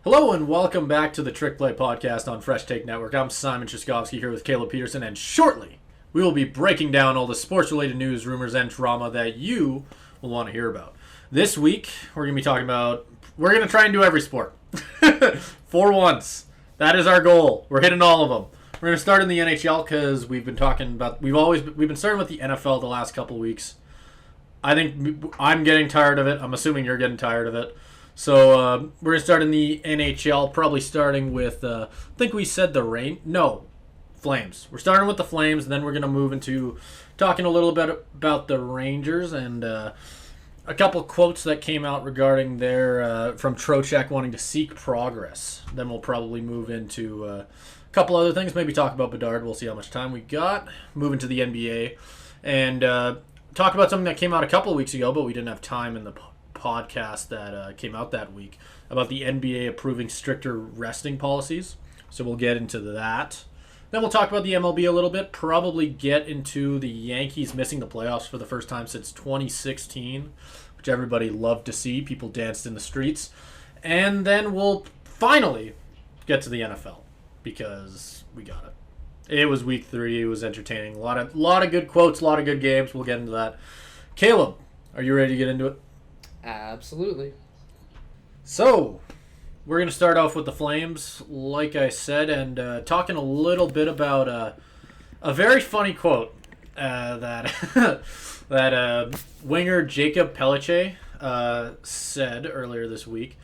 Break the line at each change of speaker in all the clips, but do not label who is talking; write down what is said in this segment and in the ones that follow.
Hello and welcome back to the Trick Play Podcast on Fresh Take Network. I'm Simon Trzaskowski here with Caleb Peterson, and shortly we will be breaking down all the sports-related news, rumors, and drama that you will want to hear about. This week, we're going to try and do every sport. For once. That is our goal. We're hitting all of them. We're going to start in the NHL because we've been starting with the NFL the last couple weeks. I think I'm getting tired of it. I'm assuming you're getting tired of it. So we're going to start in the NHL, probably starting with, I think we said Flames. We're starting with the Flames, and then we're going to move into talking a little bit about the Rangers and a couple quotes that came out regarding their, from Trocheck wanting to seek progress. Then we'll probably move into a couple other things, maybe talk about Bedard. We'll see how much time we got. Move into the NBA and talk about something that came out a couple of weeks ago, but we didn't have time in the podcast that came out that week about the NBA approving stricter resting policies. So we'll get into that. Then we'll talk about the MLB a little bit, probably get into the Yankees missing the playoffs for the first time since 2016, which everybody loved to see. People danced in the streets. And then we'll finally get to the NFL because we got it. It was week 3. It was entertaining. A lot of good quotes, a lot of good games. We'll get into that. Caleb, are you ready to get into it?
Absolutely.
So, we're going to start off with the Flames, like I said, and talking a little bit about a very funny quote that that winger Jacob Pelletier said earlier this week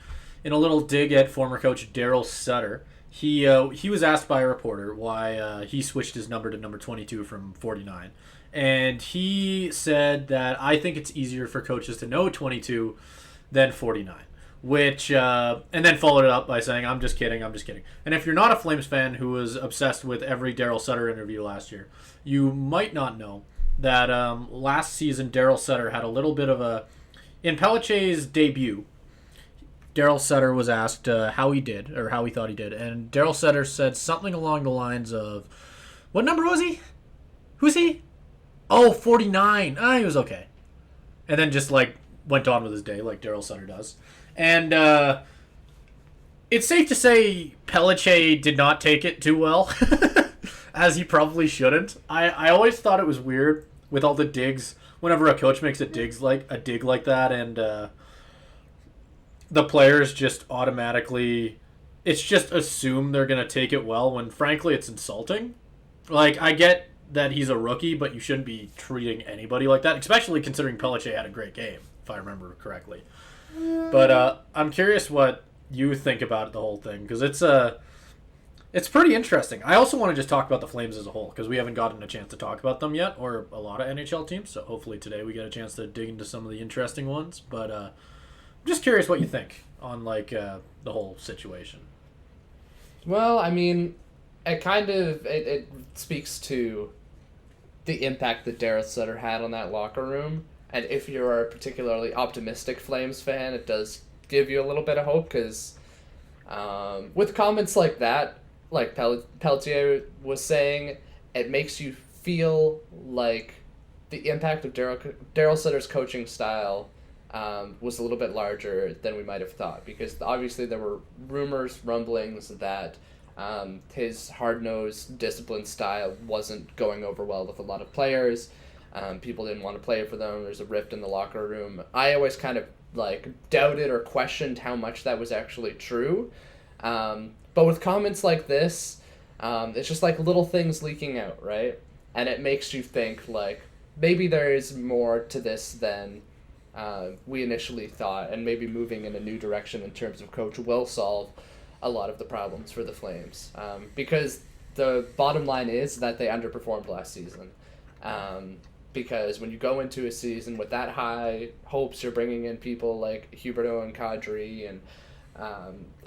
in a little dig at former coach Daryl Sutter. He was asked by a reporter why he switched his number to number 22 from 49. And he said that I think it's easier for coaches to know 22 than 49. Which, and then followed it up by saying, I'm just kidding. And if you're not a Flames fan who was obsessed with every Daryl Sutter interview last year, you might not know that last season Daryl Sutter had a little bit of a... In Pelletier's debut, Daryl Sutter was asked how he did, or how he thought he did. And Daryl Sutter said something along the lines of, what number was he? Who's he? Oh, 49. He was okay. And then just, went on with his day like Daryl Sutter does. And it's safe to say Pelletier did not take it too well, as he probably shouldn't. I always thought it was weird with all the digs, whenever a coach makes a dig like that, and the players just automatically, it's just assume they're going to take it well, when frankly it's insulting. I get that he's a rookie, but you shouldn't be treating anybody like that, especially considering Pelletier had a great game, if I remember correctly. But I'm curious what you think about the whole thing, because it's pretty interesting. I also want to just talk about the Flames as a whole, because we haven't gotten a chance to talk about them yet, or a lot of NHL teams, so hopefully today we get a chance to dig into some of the interesting ones. But I'm just curious what you think on the whole situation.
Well, I mean, it speaks to the impact that Daryl Sutter had on that locker room. And if you're a particularly optimistic Flames fan, it does give you a little bit of hope, because with comments like that, like Pelletier was saying, it makes you feel like the impact of Daryl Sutter's coaching style was a little bit larger than we might have thought, because obviously there were rumors, rumblings that his hard-nosed, disciplined style wasn't going over well with a lot of players. People didn't want to play for them. There's a rift in the locker room. I always kind of doubted or questioned how much that was actually true. But with comments like this, it's just little things leaking out, right? And it makes you think maybe there is more to this than we initially thought, and maybe moving in a new direction in terms of coach will solve a lot of the problems for the Flames. Because the bottom line is that they underperformed last season. Because when you go into a season with that high hopes, you're bringing in people like Huberdeau and Kadri and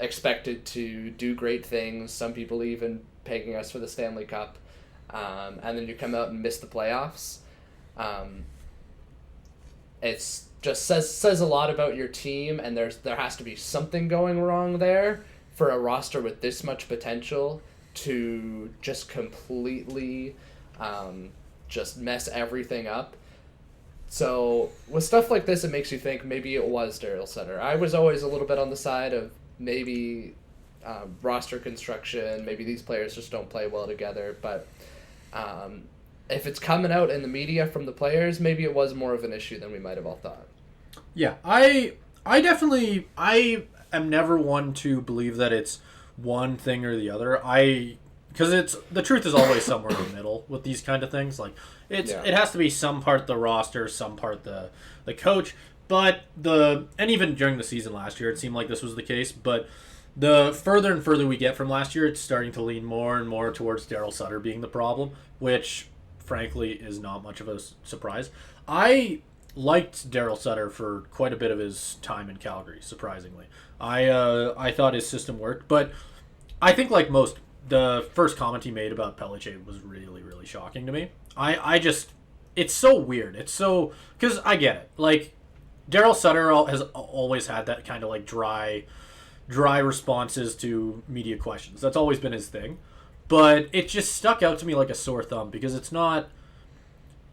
expected to do great things, some people even pegging us for the Stanley Cup, and then you come out and miss the playoffs. It's just says a lot about your team, and there has to be something going wrong there for a roster with this much potential to just completely just mess everything up. So with stuff like this, it makes you think maybe it was Daryl Sutter. I was always a little bit on the side of maybe roster construction. Maybe these players just don't play well together. But if it's coming out in the media from the players, maybe it was more of an issue than we might have all thought.
Yeah, I am never one to believe that it's one thing or the other. Because it's the truth is always somewhere in the middle with these kind of things. Like it has to be some part the roster, some part the coach. But and even during the season last year, it seemed like this was the case. But the further and further we get from last year, it's starting to lean more and more towards Daryl Sutter being the problem, which frankly is not much of a surprise. I liked Daryl Sutter for quite a bit of his time in Calgary, surprisingly. I thought his system worked, but I think like most, the first comment he made about Pellichet was really, really shocking to me. It's so weird. It's so, because I get it. Like, Daryl Sutter has always had that kind of like dry responses to media questions. That's always been his thing. But it just stuck out to me like a sore thumb because it's not...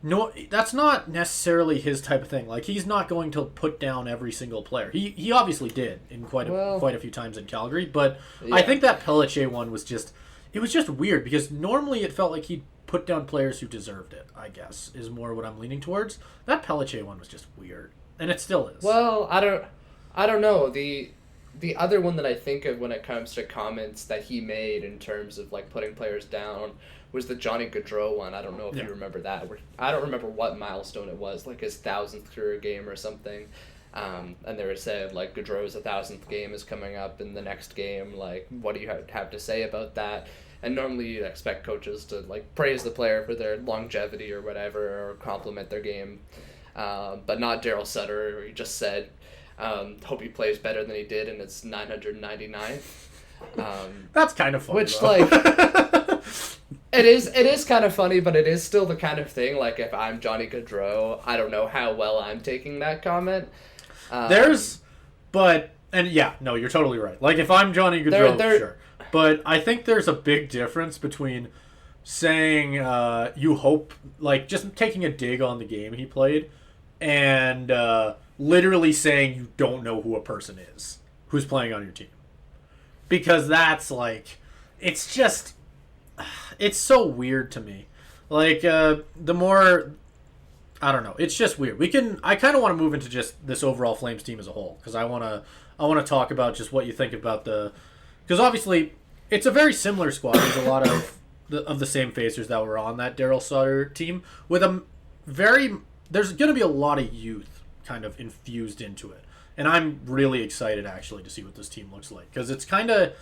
No, that's not necessarily his type of thing. Like, he's not going to put down every single player. He obviously did in quite a few times in Calgary, but yeah. I think that Pellichet one was just weird because normally it felt like he'd put down players who deserved it, I guess, is more what I'm leaning towards. That Pellichet one was just weird, and it still is.
Well, I don't know. The other one that I think of when it comes to comments that he made in terms of like putting players down was the Johnny Gaudreau one. I don't know if you remember that. I don't remember what milestone it was, like his 1,000th career game or something. And they were said like Gaudreau's 1,000th game is coming up in the next game. Like, what do you have to say about that? And normally you'd expect coaches to like praise the player for their longevity or whatever, or compliment their game. But not Daryl Sutter. He just said, hope he plays better than he did in his 999th.
That's kind of funny.
Which, like, it is kind of funny, but it is still the kind of thing, like, if I'm Johnny Gaudreau, I don't know how well I'm taking that comment.
You're totally right. Like, if I'm Johnny Gaudreau, sure. But I think there's a big difference between saying you hope, like, just taking a dig on the game he played, and literally saying you don't know who a person is who's playing on your team. Because that's, like, it's just, it's so weird to me. Like, the more, I don't know, it's just weird. I kind of want to move into just this overall Flames team as a whole, because I want to talk about just what you think about because obviously, it's a very similar squad. There's a lot of the same facers that were on that Daryl Sutter team, with there's going to be a lot of youth kind of infused into it. And I'm really excited, actually, to see what this team looks like. Because it's kind of...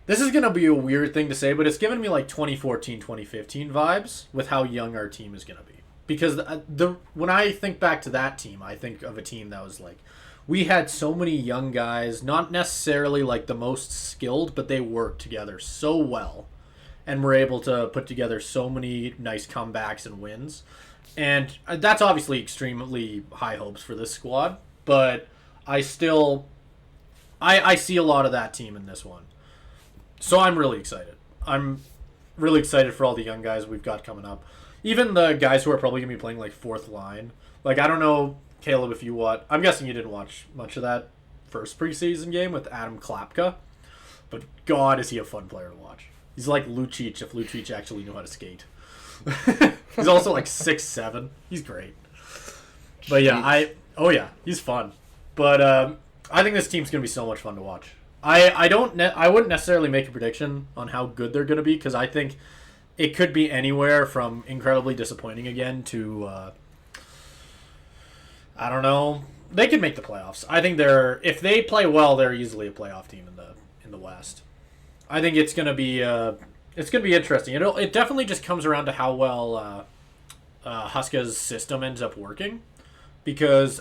This is going to be a weird thing to say, but it's given me like 2014, 2015 vibes with how young our team is going to be. Because when I think back to that team, I think of a team that was like... We had so many young guys, not necessarily like the most skilled, but they worked together so well. And were able to put together so many nice comebacks and wins. And that's obviously extremely high hopes for this squad. But I still, I see a lot of that team in this one. So I'm really excited. I'm really excited for all the young guys we've got coming up. Even the guys who are probably going to be playing like fourth line. Like, I don't know, Caleb, if you watch. I'm guessing you didn't watch much of that first preseason game with Adam Klapka. But God, is he a fun player to watch. He's like Lucic if Lucic actually knew how to skate. He's also like 6'7". He's great. But yeah, he's fun. But I think this team's going to be so much fun to watch. I wouldn't necessarily make a prediction on how good they're going to be, because I think it could be anywhere from incredibly disappointing again to I don't know. They could make the playoffs. I think if they play well, they're easily a playoff team in the West. I think it's going to be interesting. It definitely just comes around to how well Huska's system ends up working. Because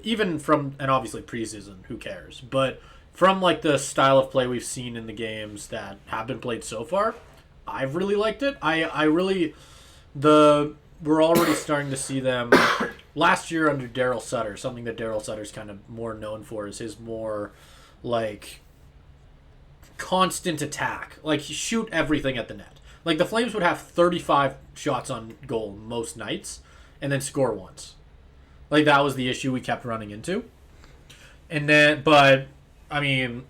even from, and obviously preseason, who cares? But from like the style of play we've seen in the games that have been played so far, I've really liked it. We're already starting to see them. Last year under Daryl Sutter, something that Daryl Sutter's kind of more known for is his more like constant attack. Like, shoot everything at the net. Like, the Flames would have 35 shots on goal most nights and then score once. Like, that was the issue we kept running into. And then, but, I mean,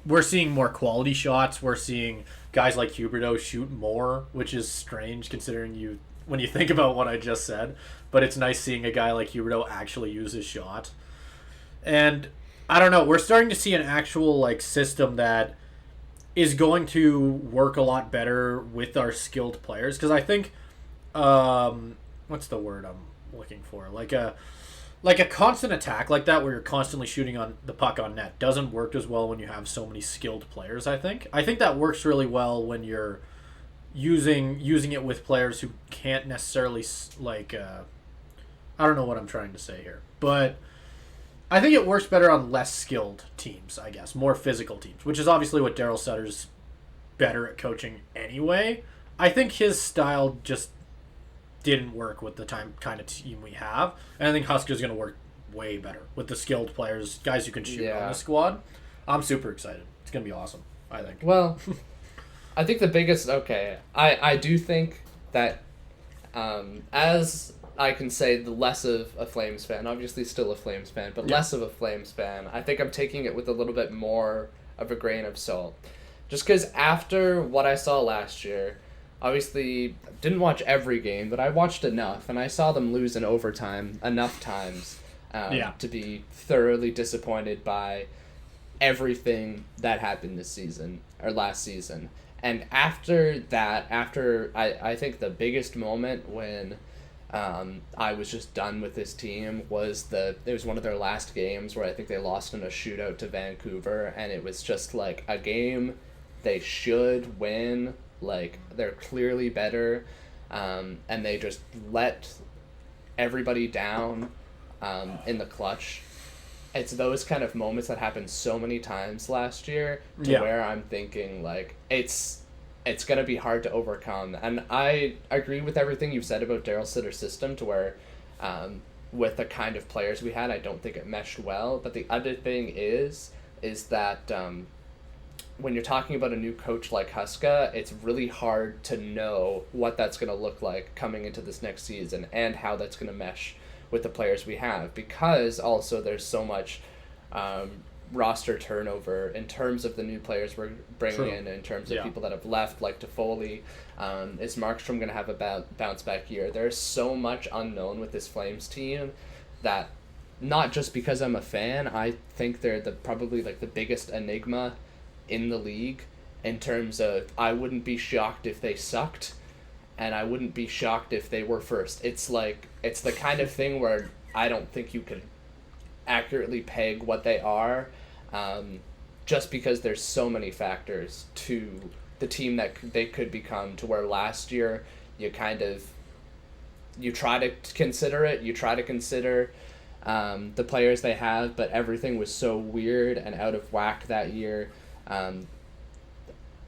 we're seeing more quality shots. We're seeing guys like Huberdeau shoot more, which is strange considering when you think about what I just said. But it's nice seeing a guy like Huberdeau actually use his shot. And I don't know, we're starting to see an actual like system that is going to work a lot better with our skilled players. Because I think, what's the word I'm looking for? Like a constant attack like that where you're constantly shooting on the puck on net doesn't work as well when you have so many skilled players, I think. I think that works really well when you're using it with players who can't necessarily I don't know what I'm trying to say here. But I think it works better on less skilled teams, I guess. More physical teams, which is obviously what Daryl Sutter's better at coaching anyway. I think his style just didn't work with the kind of team we have. And I think Huska's going to work way better with the skilled players, guys who can shoot on the squad. I'm super excited. It's going to be awesome, I think.
Well, I think the biggest... Okay, I do think that as I can say, the less of a Flames fan, obviously still a Flames fan, but less of a Flames fan, I think I'm taking it with a little bit more of a grain of salt. Just because after what I saw last year, obviously didn't watch every game, but I watched enough, and I saw them lose in overtime enough times to be thoroughly disappointed by everything that happened this season, or last season. And after that, I think the biggest moment when I was just done with this team was it was one of their last games where I think they lost in a shootout to Vancouver, and it was just like a game they should win, like they're clearly better, and they just let everybody down in the clutch. It's those kind of moments that happened so many times last year to where I'm thinking like it's going to be hard to overcome. And I agree with everything you've said about Daryl Sutter's system to where with the kind of players we had, I don't think it meshed well. But the other thing is that when you're talking about a new coach like Huska, it's really hard to know what that's going to look like coming into this next season and how that's going to mesh with the players we have, because also there's so much roster turnover in terms of the new players we're bringing in terms of people that have left, like Toffoli. Is Markstrom going to have a bounce back year? There's so much unknown with this Flames team that, not just because I'm a fan, I think they're probably like the biggest enigma in the league in terms of I wouldn't be shocked if they sucked, and I wouldn't be shocked if they were first. It's the kind of thing where I don't think you can accurately peg what they are, just because there's so many factors to the team that they could become, to where last year you try to consider the players they have, but everything was so weird and out of whack that year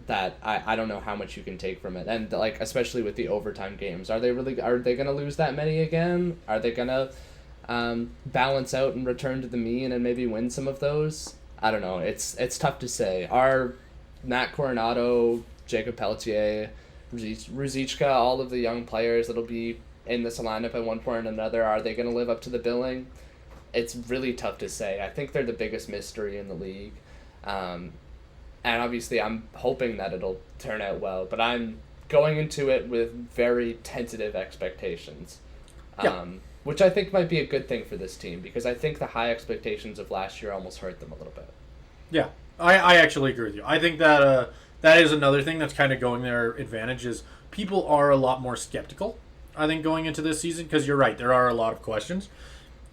that I don't know how much you can take from it. And like, especially with the overtime games, are they going to lose that many again? Are they going to balance out and return to the mean and maybe win some of those? I don't know. It's tough to say. Are Matt Coronado, Jacob Pelletier, Ruzicka, all of the young players that'll be in this lineup at one point or another, are they going to live up to the billing? It's really tough to say. I think they're the biggest mystery in the league. And obviously I'm hoping that it'll turn out well, but I'm going into it with very tentative expectations. Which I think might be a good thing for this team, because I think the high expectations of last year almost hurt them a little bit.
Yeah, I actually agree with you. I think that that is another thing that's kind of going their advantage, is people are a lot more skeptical, I think, going into this season, because you're right, there are a lot of questions.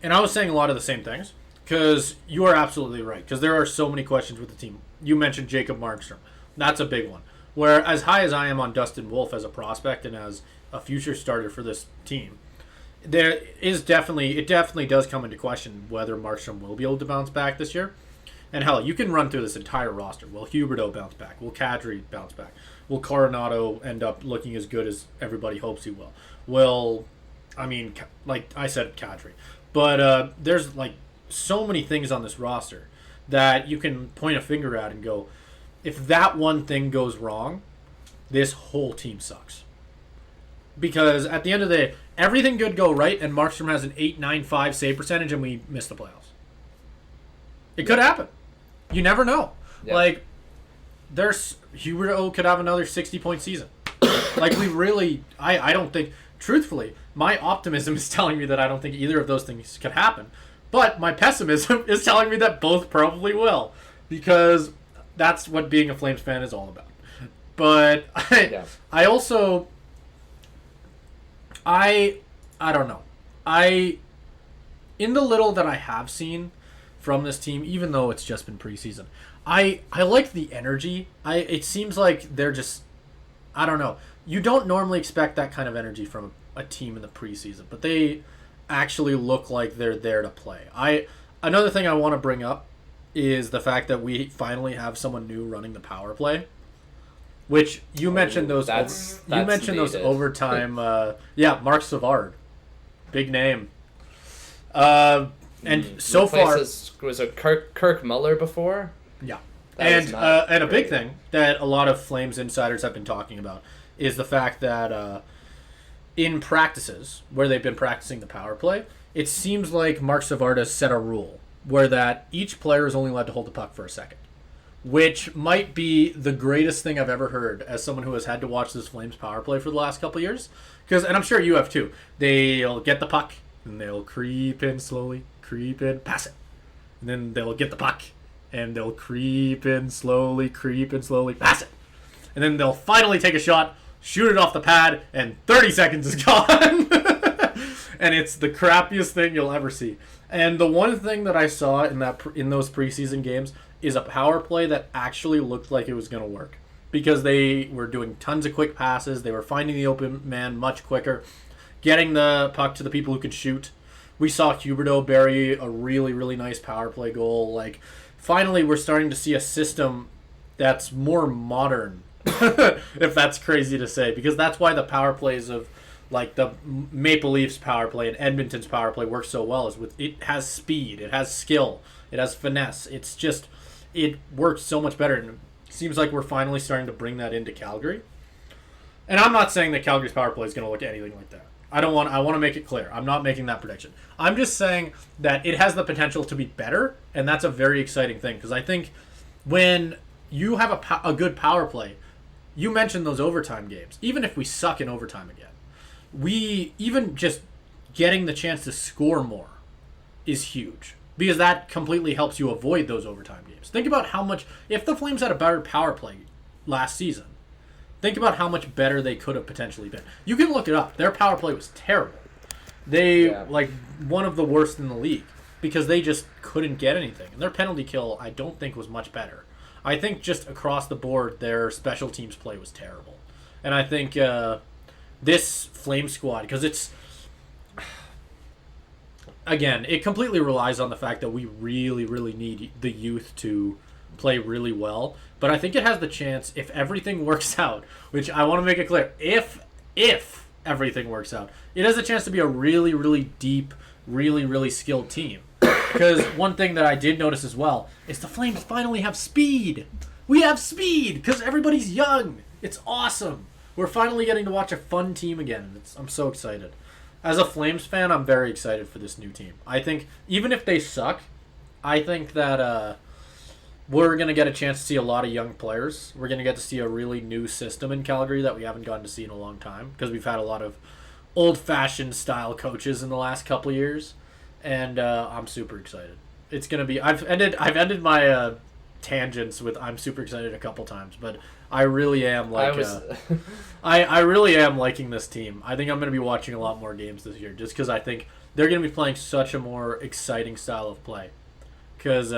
And I was saying a lot of the same things, because you are absolutely right, because there are so many questions with the team. You mentioned Jacob Markstrom. That's a big one. Where, as high as I am on Dustin Wolf as a prospect and as a future starter for this team, it definitely does come into question whether Markstrom will be able to bounce back this year. And hell, you can run through this entire roster. Will Huberdeau bounce back? Will Kadri bounce back? Will Coronado end up looking as good as everybody hopes he will? Like I said, Kadri. But there's like so many things on this roster that you can point a finger at and go, if that one thing goes wrong, this whole team sucks. Because at the end of the day, everything could go right, and Markstrom has an 8.95 save percentage, and we miss the playoffs. It could happen. You never know. Yeah. Like, Huberdeau could have another 60-point season. Like, we really, I don't think, truthfully, my optimism is telling me that I don't think either of those things could happen. But my pessimism is telling me that both probably will. Because that's what being a Flames fan is all about. But I also, I don't know. In the little that I have seen from this team, even though it's just been preseason, I like the energy. It seems like they're just, I don't know. You don't normally expect that kind of energy from a team in the preseason, but they actually look like they're there to play. Another thing I want to bring up is the fact that we finally have someone new running the power play, which you mentioned those. You mentioned those overtime. Mark Savard, big name. And so far,
was it Kirk Muller before?
Yeah, and a big thing that a lot of Flames insiders have been talking about is the fact that in practices where they've been practicing the power play, it seems like Mark Savard has set a rule where that each player is only allowed to hold the puck for a second, which might be the greatest thing I've ever heard as someone who has had to watch this Flames power play for the last couple of years. And I'm sure you have too. They'll get the puck and they'll creep in slowly, pass it. And then they'll get the puck and they'll creep in slowly, pass it. And then they'll finally take a shot, shoot it off the pad, and 30 seconds is gone. And it's the crappiest thing you'll ever see. And the one thing that I saw in those preseason games is a power play that actually looked like it was going to work. Because they were doing tons of quick passes. They were finding the open man much quicker, getting the puck to the people who could shoot. We saw Huberdeau bury a really, really nice power play goal. Like, finally, we're starting to see a system that's more modern, if that's crazy to say. Because that's why the power plays of, like, the Maple Leafs power play and Edmonton's power play work so well. It has speed, it has skill, it has finesse. It's just, it works so much better. And it seems like we're finally starting to bring that into Calgary. And I'm not saying that Calgary's power play is going to look anything like that. I want to make it clear. I'm not making that prediction. I'm just saying that it has the potential to be better, and that's a very exciting thing. Because I think when you have a good power play, you mentioned those overtime games. Even if we suck in overtime again, we even just getting the chance to score more is huge. Because that completely helps you avoid those overtime games. Think about how much, if the Flames had a better power play last season, think about how much better they could have potentially been. You can look it up. Their power play was terrible. Like, one of the worst in the league. Because they just couldn't get anything. And their penalty kill, I don't think, was much better. I think just across the board, their special teams play was terrible. And I think this Flame squad, because it's... Again, it completely relies on the fact that we really, really need the youth to play really well. But I think it has the chance, if everything works out, which I want to make it clear, if everything works out, it has a chance to be a really, really deep, really, really skilled team. Because one thing that I did notice as well is the Flames finally have speed. We have speed because everybody's young. It's awesome. We're finally getting to watch a fun team again. I'm so excited. As a Flames fan, I'm very excited for this new team. I think, even if they suck, I think that we're going to get a chance to see a lot of young players. We're going to get to see a really new system in Calgary that we haven't gotten to see in a long time because we've had a lot of old-fashioned style coaches in the last couple of years, and I'm super excited. It's going to be... I've ended my tangents with I'm super excited a couple times, but I really am I really am liking this team. I think I'm going to be watching a lot more games this year just because I think they're going to be playing such a more exciting style of play. Because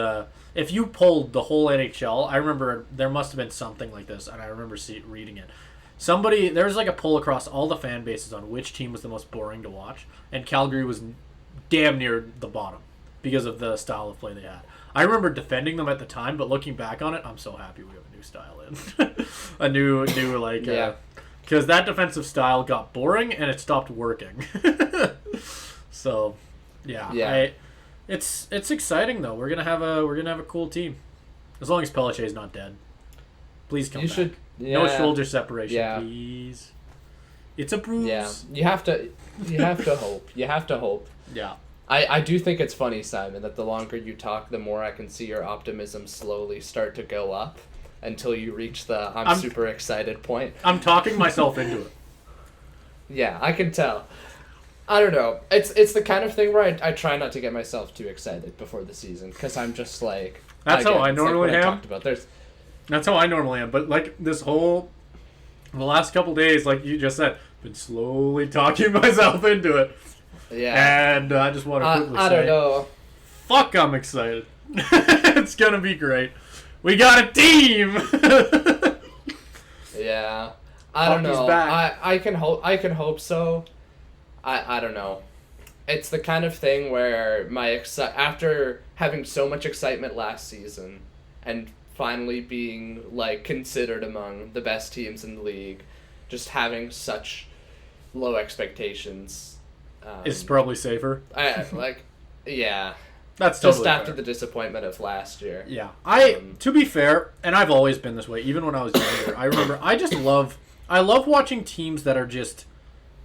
if you polled the whole NHL, I remember there must have been something like this, and I remember reading it. There was like a poll across all the fan bases on which team was the most boring to watch, and Calgary was damn near the bottom because of the style of play they had. I remember defending them at the time, but looking back on it, I'm so happy we have a new style in. a new like...
Yeah.
Because that defensive style got boring, and it stopped working. So, yeah. It's exciting though. We're gonna have a cool team, as long as Pellichet's not dead. Please come back. No shoulder separation, please. It's a bruise.
Yeah, you have to hope. You have to hope.
Yeah.
I do think it's funny, Simon, that the longer you talk, the more I can see your optimism slowly start to go up. until you reach the I'm super excited point.
I'm talking myself into it.
Yeah, I can tell. I don't know. It's the kind of thing where I try not to get myself too excited before the season because I'm just like...
That's how I normally am.
That's
how I normally am. But like the last couple days, like you just said, been slowly talking myself into it.
Yeah.
And I just want to quickly say...
I don't know.
Fuck, I'm excited. It's going to be great. We got a team!
Yeah. I don't know. I can hope so. I don't know. It's the kind of thing where after having so much excitement last season and finally being like considered among the best teams in the league, just having such low expectations
is probably safer.
Yeah.
That's totally
just after
fair.
The disappointment of last year.
Yeah. To be fair, and I've always been this way, even when I was younger, I remember I love watching teams that are just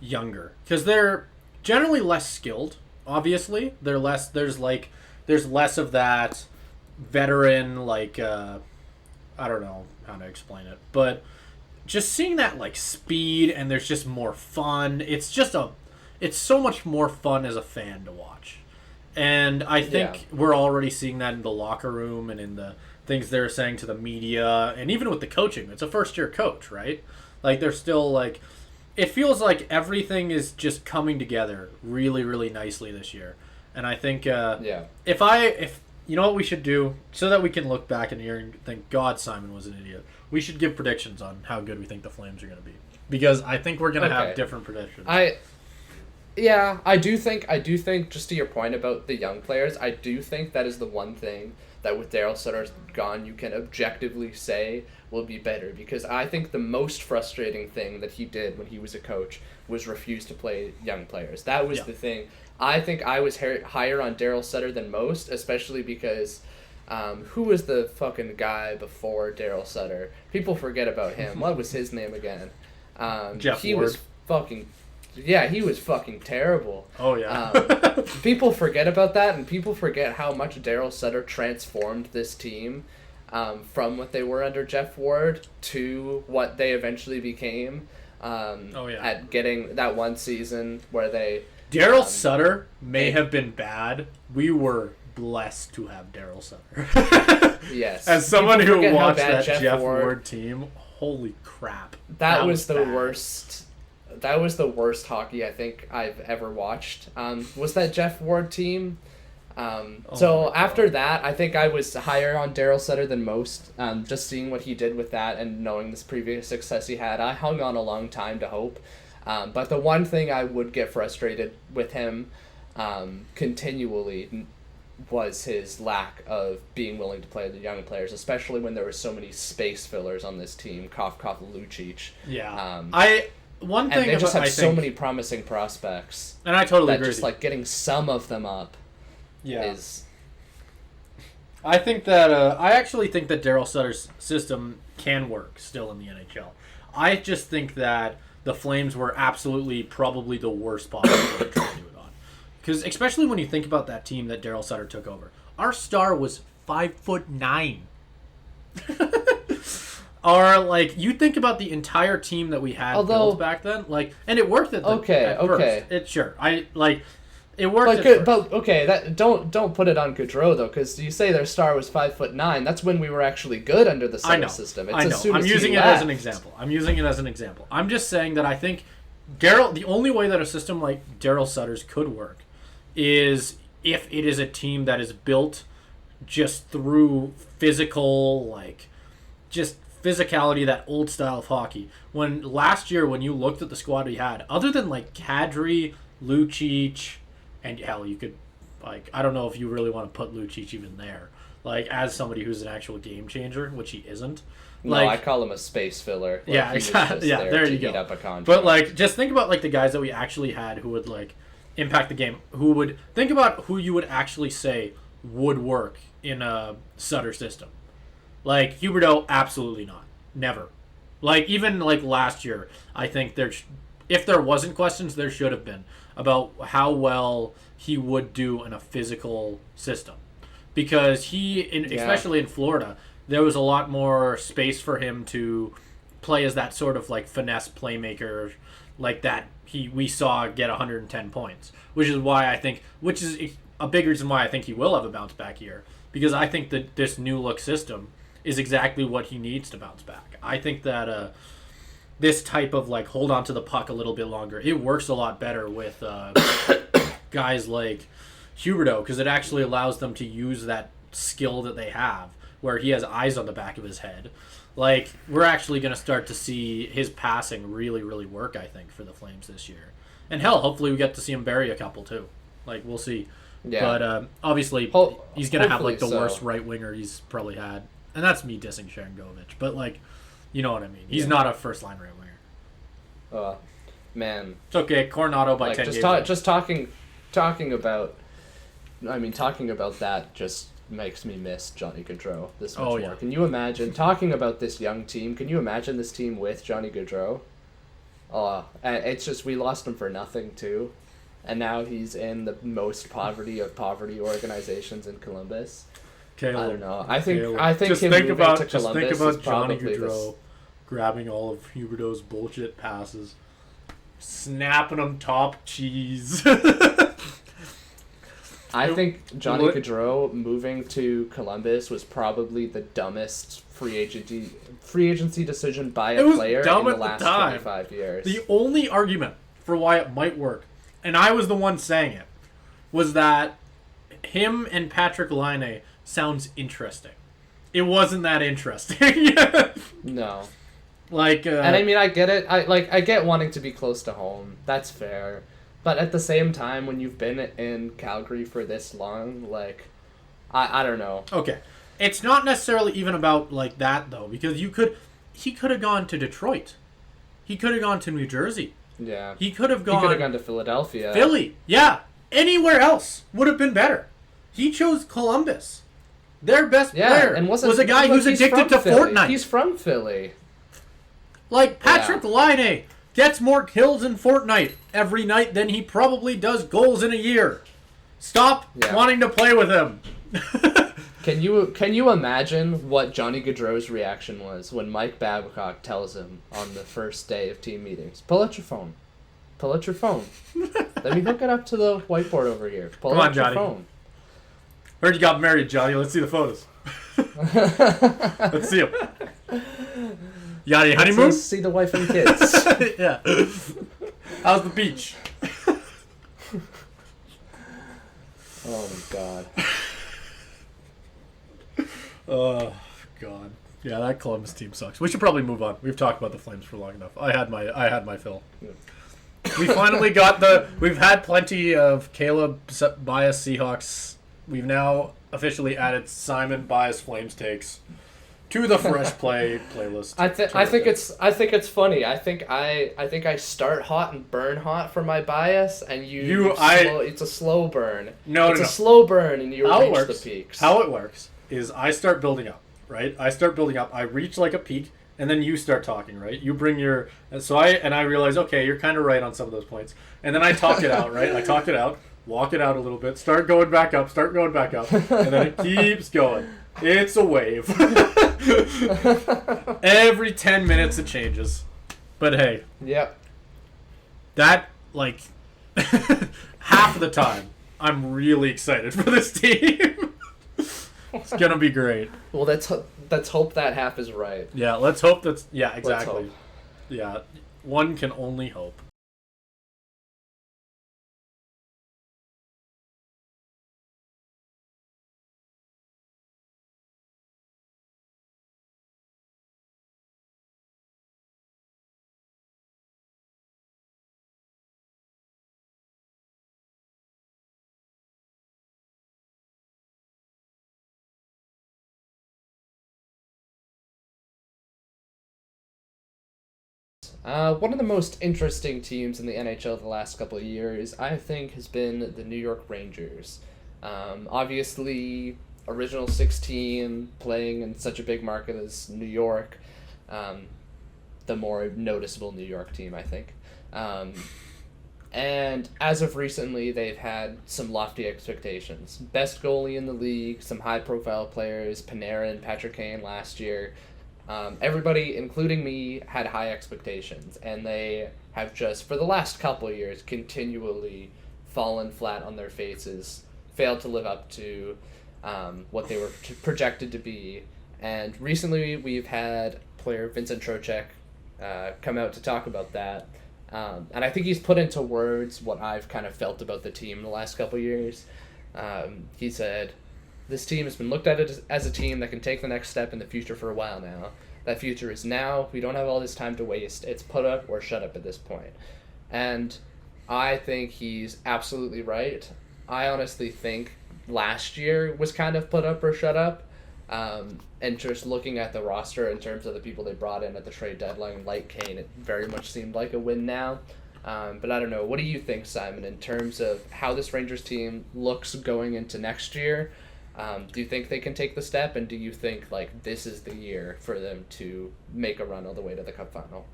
younger because they're generally less skilled. Obviously, there's less of that veteran I don't know how to explain it, but just seeing that like speed and there's just more fun. It's so much more fun as a fan to watch. And I think we're already seeing that in the locker room and in the things they're saying to the media and even with the coaching. It's a first-year coach, right? Like, they're still, like... It feels like everything is just coming together really, really nicely this year. And I think... If you know what we should do? So that we can look back in here and think, God, Simon was an idiot. We should give predictions on how good we think the Flames are going to be. Because I think we're going to have different predictions.
Yeah, I do think, just to your point about the young players, I do think that is the one thing that with Daryl Sutter gone, you can objectively say will be better. Because I think the most frustrating thing that he did when he was a coach was refuse to play young players. That was the thing. I think I was higher on Daryl Sutter than most, especially because who was the fucking guy before Daryl Sutter? People forget about him. What was his name again?
Jeff
Ward.
Was
fucking... Yeah, he was fucking terrible.
Oh, yeah.
People forget about that, and people forget how much Daryl Sutter transformed this team from what they were under Jeff Ward to what they eventually became at getting that one season where they...
Daryl Sutter may have been bad. We were blessed to have Daryl Sutter.
Yes.
As someone who watched that Jeff Ward team, holy crap.
That was the worst... That was the worst hockey I think I've ever watched. Was that Jeff Ward team? So after that, I think I was higher on Daryl Sutter than most. Just seeing what he did with that and knowing this previous success he had, I hung on a long time to hope. But the one thing I would get frustrated with him continually was his lack of being willing to play the young players, especially when there were so many space fillers on this team. Cough, cough, Lucic.
Yeah.
And they just have so many promising prospects.
And I totally
agree.
Just
like getting some of them up is...
I think that I actually think that Daryl Sutter's system can work still in the NHL. I just think that the Flames were absolutely probably the worst possible way to try to do it on. Because especially when you think about that team that Daryl Sutter took over, our star was 5'9". Or, like, you think about the entire team that we had built back then, like, and it worked at first. It worked at first.
Don't put it on Gaudreau, though, because you say their star was 5'9". That's when we were actually good under the Sutter system.
I know. I'm using it as an example. I'm just saying that I think the only way that a system like Daryl Sutter's could work is if it is a team that is built just through physical, like, just physicality, that old style of hockey. When last year, when you looked at the squad we had, other than like Kadri, Lucic, and hell, you could, like, I don't know if you really want to put Lucic even there, like, as somebody who's an actual game changer, which he isn't. Like,
no, I call him a space filler. Like,
yeah, exactly. Yeah, there you go. But like, just think about like the guys that we actually had who would like impact the game. Think about who you would actually say would work in a Sutter system. Like, Huberdeau, absolutely not. Never. Like, even, like, last year, I think if there wasn't questions, there should have been about how well he would do in a physical system. Because especially in Florida, there was a lot more space for him to play as that sort of like finesse playmaker, like that we saw get 110 points, which is a big reason why I think he will have a bounce back year, because I think that this new look system is exactly what he needs to bounce back. I think that this type of like hold on to the puck a little bit longer, it works a lot better with guys like Huberdeau, because it actually allows them to use that skill that they have where he has eyes on the back of his head. Like, we're actually going to start to see his passing really, really work, I think, for the Flames this year. And hell, hopefully we get to see him bury a couple too. Like, we'll see. Yeah. But obviously, he's going to have like the worst right winger he's probably had. And that's me dissing Sharangovich. But like, you know what I mean. He's not a first line right winger.
Man.
It's okay. Coronado by 10 games.
Just talking about that just makes me miss Johnny Gaudreau this much more. Can you imagine talking about this young team? Can you imagine this team with Johnny Gaudreau? It's just we lost him for nothing too, and now he's in the most poverty of poverty organizations in Columbus.
Caleb,
I don't know. I think
just
him
think
moving
about
to Columbus
just think about
is
Johnny
probably
Gaudreau grabbing all of Huberdeau's bullshit passes, snapping them top cheese.
I think Johnny Gaudreau moving to Columbus was probably the dumbest free agency decision by a player in the last 25 years.
The only argument for why it might work, and I was the one saying it, was that him and Patrick Laine sounds interesting. It wasn't that interesting.
No.
Like,
and I mean, I get it. I get wanting to be close to home. That's fair. But at the same time, when you've been in Calgary for this long, like, I don't know.
Okay. It's not necessarily even about, like, that, though, because he could have gone to Detroit. He could have gone to New Jersey.
Yeah.
He could have gone
to Philadelphia.
Philly. Yeah. Anywhere else would have been better. He chose Columbus. Their best player was a guy who's addicted to Fortnite.
He's from Philly.
Like, Patrick Laine gets more kills in Fortnite every night than he probably does goals in a year. Stop wanting to play with him.
Can you imagine what Johnny Gaudreau's reaction was when Mike Babcock tells him on the first day of team meetings, pull out your phone. Pull out your phone. Let me hook it up to the whiteboard over here. Pull out your phone.
Heard you got married, Johnny. Let's see the photos. Let's see them. You got any honeymoon?
Let's see the wife and kids.
Yeah. How's the beach?
Oh, my God.
Oh, God. Yeah, that Columbus team sucks. We should probably move on. We've talked about the Flames for long enough. I had my fill. Yeah. We finally we've had plenty of Caleb bias Seahawks. We've now officially added Simon bias Flames takes to the Fresh Play playlist.
I think it's funny. I think I start hot and burn hot for my bias, and it's a slow burn. It's a slow burn, and you reach the peaks.
How it works is I start building up, right? I reach like a peak, and then you start talking, right? You bring your I realize, okay, you're kind of right on some of those points, and then I talk it out, right? I talk it out, walk it out a little bit, start going back up, and then it keeps going. It's a wave. Every 10 minutes it changes. But hey.
Yep.
That, like, half of the time, I'm really excited for this team. It's going to be great.
Well, let's hope that half is right.
Yeah, let's hope that's... Yeah, exactly. Yeah, one can only hope.
One of the most interesting teams in the NHL the last couple of years, I think, has been the New York Rangers. Obviously, original 16, playing in such a big market as New York, the more noticeable New York team, I think. And as of recently, they've had some lofty expectations. Best goalie in the league, some high-profile players, Panarin, Patrick Kane last year. Everybody, including me, had high expectations, and they have just, for the last couple of years, continually fallen flat on their faces, failed to live up to what they were projected to be. And recently, we've had player Vincent Trocheck come out to talk about that. And I think he's put into words what I've kind of felt about the team in the last couple of years. He said, "This team has been looked at as a team that can take the next step in the future for a while now. That future is now. We don't have all this time to waste. It's put up or shut up at this point." And I think he's absolutely right. I honestly think last year was kind of put up or shut up. And just looking at the roster in terms of the people they brought in at the trade deadline, like Kane, it very much seemed like a win now. But I don't know. What do you think, Simon, in terms of how this Rangers team looks going into next year? Do you think they can take the step, and do you think like this is the year for them to make a run all the way to the Cup final?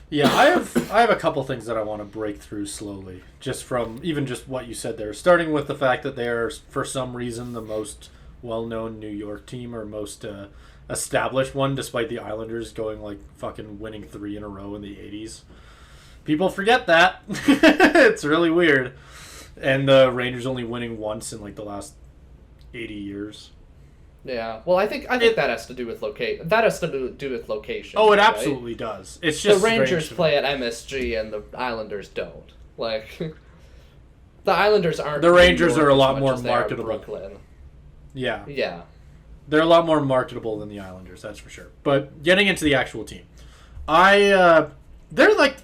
Yeah, I have a couple things that I want to break through slowly, just from even just what you said there, starting with the fact that they're, for some reason, the most well-known New York team, or most established one, despite the Islanders going like fucking winning 3 in a row in the 80s. People forget that. It's really weird. And the Rangers only winning once in like the last 80 years.
Yeah, well, I think that has to do with location. That has to do with location.
Oh, it absolutely does. It's just
the Rangers play at MSG and the Islanders don't. Like, the Islanders aren't.
The Rangers are a lot more marketable.
Brooklyn.
Yeah.
Yeah.
They're a lot more marketable than the Islanders, that's for sure. But getting into the actual team, they're like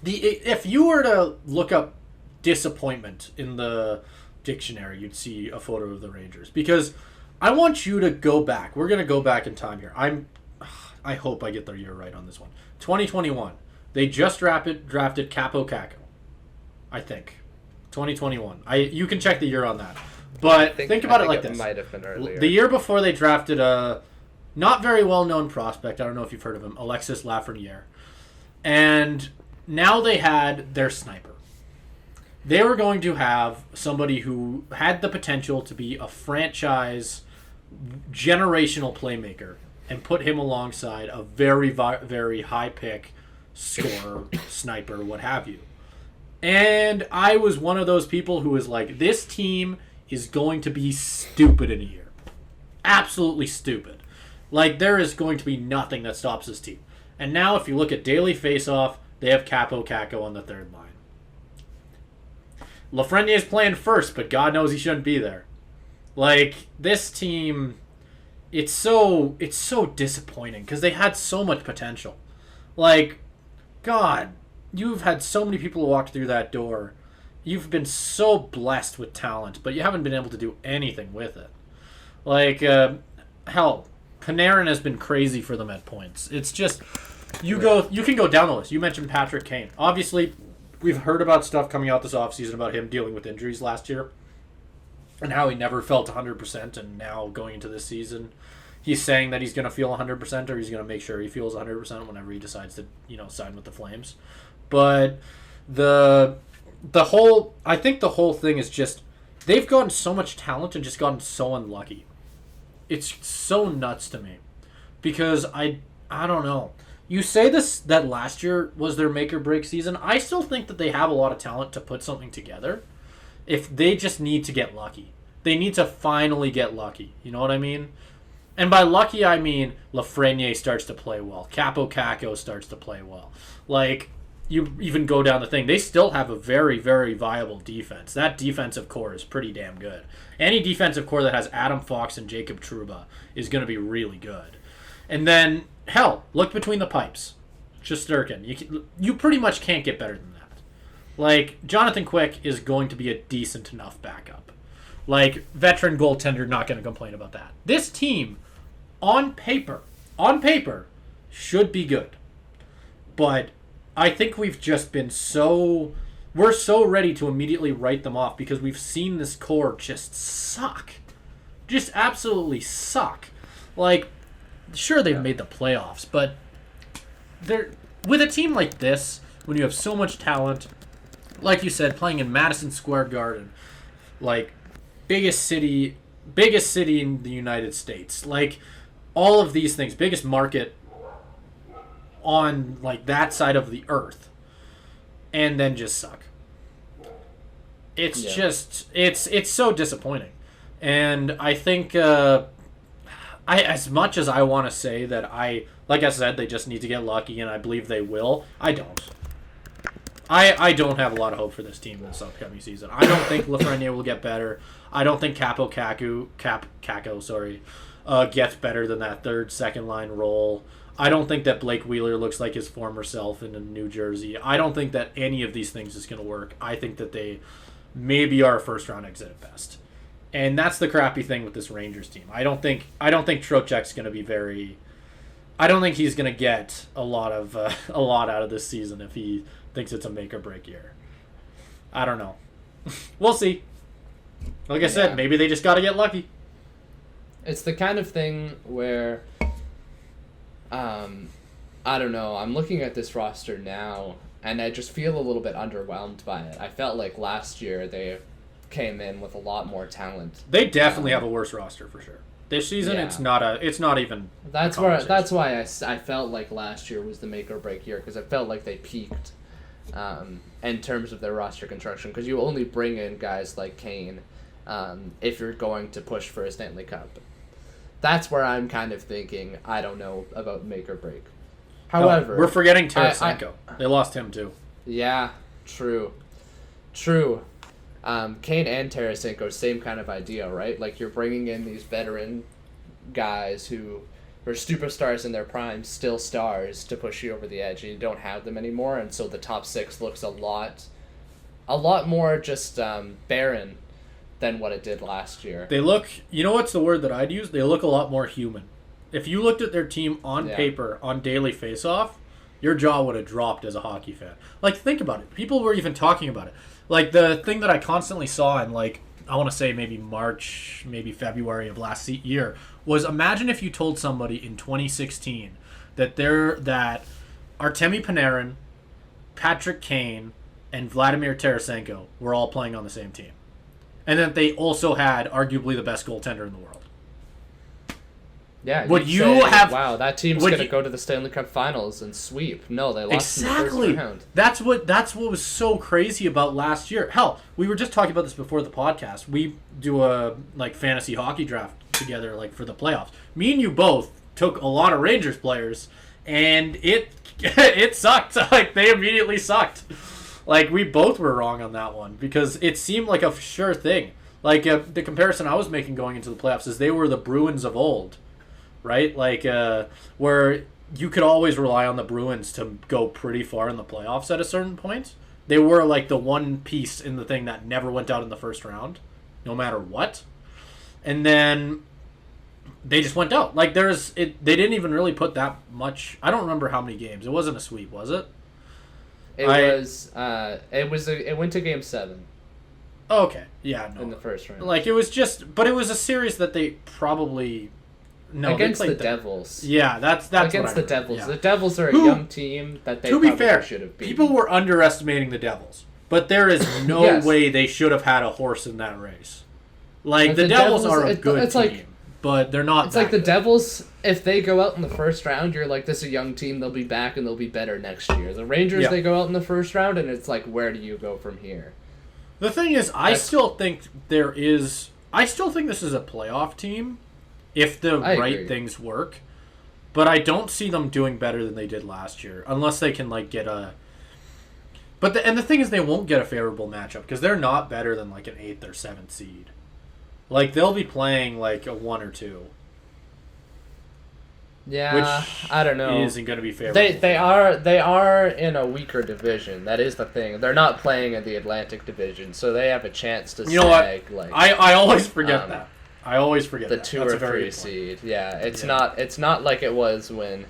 if you were to look up disappointment in the dictionary, you'd see a photo of the Rangers, because I want you to go back. We're going to go back in time here. I hope I get the year right on this one. 2021. They just drafted Capo Caco. I think. 2021. You can check the year on that. But think about it like this.
Might have been earlier.
The year before, they drafted a not very well-known prospect. I don't know if you've heard of him, Alexis Lafreniere. And now they had their sniper. They were going to have somebody who had the potential to be a franchise generational playmaker and put him alongside a very, very high-pick scorer, sniper, what have you. And I was one of those people who was like, this team is going to be stupid in a year. Absolutely stupid. Like, there is going to be nothing that stops this team. And now, if you look at daily faceoff, they have Capo Caco on the third line. Lafreniere's playing first, but God knows he shouldn't be there. Like, this team, it's so disappointing, because they had so much potential. Like, God, you've had so many people who walked through that door. You've been so blessed with talent, but you haven't been able to do anything with it. Like, hell, Panarin has been crazy for them at points. It's just, you can go down the list. You mentioned Patrick Kane. Obviously, we've heard about stuff coming out this offseason about him dealing with injuries last year and how he never felt 100%, and now going into this season, he's saying that he's going to feel 100%, or he's going to make sure he feels 100% whenever he decides to, sign with the Flames. But I think the whole thing is just, they've gotten so much talent and just gotten so unlucky. It's so nuts to me, because I don't know. You say that last year was their make or break season. I still think that they have a lot of talent to put something together. If they just need to get lucky, they need to finally get lucky. You know what I mean? And by lucky, I mean Lafreniere starts to play well. Capo Caco starts to play well. Like, you even go down the thing, they still have a very, very viable defense. That defensive core is pretty damn good. Any defensive core that has Adam Fox and Jacob Trouba is going to be really good. And then, hell, look between the pipes. Shesterkin. You pretty much can't get better than that. Like, Jonathan Quick is going to be a decent enough backup. Like, veteran goaltender, not going to complain about that. This team, on paper, should be good. But I think we've just been we're so ready to immediately write them off, because we've seen this core just suck. Just absolutely suck. Like, sure, they've made the playoffs, but with a team like this, when you have so much talent, like you said, playing in Madison Square Garden, like biggest city in the United States, like all of these things, biggest market on like that side of the earth, and then just suck. It's just it's so disappointing, and I think as much as I want to say that like I said, they just need to get lucky, and I believe they will. I don't. I don't have a lot of hope for this team this upcoming season. I don't think Lafreniere will get better. I don't think Kako gets better than that third, second line role. I don't think that Blake Wheeler looks like his former self in New Jersey. I don't think that any of these things is going to work. I think that they maybe are a first-round exit at best. And that's the crappy thing with this Rangers team. I don't think Trocheck's going to be very... I don't think he's going to get a lot out of this season if he thinks it's a make or break year. I don't know. We'll see. Like I said, maybe they just got to get lucky.
It's the kind of thing where, I don't know. I'm looking at this roster now, and I just feel a little bit underwhelmed by it. I felt like last year they came in with a lot more talent.
They definitely have a worse roster for sure. This season, it's not even.
That's why I felt like last year was the make or break year, because I felt like they peaked, in terms of their roster construction. Because you only bring in guys like Kane, if you're going to push for a Stanley Cup. That's where I'm kind of thinking, I don't know about make or break. However,
we're forgetting Tarasenko. They lost him too.
Yeah, true. Kane and Tarasenko, same kind of idea, right? Like, you're bringing in these veteran guys who are superstars in their prime, still stars, to push you over the edge, and you don't have them anymore, and so the top six looks a lot more just barren than what it did last year.
They look, you know what's the word that I'd use? They look a lot more human. If you looked at their team on paper, on Daily Faceoff, your jaw would have dropped as a hockey fan. Like, think about it. People were even talking about it. Like, the thing that I constantly saw in, like, I want to say maybe March, maybe February of last year, was imagine if you told somebody in 2016 that Artemi Panarin, Patrick Kane, and Vladimir Tarasenko were all playing on the same team. And that they also had arguably the best goaltender in the world.
Yeah, wow, that team's going to go to the Stanley Cup Finals and sweep. No, they lost in the first round.
That's what was so crazy about last year. Hell, we were just talking about this before the podcast. We do a fantasy hockey draft together for the playoffs. Me and you both took a lot of Rangers players, and it sucked. They immediately sucked. We both were wrong on that one because it seemed like a sure thing. The comparison I was making going into the playoffs is they were the Bruins of old. Right? Where you could always rely on the Bruins to go pretty far in the playoffs at a certain point. They were the one piece in the thing that never went out in the first round, no matter what. And then they just went out. They didn't even really put that much. I don't remember how many games. It wasn't a sweep, was it?
It went to Game 7.
Okay. Yeah, no.
In the first round.
It was a series that they probably... No,
against the Devils.
Yeah, that's
against the Devils. Yeah. The Devils are a young team that they probably should have beaten.
People were underestimating the Devils, but there is no way they should have had a horse in that race. The Devils are a good team, but they're not.
It's like the Devils. If they go out in the first round, you're like, this is a young team. They'll be back and they'll be better next year. The Rangers, they go out in the first round, and it's like, where do you go from here?
The thing is, I still think this is a playoff team. If the right things work. But I don't see them doing better than they did last year. Unless they can get a... And the thing is they won't get a favorable matchup. Because they're not better than an 8th or 7th seed. They'll be playing a 1 or 2.
Yeah,
which
I don't know.
Isn't going to be favorable.
They are in a weaker division. That is the thing. They're not playing in the Atlantic Division. So they have a chance to snag...
I always forget that. I always forget
the 2 or 3 seed. Yeah, it's not like it was when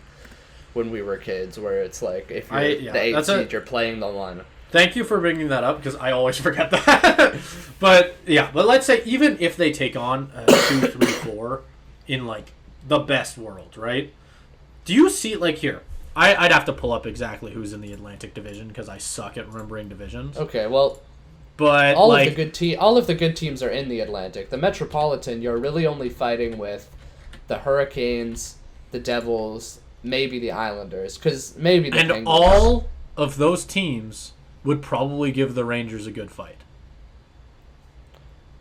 we were kids, where it's if you're the 8th seed, you're playing the 1.
Thank you for bringing that up because I always forget that. but let's say even if they take on 2, 3, 4 in the best world, right? Do you see here? I'd have to pull up exactly who's in the Atlantic Division because I suck at remembering divisions.
Okay, well,
but
all of the good teams are in the Atlantic. The Metropolitan, you're really only fighting with the Hurricanes, the Devils, maybe the Islanders, because maybe the Penguins.
And all of those teams would probably give the Rangers a good fight.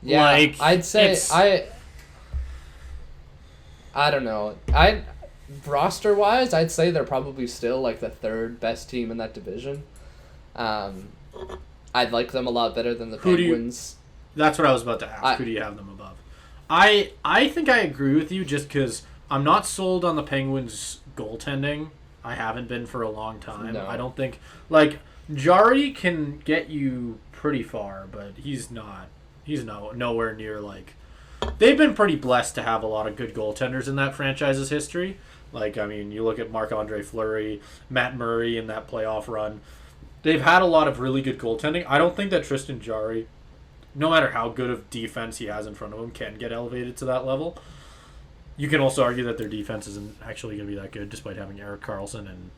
Yeah,
like,
I'd say I don't know. Roster wise, I'd say they're probably still like the third best team in that division. I'd like them a lot better than the Penguins.
That's what I was about to ask. Who do you have them above? I think I agree with you just because I'm not sold on the Penguins' goaltending. I haven't been for a long time.
No.
I don't think like Jari can get you pretty far, but he's not. He's nowhere near like. They've been pretty blessed to have a lot of good goaltenders in that franchise's history. Like, I mean, you look at Marc-Andre Fleury, Matt Murray in that playoff run. They've had a lot of really good goaltending. I don't think that Tristan Jarry, no matter how good of defense he has in front of him, can get elevated to that level. You can also argue that their defense isn't actually going to be that good, despite having Erik Karlsson and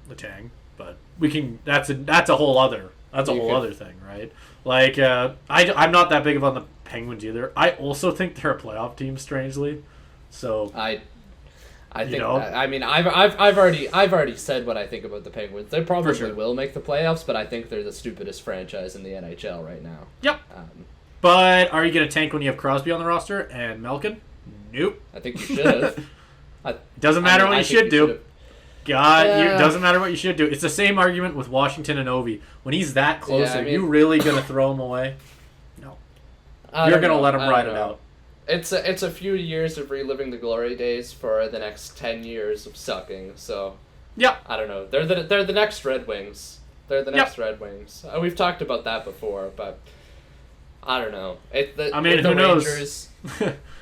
Letang. But we can. That's a whole other. That's a whole other thing, right? Like, I'm not that big on the Penguins either. I also think they're a playoff team, strangely. So
I think that, I mean I've already said what I think about the Penguins. They probably will make the playoffs, but I think they're the stupidest franchise in the NHL right now.
Yep. But are you going to tank when you have Crosby on the roster and Malkin? Nope.
I think you should have.
Doesn't matter what you should do. God, doesn't matter what you should do. It's the same argument with Washington and Ovi. When he's that close, are you really going to throw him away? No. You're going to let him ride it out.
It's a few years of reliving the glory days for the next 10 years of sucking. So
yeah,
I don't know. They're the next Red Wings. They're the next Red Wings. We've talked about that before, but I don't know.
Who knows?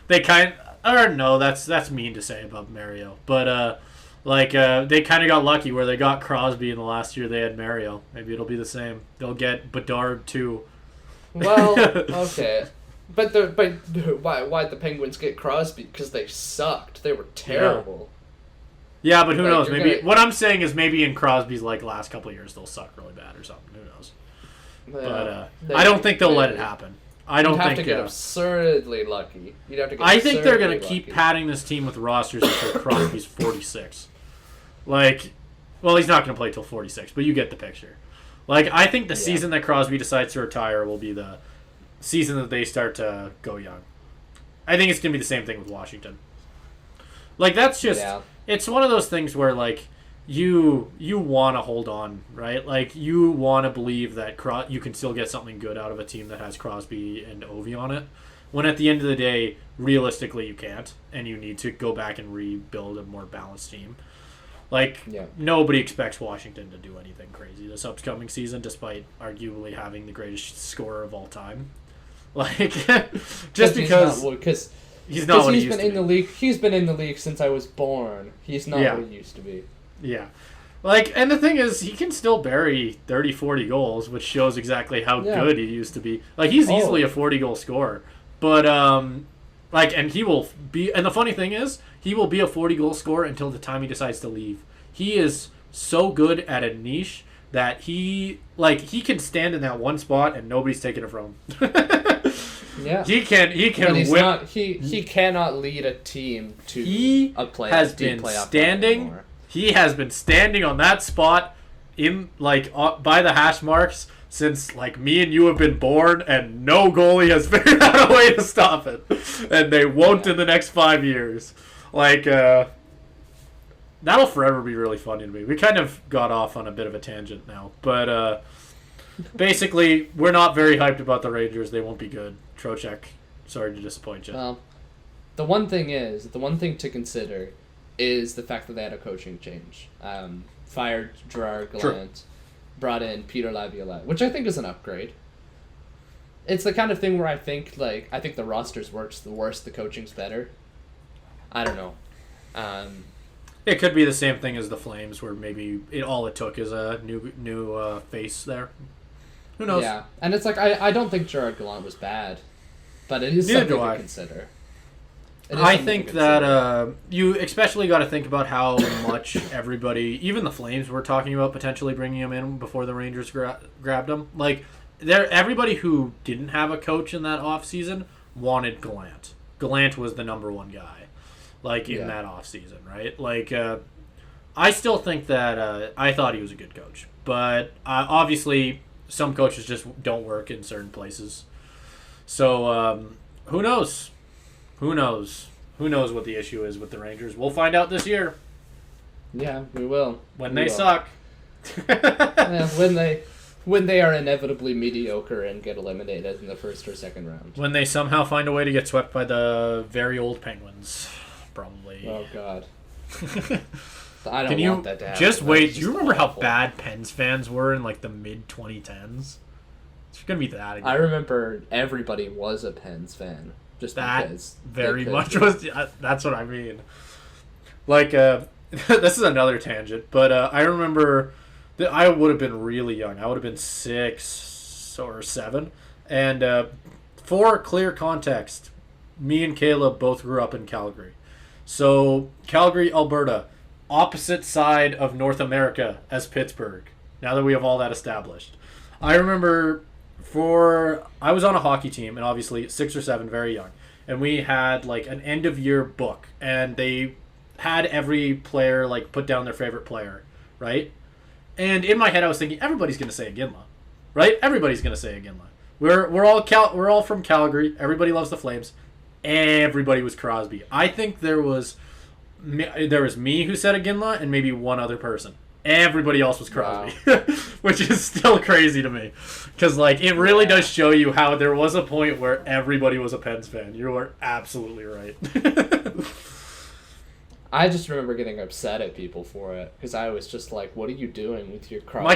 They that's mean to say about Mario, but they kind of got lucky where they got Crosby in the last year they had Mario. Maybe it'll be the same. They'll get Bedard too.
Well, okay. But why the Penguins get Crosby? Because they sucked. They were terrible.
Yeah, but who knows? Maybe what I'm saying is maybe in Crosby's last couple of years they'll suck really bad or something. Who knows? But I don't think they'll let it happen. I don't think.
You'd have to get absurdly lucky. You'd have to get.
I think they're going to keep padding this team with rosters until Crosby's 46. Well, he's not going to play till 46, but you get the picture. I think the season that Crosby decides to retire will be the season that they start to go young. I think it's going to be the same thing with Washington. That's just... Yeah. It's one of those things where, you want to hold on, right? You want to believe that you can still get something good out of a team that has Crosby and Ovi on it, when at the end of the day, realistically, you can't, and you need to go back and rebuild a more balanced team. Nobody expects Washington to do anything crazy this upcoming season, despite arguably having the greatest scorer of all time. Just because he's not what he used to be.
In the league. He's been in the league since I was born. He's not what he used to be.
Yeah. And the thing is, he can still bury 30, 40 goals, which shows exactly how good he used to be. He's easily a 40-goal scorer. But, and he will be... And the funny thing is, he will be a 40-goal scorer until the time he decides to leave. He is so good at a niche that he can stand in that one spot and nobody's taking it from him.
Yeah.
He can whip...
He cannot lead a team to a playoff. He has been standing on that spot in by the hash marks since me and you have been born, and no goalie has figured out a way to stop it, and they won't in the next 5 years. That'll forever be really funny to me. We kind of got off on a bit of a tangent now, but basically we're not very hyped about the Rangers. They won't be good. Trocheck, sorry to disappoint you. Well, the one thing to consider is the fact that they had a coaching change. Fired Gerard Gallant, brought in Peter Laviolette, which I think is an upgrade. It's the kind of thing where I think the roster's worse, the worse the coaching's better. I don't know.
It could be the same thing as the Flames, where maybe all it took is a new face there. Who knows?
Yeah, and it's I don't think Gerard Gallant was bad, but it is something to consider.
I think that you especially got to think about how much everybody, even the Flames, were talking about potentially bringing him in before the Rangers grabbed him. Like, everybody who didn't have a coach in that offseason wanted Gallant. Gallant was the number one guy, like, in that offseason, right? Like, I still think that I thought he was a good coach. But obviously, some coaches just don't work in certain places. So, who knows? Who knows? Who knows what the issue is with the Rangers? We'll find out this year.
Yeah, we will.
When they suck.
When they are inevitably mediocre and get eliminated in the first or second round.
When they somehow find a way to get swept by the very old Penguins. Probably.
Oh, God. I don't want that to happen.
Just wait. Do you remember how bad Pens fans were in, like, the mid-2010s? It's going to be that again.
I remember everybody was a Pens fan. Just
that
because
very much was. That's what I mean. Like, this is another tangent, but I remember that I would have been really young. I would have been 6 or 7. And for clear context, me and Caleb both grew up in Calgary. So, Calgary, Alberta, opposite side of North America as Pittsburgh, now that we have all that established. I remember I was on a hockey team, and obviously 6 or 7, very young, and we had like an end of year book, and they had every player like put down their favorite player, right? And in my head, I was thinking everybody's gonna say Iginla, right? Everybody's gonna say Iginla. We're all from Calgary. Everybody loves the Flames. Everybody was Crosby. I think there was me who said Iginla and maybe one other person. Everybody else was Crosby, wow. Which is still crazy to me, because like it really does show you how there was a point where everybody was a Pens fan. You are absolutely right.
I just remember getting upset at people for it because I was just like, "What are you doing with your Crosby?"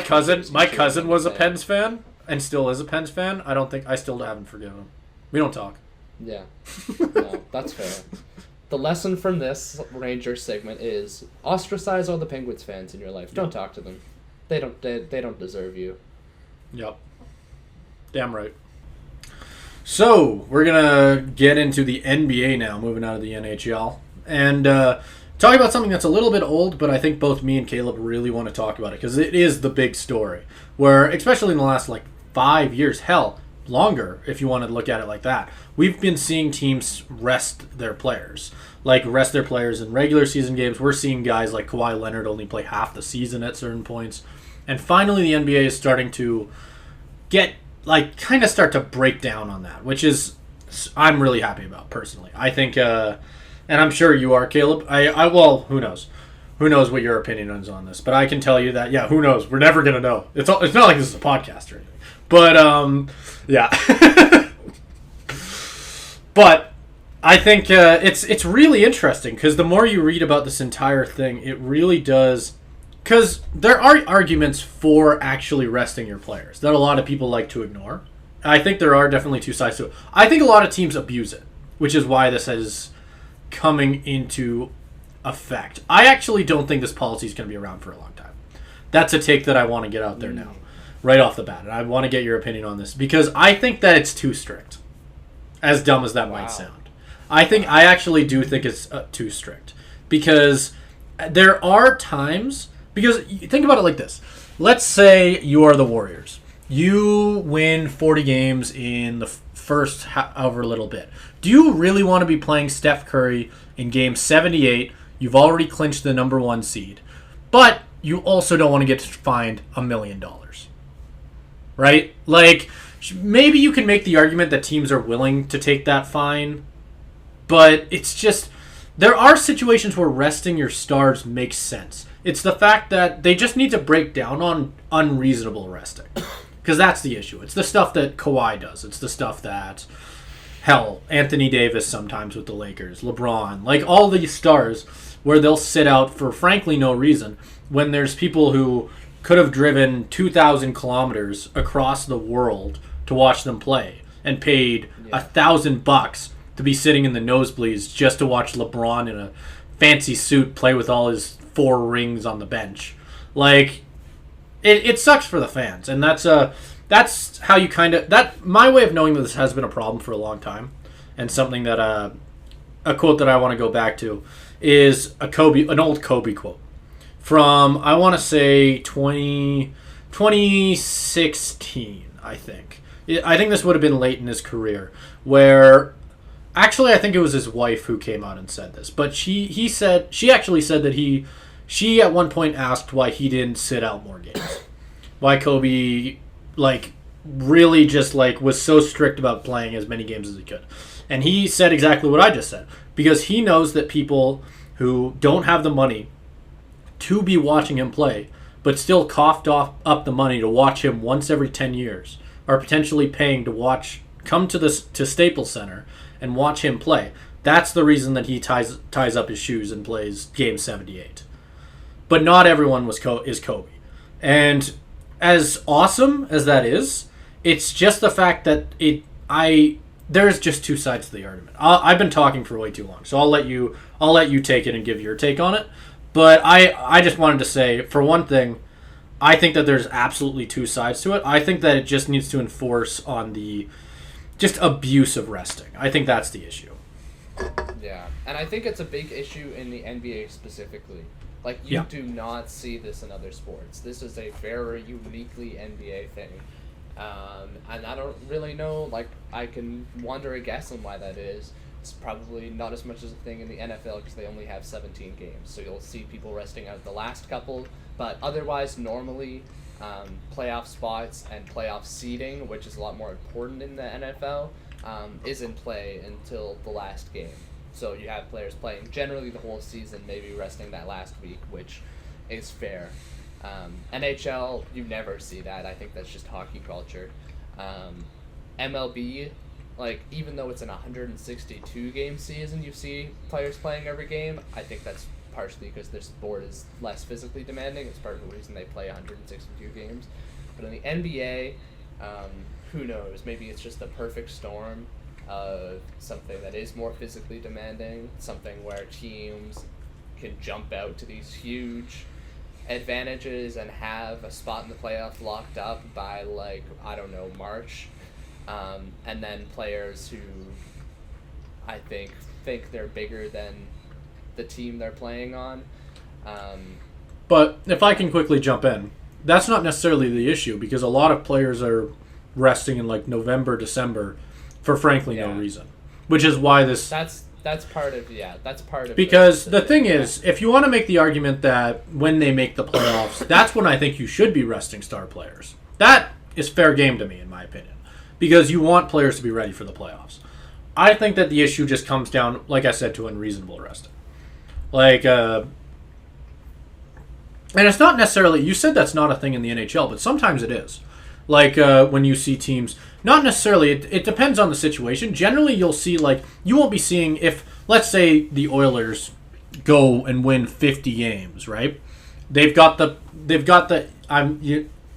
My cousin was a Pens fan and still is a Pens fan. I still haven't forgiven him. We don't talk.
Yeah, no, that's fair. The lesson from this Ranger segment is ostracize all the Penguins fans in your life. Don't talk to them. They don't deserve you.
Yep. Damn right. So, we're going to get into the NBA now, moving out of the NHL. And talk about something that's a little bit old, but I think both me and Caleb really want to talk about it, because it is the big story. Where, especially in the last, 5 years, hell, longer, if you want to look at it like that, we've been seeing teams rest their players. Rest their players in regular season games. We're seeing guys like Kawhi Leonard only play half the season at certain points. And finally, the NBA is starting to start to break down on that, which is, I'm really happy about, personally. I think, and I'm sure you are, Caleb. Well, who knows? Who knows what your opinion is on this? But I can tell you that, yeah, who knows? We're never going to know. It's not like this is a podcast or anything. But, yeah. But I think it's really interesting, because the more you read about this entire thing, it really does... Because there are arguments for actually resting your players that a lot of people like to ignore. I think there are definitely two sides to it. I think a lot of teams abuse it, which is why this is coming into effect. I actually don't think this policy is going to be around for a long time. That's a take that I want to get out there now, right off the bat. And I want to get your opinion on this, because I think that it's too strict. As dumb as that might sound. I actually do think it's too strict. Because there are times... Because think about it like this. Let's say you are the Warriors. You win 40 games in the first however little bit. Do you really want to be playing Steph Curry in game 78? You've already clinched the number 1 seed. But you also don't want to get fined $1 million. Right? Maybe you can make the argument that teams are willing to take that fine, but it's just... There are situations where resting your stars makes sense. It's the fact that they just need to break down on unreasonable resting. Because that's the issue. It's the stuff that Kawhi does. It's the stuff that, Anthony Davis sometimes with the Lakers, LeBron, all these stars where they'll sit out for frankly no reason, when there's people who could have driven 2,000 kilometers across the world to watch them play and paid $1,000 to be sitting in the nosebleeds just to watch LeBron in a fancy suit play with all his 4 rings on the bench. It sucks for the fans, and that's how you my way of knowing that this has been a problem for a long time, and something that a quote that I want to go back to is an old Kobe quote from, I want to say 2016, I think. I think this would have been late in his career, where actually I think it was his wife who came out and said this, but she actually said that she at one point asked why he didn't sit out more games. Why Kobe really just was so strict about playing as many games as he could. And he said exactly what I just said, because he knows that people who don't have the money to be watching him play, but still coughed up the money to watch him once every 10 years, are potentially paying to come to Staples Center and watch him play. That's the reason that he ties up his shoes and plays Game 78. But not everyone is Kobe. And as awesome as that is, it's just the fact that there's just two sides to the argument. I've been talking for way too long, so I'll let you take it and give your take on it. But I just wanted to say, for one thing, I think that there's absolutely two sides to it. I think that it just needs to enforce on the just abuse of resting. I think that's the issue.
Yeah, and I think it's a big issue in the NBA specifically. You do not see this in other sports. This is a very uniquely NBA thing. And I don't really know, I can wonder a guess on why that is. It's probably not as much as a thing in the NFL because they only have 17 games. So you'll see people resting out the last couple. But otherwise, normally, playoff spots and playoff seeding, which is a lot more important in the NFL, is in play until the last game. So you have players playing generally the whole season, maybe resting that last week, which is fair. NHL, you never see that. I think that's just hockey culture. MLB, even though it's an 162-game season, you see players playing every game. I think that's partially because their sport is less physically demanding. It's part of the reason they play 162 games. But in the NBA, who knows? Maybe it's just the perfect storm of something that is more physically demanding, something where teams can jump out to these huge advantages and have a spot in the playoffs locked up by March, and then players who I think they're bigger than the team they're playing on.
But if I can quickly jump in, that's not necessarily the issue, because a lot of players are resting in November, December for frankly no reason, which is why this.
That's part of
because the thing is, if you want to make the argument that when they make the playoffs, that's when I think you should be resting star players. That is fair game to me, in my opinion, because you want players to be ready for the playoffs. I think that the issue just comes down, like I said, to unreasonable resting. And it's not necessarily, you said that's not a thing in the NHL, but sometimes it is. When you see teams, not necessarily, it depends on the situation. Generally, you'll see, you won't be seeing, if, let's say, the Oilers go and win 50 games, right?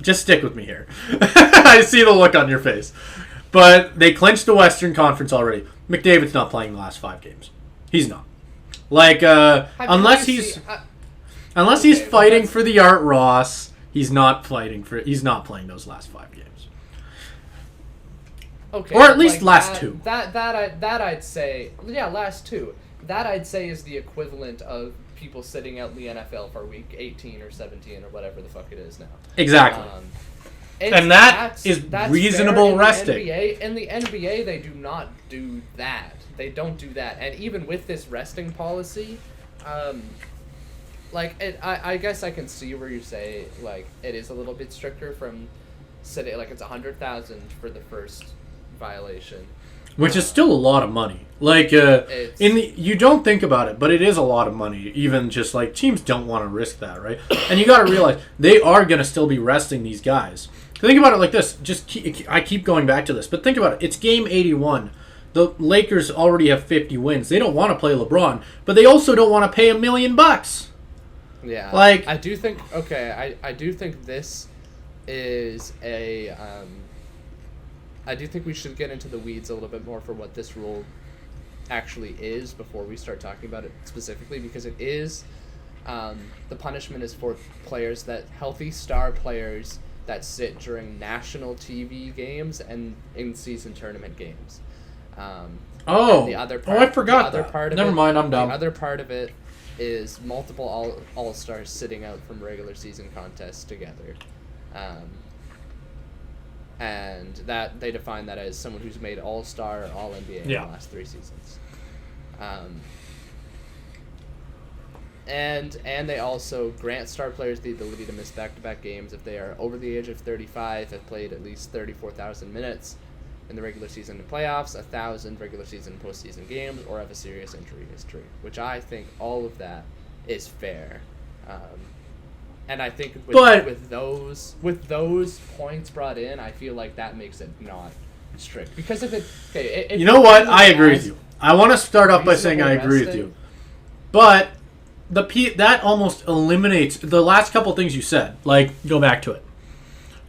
Just stick with me here. I see the look on your face. But they clinched the Western Conference already. McDavid's not playing the last 5 games. He's not. Unless he's fighting for the Art Ross, he's not playing those last 5 games.
Okay.
Or at least last 2.
That I'd say, last 2. That I'd say is the equivalent of people sitting out in the NFL for week 18 or 17 or whatever the fuck it is now.
Exactly. And that's reasonable resting.
In the NBA, they do not do that. They don't do that. And even with this resting policy, I guess I can see where you say, it is a little bit stricter from sitting, it's 100,000 for the first violation.
Which is still a lot of money. You don't think about it, but it is a lot of money. Even just teams don't want to risk that, right? And you got to realize they are going to still be resting these guys. Think about it like this. I keep going back to this, but think about it. It's game 81. The Lakers already have 50 wins. They don't want to play LeBron, but they also don't want to pay $1 million.
Yeah. I do think. Okay. I do think this is a. I do think we should get into the weeds a little bit more for what this rule actually is before we start talking about it specifically, because it is, the punishment is for healthy star players that sit during national TV games and in-season tournament games.
Oh,
And the other part,
I forgot
the other
that.
Part of
Never
it,
mind, I'm dumb.
The other part of it is multiple all-stars sitting out from regular season contests together. And that they define that as someone who's made all-star or all-NBA in the last 3 seasons. And they also grant star players the ability to miss back-to-back games if they are over the age of 35, have played at least 34,000 minutes in the regular season and playoffs, 1,000 regular season and postseason games, or have a serious injury history, which I think all of that is fair. And I think with those points brought in, I feel like that makes it not strict. Because if
you know what? I agree with you. I want to start off by saying I agree with you. But that almost eliminates the last couple things you said. Like, go back to it.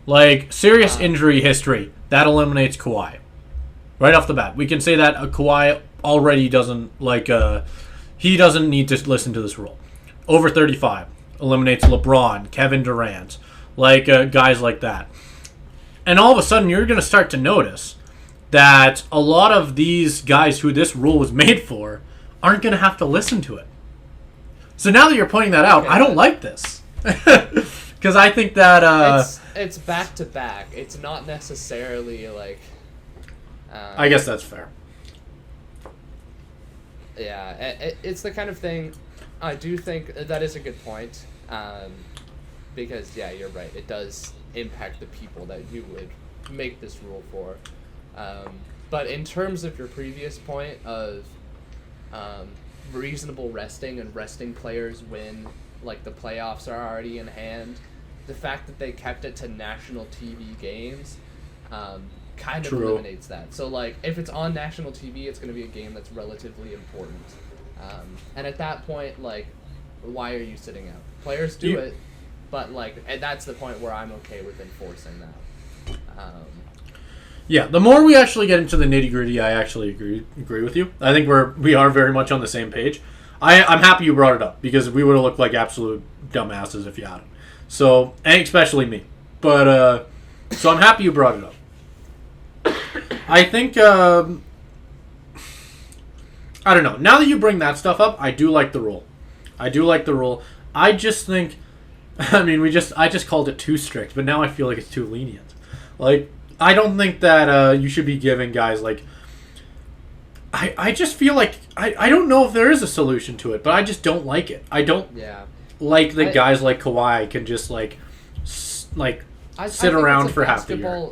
Like, serious injury history. That eliminates Kawhi. Right off the bat. We can say that Kawhi already doesn't, he doesn't need to listen to this rule. Over 35. Eliminates LeBron, Kevin Durant. Guys like that. And all of a sudden, you're going to start to notice that a lot of these guys who this rule was made for aren't going to have to listen to it. So now that you're pointing that out, I don't like this. Because I think that...
It's back-to-back. It's not necessarily,
I guess that's fair.
Yeah, it's the kind of thing... I do think that is a good point. Because, yeah, you're right. It does impact the people that you would make this rule for. But in terms of your previous point of reasonable resting and resting players when the playoffs are already in hand, the fact that they kept it to national TV games kind of eliminates that. So if it's on national TV, it's going to be a game that's relatively important. And at that point, why are you sitting out? Players do it, but and that's the point where I'm okay with enforcing that.
Yeah, the more we actually get into the nitty-gritty, I actually agree with you. I think we are very much on the same page. I'm happy you brought it up, because we would have looked like absolute dumbasses if you hadn't. So, and especially me. But, so I'm happy you brought it up. I think, I don't know. Now that you bring that stuff up, I do like the rule. I just think, I just called it too strict, but now I feel like it's too lenient. I don't think that you should be giving guys I just feel like I don't know if there is a solution to it, but I just don't like it. I don't like that guys like Kawhi can just sit around for half the year.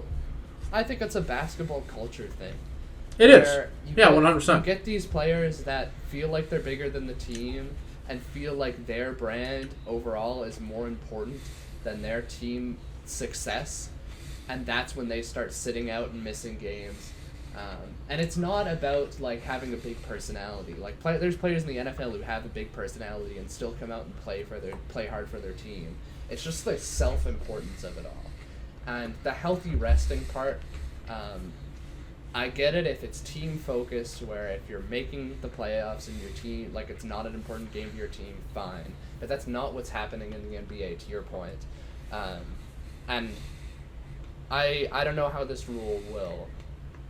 I think it's a basketball culture thing.
It is. Yeah, 100%.
You get these players that feel like they're bigger than the team and feel like their brand overall is more important than their team success. And that's when they start sitting out and missing games. And it's not about having a big personality. There's players in the NFL who have a big personality and still come out and play hard for their team. It's just the self-importance of it all. And the healthy resting part, I get it if it's team focused, where if you're making the playoffs and your team, it's not an important game to your team, fine. But that's not what's happening in the NBA, to your point. And I don't know how this rule will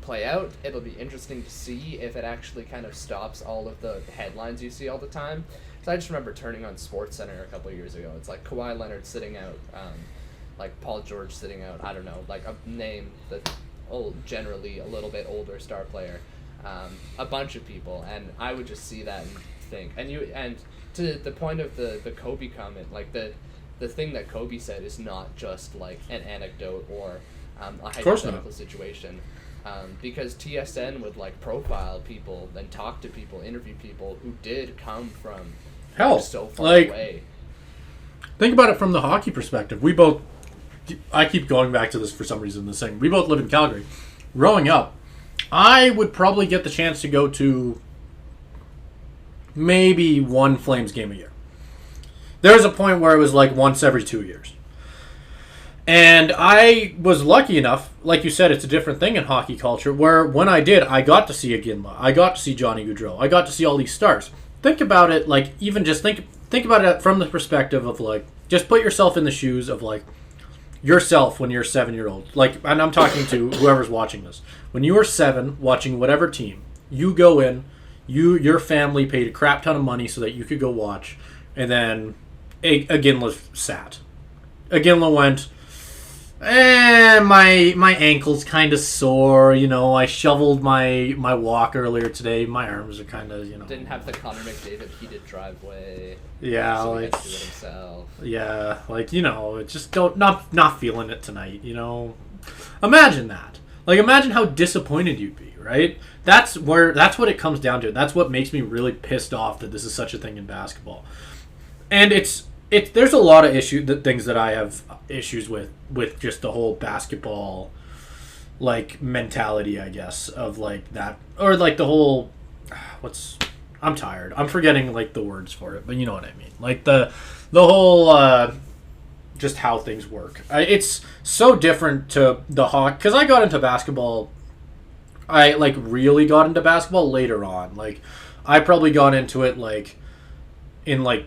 play out. It'll be interesting to see if it actually kind of stops all of the headlines you see all the time. So I just remember turning on SportsCenter a couple of years ago. It's Kawhi Leonard sitting out, Paul George sitting out. I don't know, a name that's generally a little bit older star player. A bunch of people, and I would just see that and think. And to the point of the Kobe comment, the thing that Kobe said is not just an anecdote or a hypothetical situation, because TSN would profile people and talk to people, interview people who did come from so far away.
Think about it from the hockey perspective. I keep going back to this for some reason. This thing, we both live in Calgary. Growing up, I would probably get the chance to go to maybe one Flames game a year. There was a point where it was once every 2 years. And I was lucky enough, like you said, it's a different thing in hockey culture, where when I did, I got to see a Ginla. I got to see Johnny Gaudreau. I got to see all these stars. Think about it, even just think about it from the perspective of, just put yourself in the shoes of, yourself when you're a 7-year-old. And I'm talking to whoever's watching this. When you were 7, watching whatever team, You go in, your family paid a crap ton of money so that you could go watch, and then Aginla sat. Aginla went, my ankle's kind of sore. I shoveled my walk earlier today. My arms are kind of,
Didn't have the Connor McDavid heated driveway.
Yeah,
so
like,
he had to do it himself.
Yeah, like, it's just not feeling it tonight. Imagine that. Like, imagine how disappointed you'd be, right? That's what it comes down to. That's what makes me really pissed off that this is such a thing in basketball. And there's a lot of things that I have issues with just the whole basketball, like, mentality, I guess, of, like, that, or, like, the whole, I'm tired. I'm forgetting, like, the words for it, but you know what I mean. Like, the whole, just how things work. It's so different to the hockey, because I got into basketball, I, like, really got into basketball later on. Like, I probably got into it, like, in, like,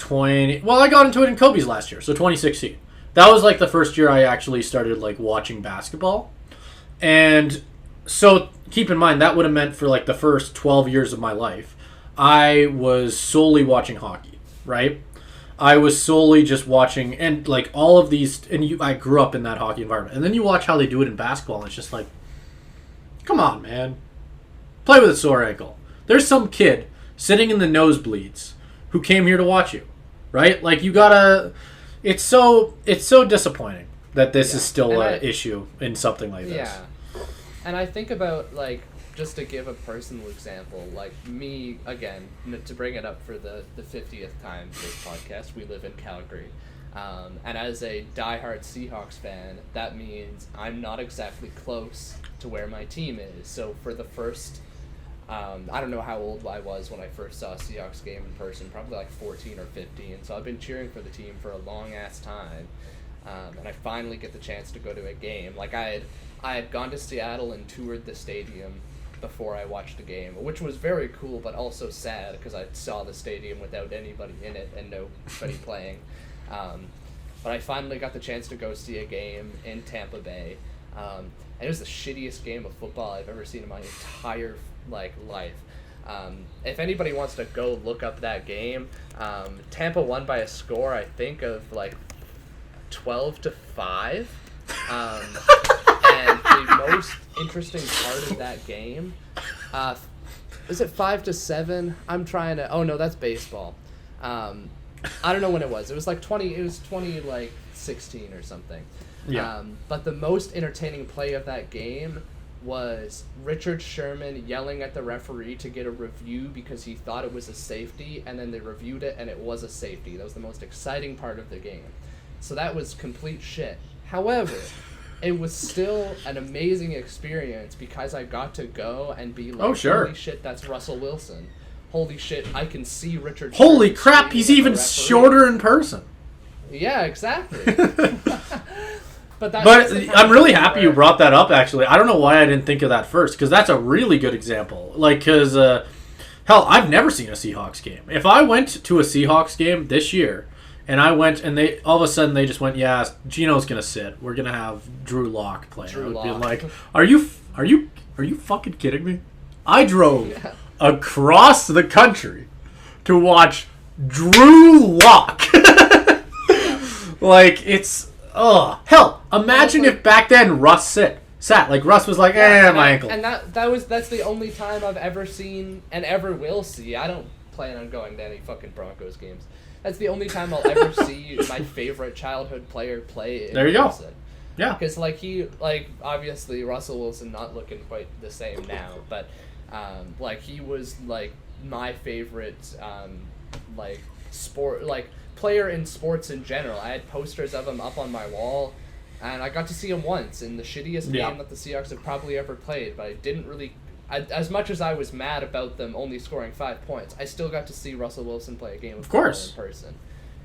I got into it in Kobe's last year, so 2016. That was, like, the first year I actually started, like, watching basketball. And so, keep in mind, that would have meant for, like, the first 12 years of my life, I was solely watching hockey, right? I was solely just watching, and, like, all of these, and I grew up in that hockey environment. And then you watch how they do it in basketball, and it's just like, come on, man. Play with a sore ankle. There's some kid sitting in the nosebleeds who came here to watch you, right? Like, you gotta... It's so disappointing that this is still an issue in something like this.
Yeah. And I think about, like, just to give a personal example, like me, again, to bring it up for the 50th time this podcast, we live in Calgary. And as a diehard Seahawks fan, that means I'm not exactly close to where my team is. So for the first, I don't know how old I was when I first saw a Seahawks game in person, probably like 14 or 15. So I've been cheering for the team for a long-ass time. And I finally get the chance to go to a game. Like, I had gone to Seattle and toured the stadium before I watched the game, which was very cool, but also sad because I saw the stadium without anybody in it and nobody playing. But I finally got the chance to go see a game in Tampa Bay, and it was the shittiest game of football I've ever seen in my entire life. If anybody wants to go look up that game, Tampa won by a score, I think, of like 12-5. And the most interesting part of that game, is it 5-7? I'm trying to. Oh no, that's baseball. I don't know when it was. It was like 20. It was 2016 or something.
Yeah.
But the most entertaining play of that game was Richard Sherman yelling at the referee to get a review because he thought it was a safety, and then they reviewed it and it was a safety. That was the most exciting part of the game. So that was complete shit. However, it was still an amazing experience because I got to go and be like, holy shit, that's Russell Wilson. Holy shit, I can see Richard Sherman.
Holy crap, he's even shorter in person.
Yeah, exactly. But
I'm really happy you brought that up, actually. I don't know why I didn't think of that first, because that's a really good example. Like, because, hell, I've never seen a Seahawks game. If I went to a Seahawks game this year, and I went, and they all of a sudden they just went, yeah, Gino's gonna sit. We're gonna have Drew Lock play. I would be like, are you fucking kidding me? I drove across the country to watch Drew Lock. Like, it's hell. Imagine if back then Russ sat. Like, Russ was like, my ankle.
And that's the only time I've ever seen and ever will see. I don't plan on going to any fucking Broncos games. That's the only time I'll ever see my favorite childhood player play in person. Go.
Yeah.
Because, obviously Russell Wilson not looking quite the same now, but, he was, my favorite, sport, player in sports in general. I had posters of him up on my wall, and I got to see him once in the shittiest game that the Seahawks have probably ever played, but I didn't really... as much as I was mad about them only scoring 5 points, I still got to see Russell Wilson play a game of football in person.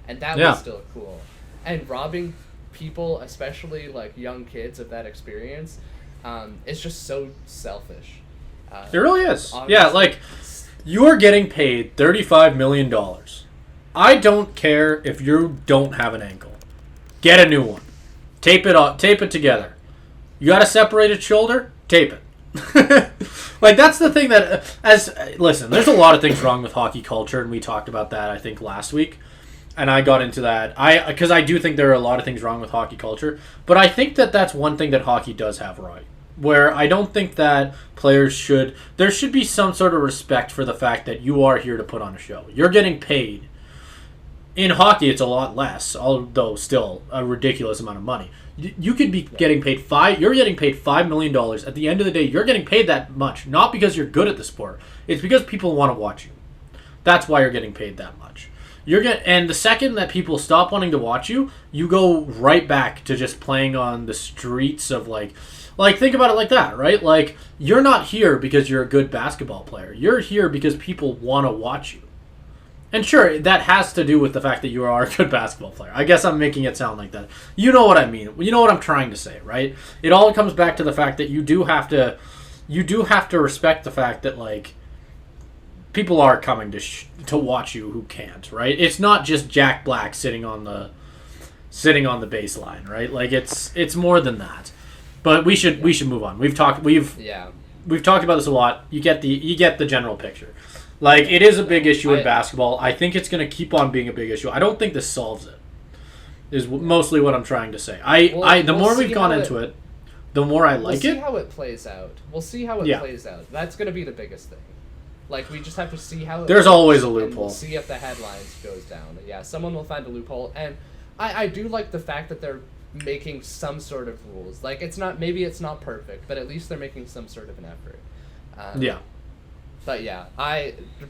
And that was still cool. And robbing people, especially young kids, of that experience, is just so selfish.
It really is. Yeah, you're getting paid $35 million. I don't care if you don't have an ankle. Get a new one. Tape it together. You got a separated shoulder? Tape it. Like, that's the thing that, listen, there's a lot of things wrong with hockey culture, and we talked about that, I think, last week. And I got into that. Because I do think there are a lot of things wrong with hockey culture. But I think that that's one thing that hockey does have right. Where I don't think that players there should be some sort of respect for the fact that you are here to put on a show. You're getting paid. In hockey, it's a lot less, although still a ridiculous amount of money. You could be getting paid you're getting paid $5 million. At the end of the day, you're getting paid that much. Not because you're good at the sport. It's because people want to watch you. That's why you're getting paid that much. And the second that people stop wanting to watch you, you go right back to just playing on the streets of like think about it like that, right? Like, you're not here because you're a good basketball player. You're here because people want to watch you. And sure, that has to do with the fact that you are a good basketball player. I guess I'm making it sound like that. You know what I mean. You know what I'm trying to say, right? It all comes back to the fact that you do have to respect the fact that, like, people are coming to watch you who can't, right? It's not just Jack Black sitting on the baseline, right? Like, it's more than that. But we should move on. We've talked about this a lot. You get the general picture. Like, it is a big issue in basketball. I think it's going to keep on being a big issue. I don't think this solves it. Is mostly what I'm trying to say. The more we've gone into it, the more I like it.
We'll see how it plays out. Plays out. That's going to be the biggest thing. Like, we just have to see how it
There's always a loophole.
We'll see if the headlines goes down. Yeah, someone will find a loophole. And I do like the fact that they're making some sort of rules. Like, maybe it's not perfect, but at least they're making some sort of an effort.
Yeah.
But yeah,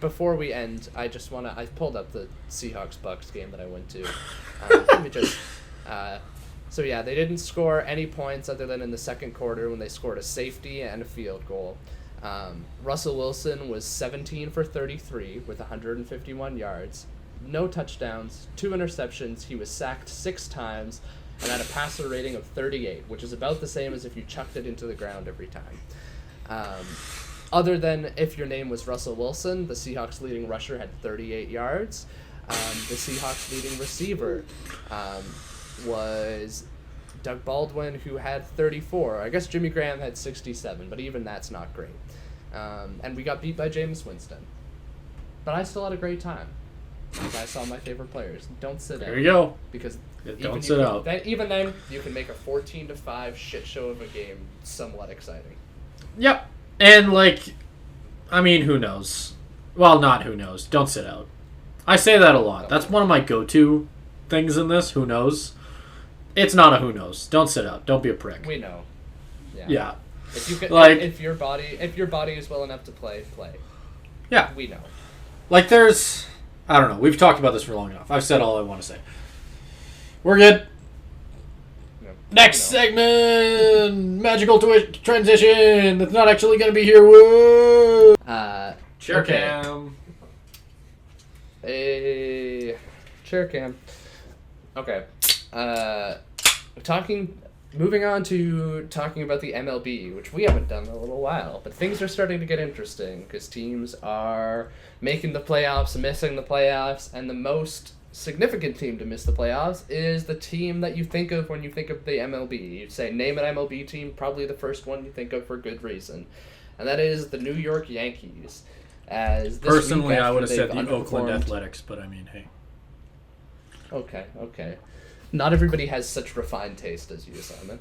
before we end, I pulled up the Seahawks-Bucks game that I went to. Let me just, so yeah, they didn't score any points other than in the second quarter when they scored a safety and a field goal. Russell Wilson was 17 for 33 with 151 yards, no touchdowns, 2 interceptions. He was sacked 6 times and had a passer rating of 38, which is about the same as if you chucked it into the ground every time. Other than if your name was Russell Wilson, the Seahawks' leading rusher had 38 yards. The Seahawks' leading receiver was Doug Baldwin, who had 34. I guess Jimmy Graham had 67, but even that's not great. And we got beat by Jameis Winston. But I still had a great time. I saw my favorite players. Don't sit out.
There you go.
Because
don't sit out.
Even then, you can make a 14-5 shit show of a game somewhat exciting.
Yep. And, like, I mean, who knows? Well, not who knows. Don't sit out. I say that a lot. That's one of my go-to things in this. Who knows? It's not a who knows. Don't sit out. Don't be a prick.
We know.
Yeah.
If you could,
like,
if your body is well enough to play.
Yeah.
We know.
Like, I don't know. We've talked about this for long enough. I've said all I want to say. We're good. Next segment, magical transition. That's not actually going to be here. Woo! Chair cam.
Chair cam. Okay. Moving on to talking about the MLB, which we haven't done in a little while, but things are starting to get interesting because teams are making the playoffs, missing the playoffs, and the most significant team to miss the playoffs is the team that you think of when you think of the MLB. You say, name an MLB team, probably the first one you think of for good reason. And that is the New York Yankees.
Personally, I would have said the Oakland Athletics, but I mean, hey.
Okay. Not everybody has such refined taste as you, Simon.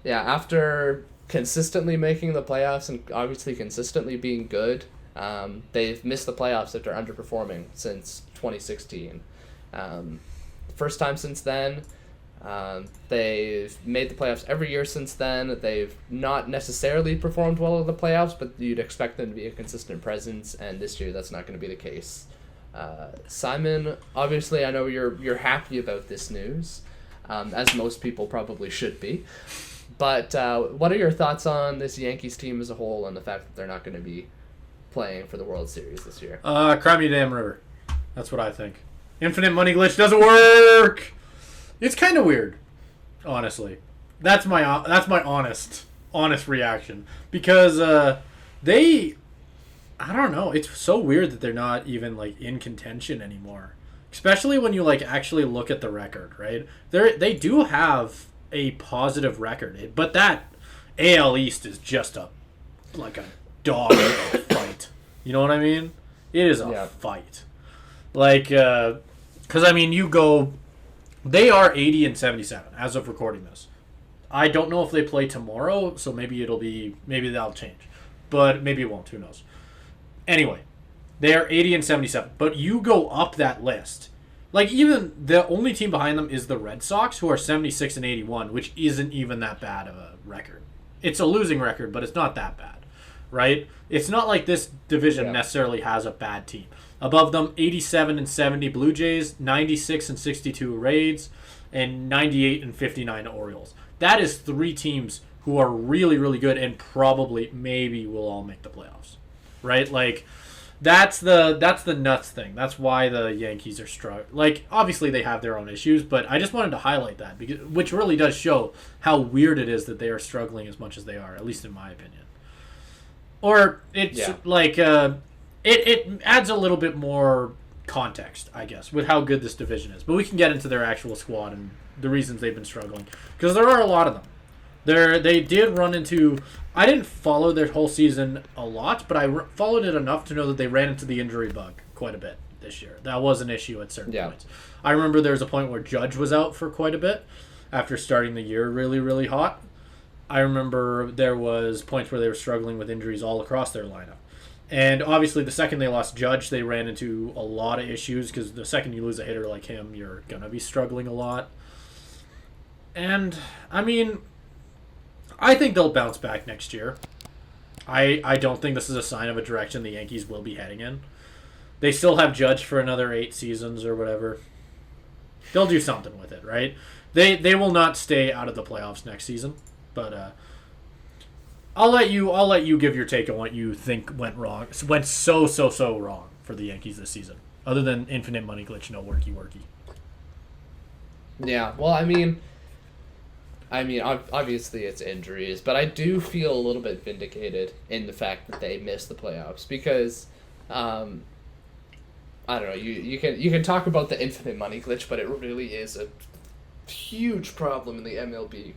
After consistently making the playoffs and obviously consistently being good, they've missed the playoffs after underperforming since 2016. First time since then. They've made the playoffs every year since then. They've not necessarily performed well in the playoffs, but you'd expect them to be a consistent presence, and this year that's not going to be the case. Simon, obviously I know you're happy about this news, as most people probably should be. But what are your thoughts on this Yankees team as a whole and the fact that they're not going to be playing for the World Series this year?
Cry me a damn river. That's what I think. Infinite money glitch doesn't work. It's kind of weird, honestly. That's my honest reaction, because I don't know. It's so weird that they're not even like in contention anymore. Especially when you like actually look at the record, right? They do have a positive record, but that AL East is just a dog fight. You know what I mean? It is a fight. Like, because, I mean, they are 80 and 77 as of recording this. I don't know if they play tomorrow, so maybe that'll change. But maybe it won't. Who knows? Anyway, they are 80 and 77. But you go up that list. Like, even the only team behind them is the Red Sox, who are 76 and 81, which isn't even that bad of a record. It's a losing record, but it's not that bad. Right? It's not like this division necessarily has a bad team. Above them, 87 and 70 Blue Jays, 96 and 62 Raids, and 98 and 59 Orioles. That is 3 teams who are really, really good and maybe will all make the playoffs. Right? Like, that's the nuts thing. That's why the Yankees are struggling. Like, obviously they have their own issues, but I just wanted to highlight that, which really does show how weird it is that they are struggling as much as they are, at least in my opinion. Or it's it adds a little bit more context, I guess, with how good this division is. But we can get into their actual squad and the reasons they've been struggling, because there are a lot of them. They did run into. I didn't follow their whole season a lot, but I followed it enough to know that they ran into the injury bug quite a bit this year. That was an issue at certain points. I remember there was a point where Judge was out for quite a bit after starting the year really, really hot. I remember there was points where they were struggling with injuries all across their lineup. And obviously the second they lost Judge, they ran into a lot of issues, because the second you lose a hitter like him, you're going to be struggling a lot. And, I mean, I think they'll bounce back next year. I don't think this is a sign of a direction the Yankees will be heading in. They still have Judge for another 8 seasons or whatever. They'll do something with it, right? They will not stay out of the playoffs next season. But I'll let you give your take on what you think went wrong. Went so wrong for the Yankees this season. Other than infinite money glitch, no worky.
Yeah, well, I mean, obviously it's injuries, but I do feel a little bit vindicated in the fact that they missed the playoffs, because, I don't know, you can talk about the infinite money glitch, but it really is a huge problem in the MLB.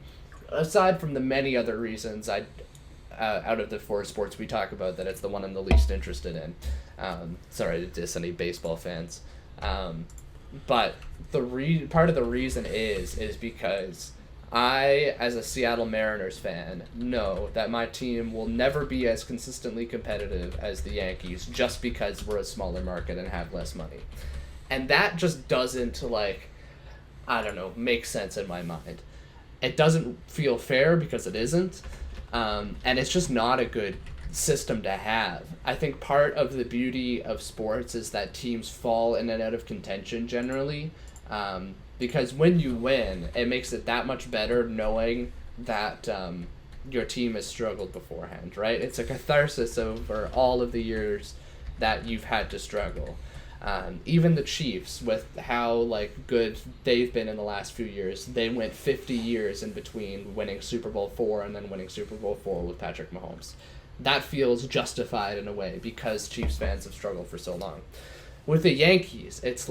Aside from the many other reasons, out of the 4 sports we talk about, that it's the one I'm the least interested in. Sorry to diss any baseball fans. But part of the reason is because I, as a Seattle Mariners fan, know that my team will never be as consistently competitive as the Yankees, just because we're a smaller market and have less money. And that just doesn't, make sense in my mind. It doesn't feel fair, because it isn't, and it's just not a good system to have. I think part of the beauty of sports is that teams fall in and out of contention generally, because when you win, it makes it that much better knowing that your team has struggled beforehand, right? It's a catharsis over all of the years that you've had to struggle. Even the Chiefs, with how good they've been in the last few years, they went 50 years in between winning Super Bowl IV and then winning Super Bowl IV with Patrick Mahomes. That feels justified in a way, because Chiefs fans have struggled for so long. With the Yankees, it's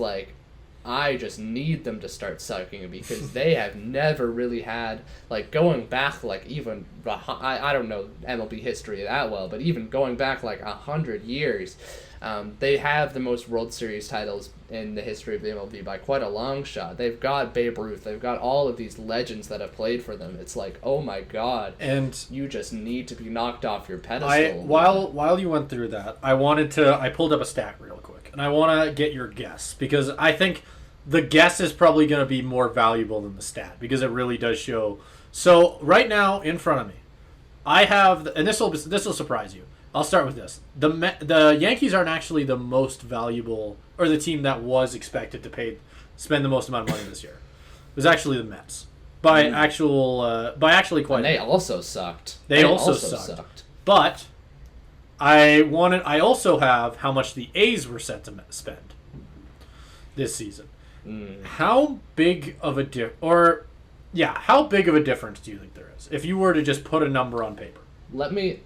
I just need them to start sucking, because they have never really had, going back, even, I don't know MLB history that well, but even going back 100 years, they have the most World Series titles in the history of the MLB by quite a long shot. They've got Babe Ruth. They've got all of these legends that have played for them. It's oh my God.
And
you just need to be knocked off your pedestal.
While you went through that, I pulled up a stat real quick, and I want to get your guess, because I think the guess is probably going to be more valuable than the stat, because it really does show. So right now in front of me, I have, and this will surprise you. I'll start with this. The Yankees aren't actually the most valuable, or the team that was expected to spend the most amount of money this year. It was actually the Mets. By actually quite.
And they also sucked.
They also sucked. But I also have how much the A's were set to spend this season. How big of a how big of a difference do you think there is if you were to just put a number on paper?
Let me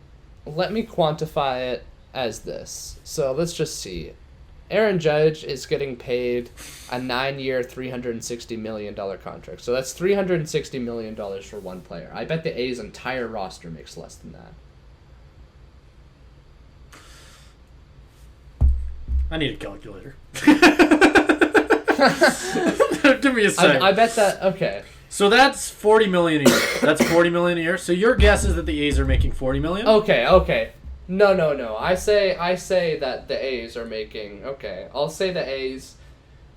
quantify it as this. So let's just see. Aaron Judge is getting paid a 9-year, $360 million contract. So that's $360 million for one player. I bet the A's entire roster makes less than that.
I need a calculator. Give me a second.
I bet that... Okay.
So that's $40 million a year. That's $40 million a year. So your guess is that the A's are making $40 million?
Okay. No. I say that the A's are making... Okay, I'll say the A's...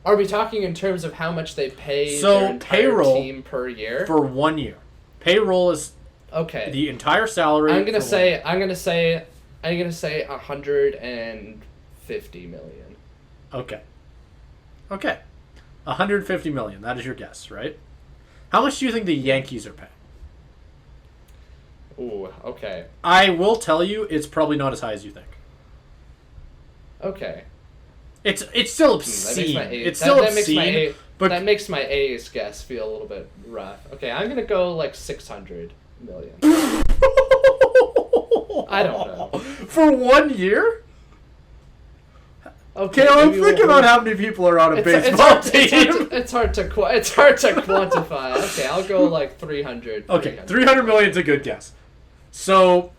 Are we talking in terms of how much they pay their entire team per year?
For 1 year. Payroll is the entire salary.
I'm gonna say $150 million.
Okay. $150 million. That is your guess, right? How much do you think the Yankees are paying?
Ooh, okay.
I will tell you, it's probably not as high as you think.
Okay.
It's still obscene. It's still obscene. But
that makes my A's guess feel a little bit rough. Okay, I'm gonna go like $600 million. I don't know.
For 1 year?
Okay,
I'm thinking about how many people are on a baseball team.
It's hard to quantify. Okay, I'll go like 300.
Okay, 300 million is a good guess. So,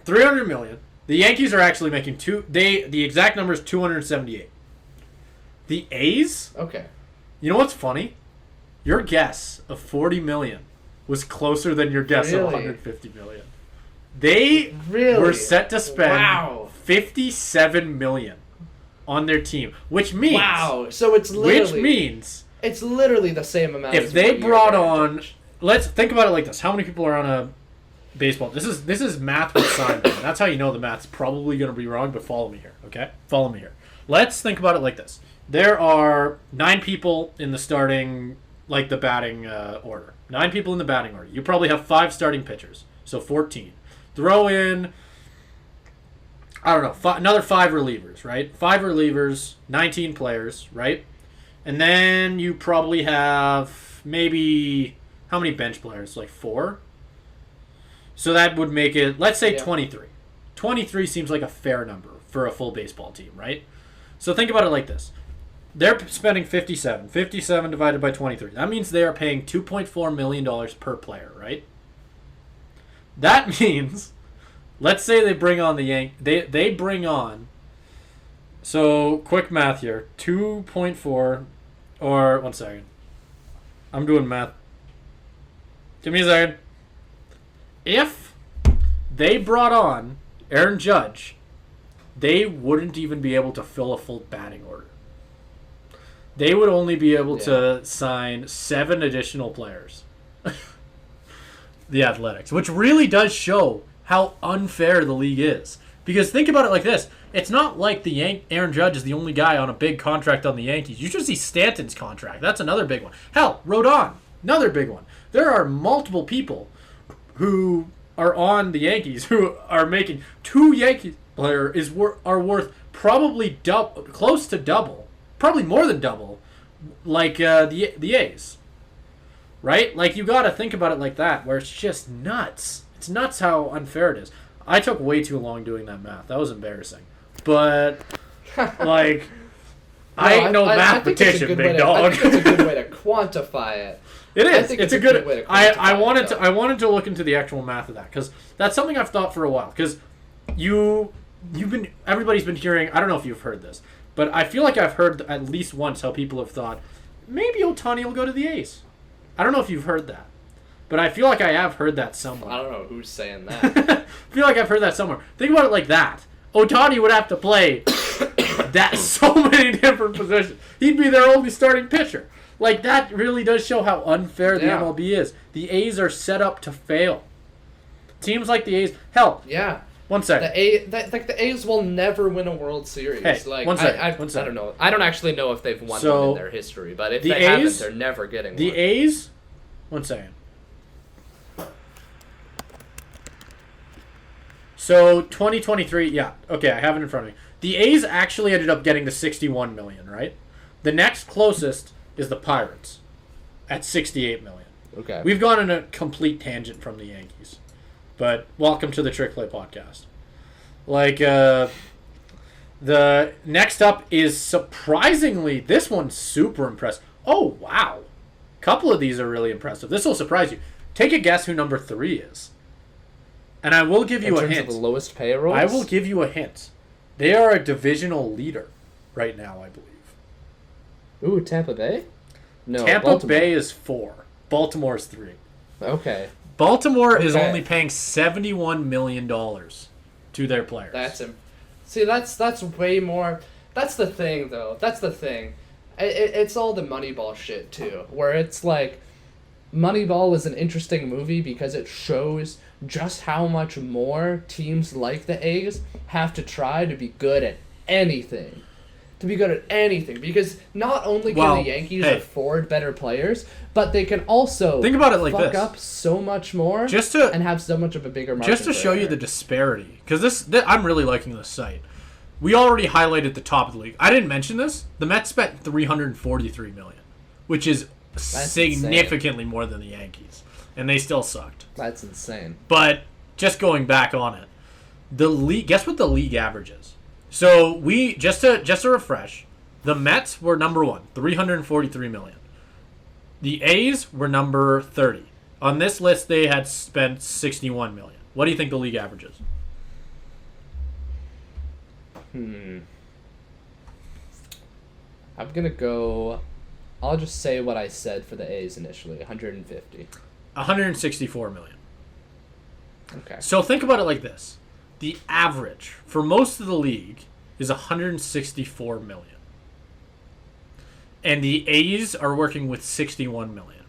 300 million. The Yankees are actually making the exact number is 278. The A's?
Okay.
You know what's funny? Your guess of 40 million was closer than your guess of 150 million. They were set to spend 57 million on their team, which means
so it's literally it's literally the same amount.
If they brought on, let's think about it like this: how many people are on a baseball? This is math with Simon. That's how you know the math's probably going to be wrong. But follow me here, okay? Follow me here. Let's think about it like this: there are 9 people in the starting, like the batting order. 9 people in the batting order. You probably have 5 starting pitchers, so 14. Throw in, I don't know, another 5 relievers, right? 5 relievers, 19 players, right? And then you probably have maybe, how many bench players? Like 4? So that would make it, let's say 23. 23 seems like a fair number for a full baseball team, right? So think about it like this. They're spending 57. 57 divided by 23. That means they are paying $2.4 million per player, right? That means, let's say they bring on they bring on, so quick math here, 2.4, or 1 second. I'm doing math. Give me a second. If they brought on Aaron Judge, they wouldn't even be able to fill a full batting order. They would only be able to sign 7 additional players. The Athletics, which really does show how unfair the league is. Because think about it like this. It's not like Aaron Judge is the only guy on a big contract on the Yankees. You should see Stanton's contract. That's another big one. Hell, Rodon, another big one. There are multiple people who are on the Yankees who are making 2 Yankees players are worth probably close to double, probably more than double, like the A's. Right? Like, you got to think about it like that, where it's just nuts. It's nuts how unfair it is. I took way too long doing that math. That was embarrassing. But, like, I ain't no mathematician, big dog.
I think it's a good way to quantify it.
It is. It's a good way to quantify it. I wanted to look into the actual math of that, because that's something I've thought for a while. Because everybody's been hearing, I don't know if you've heard this, but I feel like I've heard at least once how people have thought, maybe Ohtani will go to the A's. I don't know if you've heard that, but I feel like I have heard that somewhere.
I don't know who's saying that.
I feel like I've heard that somewhere. Think about it like that. Ohtani would have to play so many different positions. He'd be their only starting pitcher. Like, that really does show how unfair the MLB is. The A's are set up to fail. Teams like the A's, hell.
Yeah.
1 second.
The A's will never win a World Series.
Hey,
like,
1 second.
I don't know. I don't actually know if they've won one in their history, but if they haven't, they're never getting one.
The A's, 1 second. So 2023, okay, I have it in front of me. The A's actually ended up getting to 61 million, right? The next closest is the Pirates at 68 million.
Okay.
We've gone in a complete tangent from the Yankees. But welcome to the Trick Play podcast. Like, The next up is surprisingly, this one's super impressive. Oh, wow. A couple of these are really impressive. This will surprise you. Take a guess who number 3 is. And I will give you a hint.
In terms of the lowest payrolls?
I will give you a hint. They are a divisional leader right now, I believe.
Ooh, Tampa Bay? No,
Tampa
Baltimore.
Bay is 4. Baltimore is 3.
Okay.
Baltimore is only paying $71 million to their players.
That's way more. That's the thing, though. That's the thing. It's all the Moneyball shit, too. Where it's like, Moneyball is an interesting movie because it shows just how much more teams like the A's have to try to be good at anything. Because not only can the Yankees afford better players, but they can also
think about it like
fuck
this.
Up so much more and have so much of a bigger market.
Just to show you the disparity, because I'm really liking this site. We already highlighted the top of the league. I didn't mention this. The Mets spent $343 million, which is significantly more than the Yankees, and they still sucked.
That's insane.
But just going back on it, the league. Guess what the league average is? So we just to refresh, the Mets were number 1, $343 million. The A's were number 30. On this list, they had spent $61 million. What do you think the league average is?
I'm gonna go. I'll just say what I said for the A's initially. 150.
$164 million.
Okay.
So think about it like this. The average for most of the league is $164 million. And the A's are working with $61 million.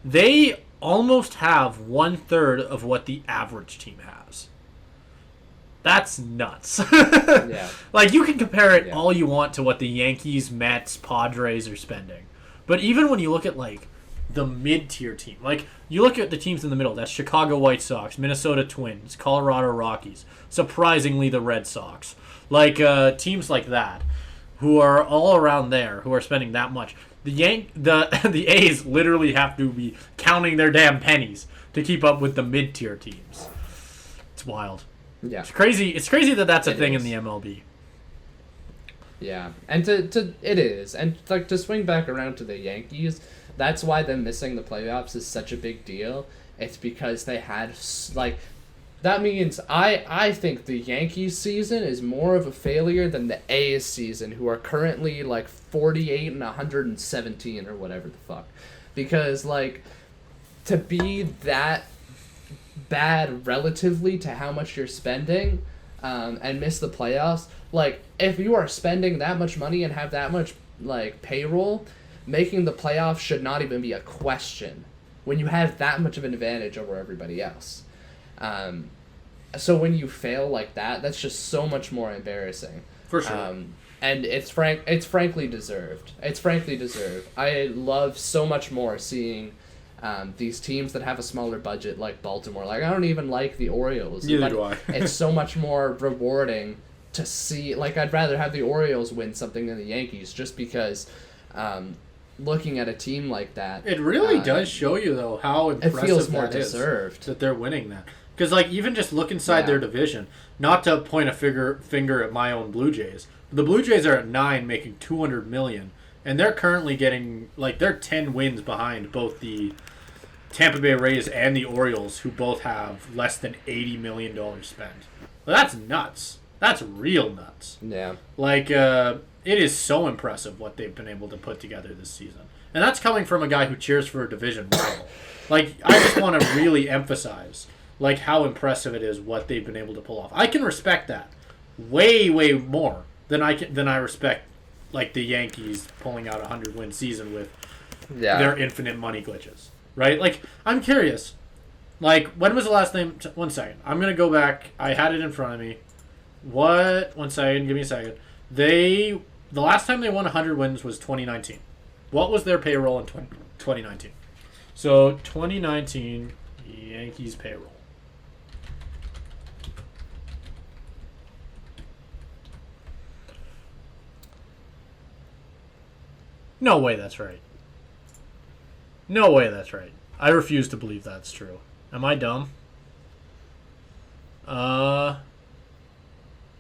They almost have 1/3 of what the average team has. That's nuts.
Yeah.
Like, you can compare it all you want to what the Yankees, Mets, Padres are spending. But even when you look at, like, the mid-tier team, like, you look at the teams in the middle, that's Chicago White Sox, Minnesota Twins, Colorado Rockies, surprisingly the Red Sox. Like, teams like that, who are all around there, who are spending that much. The A's literally have to be counting their damn pennies to keep up with the mid-tier teams. It's wild.
Yeah.
It's crazy. It's crazy that that's a thing in the MLB.
Yeah, and it is, and like to swing back around to the Yankees, that's why them missing the playoffs is such a big deal. It's because they had like, that means I think the Yankees season is more of a failure than the A's season, who are currently like 48 and 117 or whatever the fuck, because like to be that bad relatively to how much you're spending, and miss the playoffs. Like, if you are spending that much money and have that much like payroll, making the playoffs should not even be a question when you have that much of an advantage over everybody else. So when you fail like that, that's just so much more embarrassing.
For sure.
And it's frankly deserved. It's frankly deserved. I love so much more seeing these teams that have a smaller budget like Baltimore. Like, I don't even like the Orioles.
Neither do I.
It's so much more rewarding to see. Like, I'd rather have the Orioles win something than the Yankees, just because looking at a team like that,
it really does show you, though, how impressive
it feels more
that
deserved
is that they're winning that. Because, like, even just look inside their division, not to point a finger at my own Blue Jays, the Blue Jays are at 9, making $200 million, and they're currently getting, like, they're 10 wins behind both the Tampa Bay Rays and the Orioles, who both have less than $80 million spent. Well, that's nuts. That's real nuts.
Yeah.
Like, it is so impressive what they've been able to put together this season. And that's coming from a guy who cheers for a division rival. Like, I just want to really emphasize, like, how impressive it is what they've been able to pull off. I can respect that way, way more than I respect, like, the Yankees pulling out a 100-win season with their infinite money glitches. Right? Like, I'm curious. Like, when was the last time... One second. I'm going to go back. I had it in front of me. What? One second. Give me a second. The last time they won 100 wins was 2019. What was their payroll in 2019? So, 2019 Yankees payroll. No way that's right. No way that's right. I refuse to believe that's true. Am I dumb?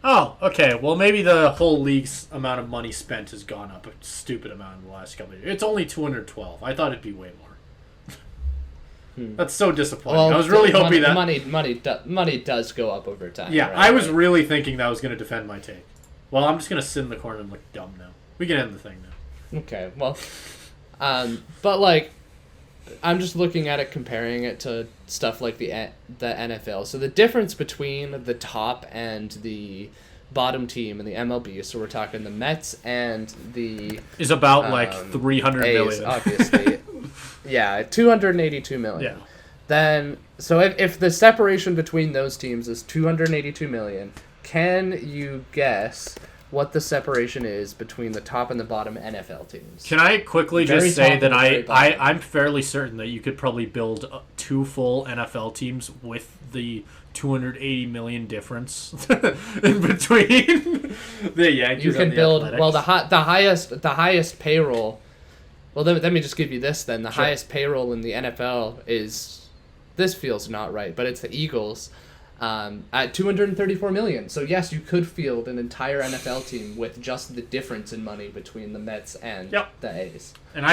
Oh, okay. Well, maybe the whole league's amount of money spent has gone up a stupid amount in the last couple of years. It's only 212. I thought it'd be way more. That's so disappointing.
Well,
I was really hoping that
money does go up over time.
Yeah,
right?
I was really thinking that I was going to defend my take. Well, I'm just going to sit in the corner and look dumb now. We can end the thing now.
Okay, well, but like, I'm just looking at it, comparing it to stuff like the NFL. So the difference between the top and the bottom team in the MLB, so we're talking the Mets and the
is about like 300
A's,
million.
Obviously. Yeah, 282 million.
Yeah.
Then, so if the separation between those teams is 282 million, can you guess what the separation is between the top and the bottom NFL teams?
Can I quickly
Very
just say
top
that
and very bottom.
I'm fairly certain that you could probably build 2 full NFL teams with the 280 million difference in between the Yankees.
You can
and the
build
Athletics.
well the highest payroll. Well, let me just give you this then. The
Sure.
highest payroll in the NFL is, this feels not right, but it's the Eagles at 234 million. So yes, you could field an entire NFL team with just the difference in money between the Mets and the A's.
And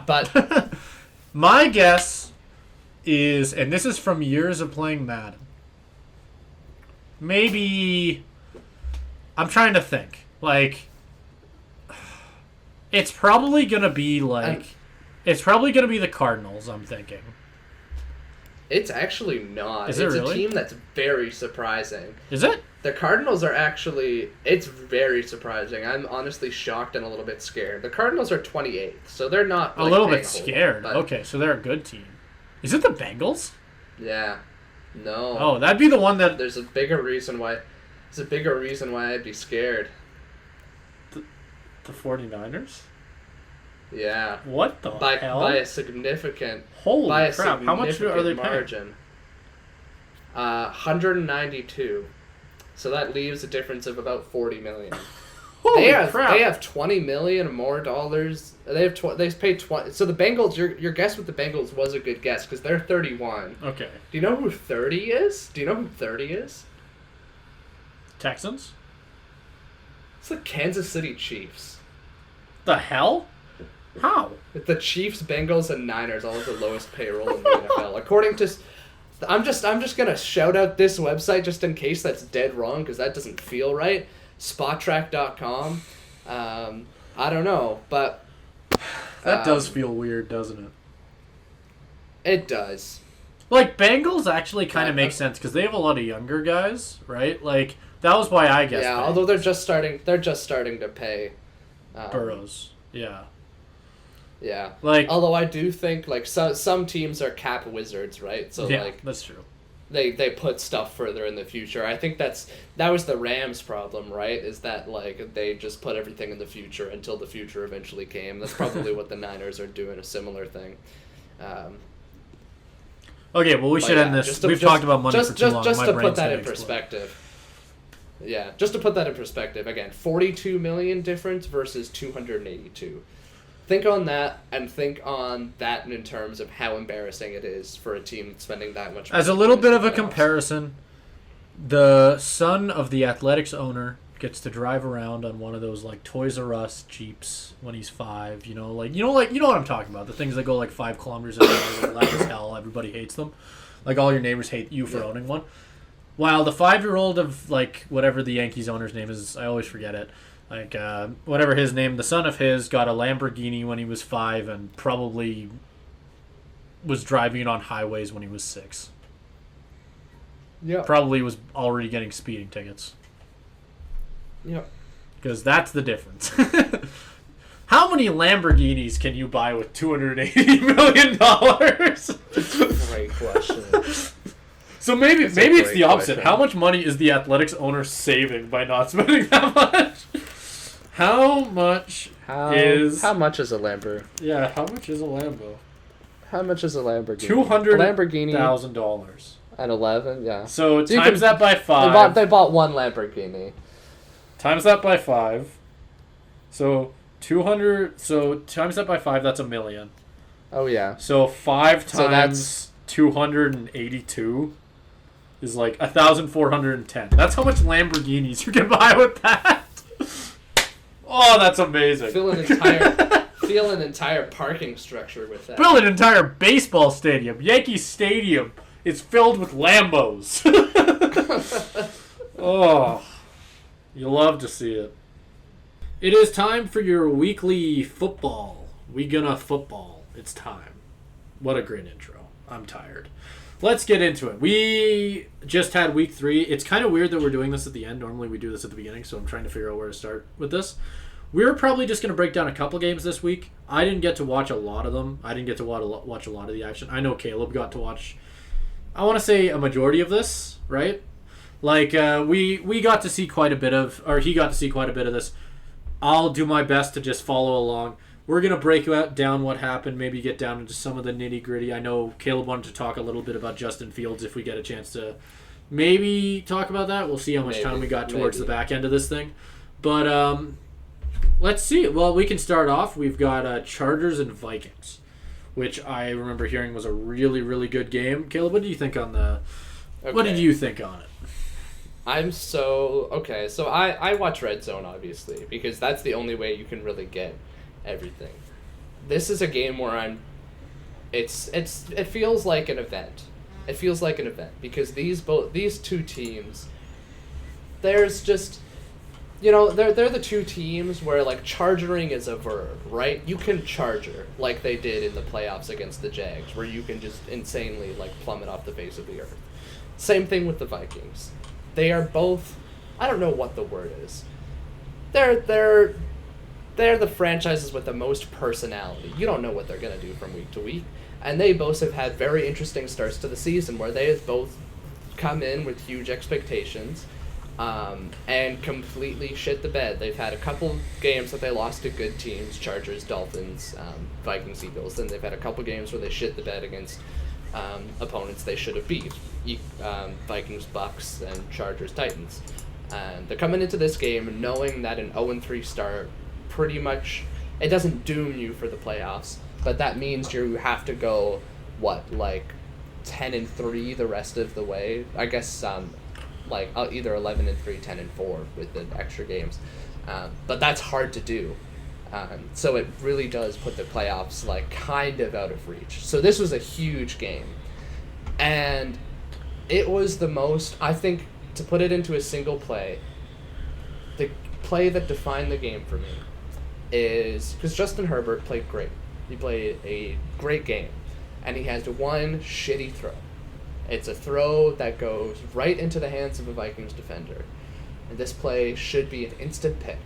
But
my guess is, and this is from years of playing Madden, maybe, I'm trying to think, like, it's probably going to be like, it's probably going to be the Cardinals, I'm thinking.
it's actually not.
Is it
It's
really?
a team that's very surprising.
Is it?
The Cardinals are actually, it's very surprising. I'm honestly shocked and a little bit scared. The Cardinals are 28th, so they're not
A
like,
little
paying
bit
a whole
scared.
lot, but
Okay, so they're a good team. Is it the Bengals?
yeah. No.
Oh, that'd be the one that...
There's a bigger reason why I'd be scared.
The 49ers?
Yeah.
What the hell?
By a significant
Holy crap, how much are they paying?
margin. 192. So that leaves a difference of about 40 million.
Holy crap.
They have 20 million more dollars. They paid 20. So the Bengals, your guess with the Bengals was a good guess because they're 31.
Okay.
Do you know who 30 is?
Texans?
It's the Kansas City Chiefs.
The hell? How?
The Chiefs, Bengals, and Niners all have the lowest payroll in the NFL. According to, I'm just gonna shout out this website just in case that's dead wrong because that doesn't feel right. Spottrack.com. I don't know, but
That does feel weird, doesn't it?
it does.
Like, Bengals actually kind of makes sense because they have a lot of younger guys, right? Like, that was why I guessed.
Yeah,
Bengals.
although they're just starting to pay.
Burrows. Yeah.
Yeah.
Like,
Although I do think like some teams are cap wizards, right? So
yeah,
like
that's true.
they put stuff further in the future. I think that was the Rams' problem, right? Is that like they just put everything in the future until the future eventually came. That's probably what the Niners are doing, a similar thing.
Okay, well, we should end this. We've talked about money for too long.
Just
My
to
brain's
put that
gonna
in
explode.
perspective. Yeah, just to put that in perspective, again, 42 million difference versus 282. Think on that, and think on that in terms of how embarrassing it is for a team spending that much money.
As a little
to
bit of a
playoffs.
comparison, the son of the Athletics owner gets to drive around on one of those like Toys R Us Jeeps when he's 5. You know what I'm talking about? The things that go like 5 kilometers an hour, they're loud as hell. Everybody hates them. Like all your neighbors hate you for owning one. While the 5-year-old of like whatever the Yankees owner's name is, I always forget it. Like whatever his name, the son of his got a Lamborghini when he was 5 and probably was driving it on highways when he was 6.
Yeah.
Probably was already getting speeding tickets.
Yeah.
Because that's the difference. How many Lamborghinis can you buy with $280 million?
Great question.
So maybe
That's a
it's
great
the opposite.
question.
How much money is the Athletics owner saving by not spending that much? How much is...
How much is a Lambo?
Yeah, how much is a Lambo?
How much is a Lamborghini?
$200,000.
And 11, yeah.
So
you
times that by 5.
They bought one Lamborghini.
Times that by 5. So 200. So times that by 5. That's $1 million.
Oh yeah.
So 5
So
times 282 is like 1,410. That's how much Lamborghinis you can buy with that. Oh, that's amazing.
Fill an entire parking structure with that.
Build an entire baseball stadium. Yankee Stadium is filled with Lambos. Oh, you love to see it. It is time for your weekly football. We gonna football. It's time. What a great intro. I'm tired. Let's get into it. We just had week 3. It's kind of weird that we're doing this at the end. Normally we do this at the beginning, so I'm trying to figure out where to start with this. We're probably just going to break down a couple games this week. I didn't get to watch a lot of them. I didn't get to watch a lot of the action. I know Caleb got to watch, I want to say, a majority of this, right? Like, we got to see quite a bit of, or he got to see quite a bit of this. I'll do my best to just follow along. We're going to break down what happened, maybe get down into some of the nitty-gritty. I know Caleb wanted to talk a little bit about Justin Fields if we get a chance to maybe talk about that. We'll see how much time we got towards the back end of this thing. But let's see. Well, we can start off. We've got Chargers and Vikings, which I remember hearing was a really, really good game. Caleb, what do you think on What did you think on it?
So I watch Red Zone, obviously, because that's the only way you can really get everything. This is a game where it feels like an event. It feels like an event because these two teams, there's just, they're the two teams where, like, chargering is a verb, right? You can charger like they did in the playoffs against the Jags, where you can just insanely, like, plummet off the face of the earth. Same thing with the Vikings. They are both, I don't know what the word is. They're the franchises with the most personality. You don't know what they're going to do from week to week. And they both have had very interesting starts to the season where they have both come in with huge expectations and completely shit the bed. They've had a couple games that they lost to good teams, Chargers, Dolphins, Vikings, Eagles. Then they've had a couple games where they shit the bed against opponents they should have beat. Vikings, Bucks, and Chargers, Titans. And they're coming into this game knowing that an 0-3 start pretty much, it doesn't doom you for the playoffs, but that means you have to go, 10-3 the rest of the way. I guess either 11-3, 10-4 with the extra games. But that's hard to do. So it really does put the playoffs kind of out of reach. So this was a huge game. And it was the most, I think, to put it into a single play, the play that defined the game for me is, because Justin Herbert played great. He played a great game. And he has one shitty throw. It's a throw that goes right into the hands of a Vikings defender. And this play should be an instant pick.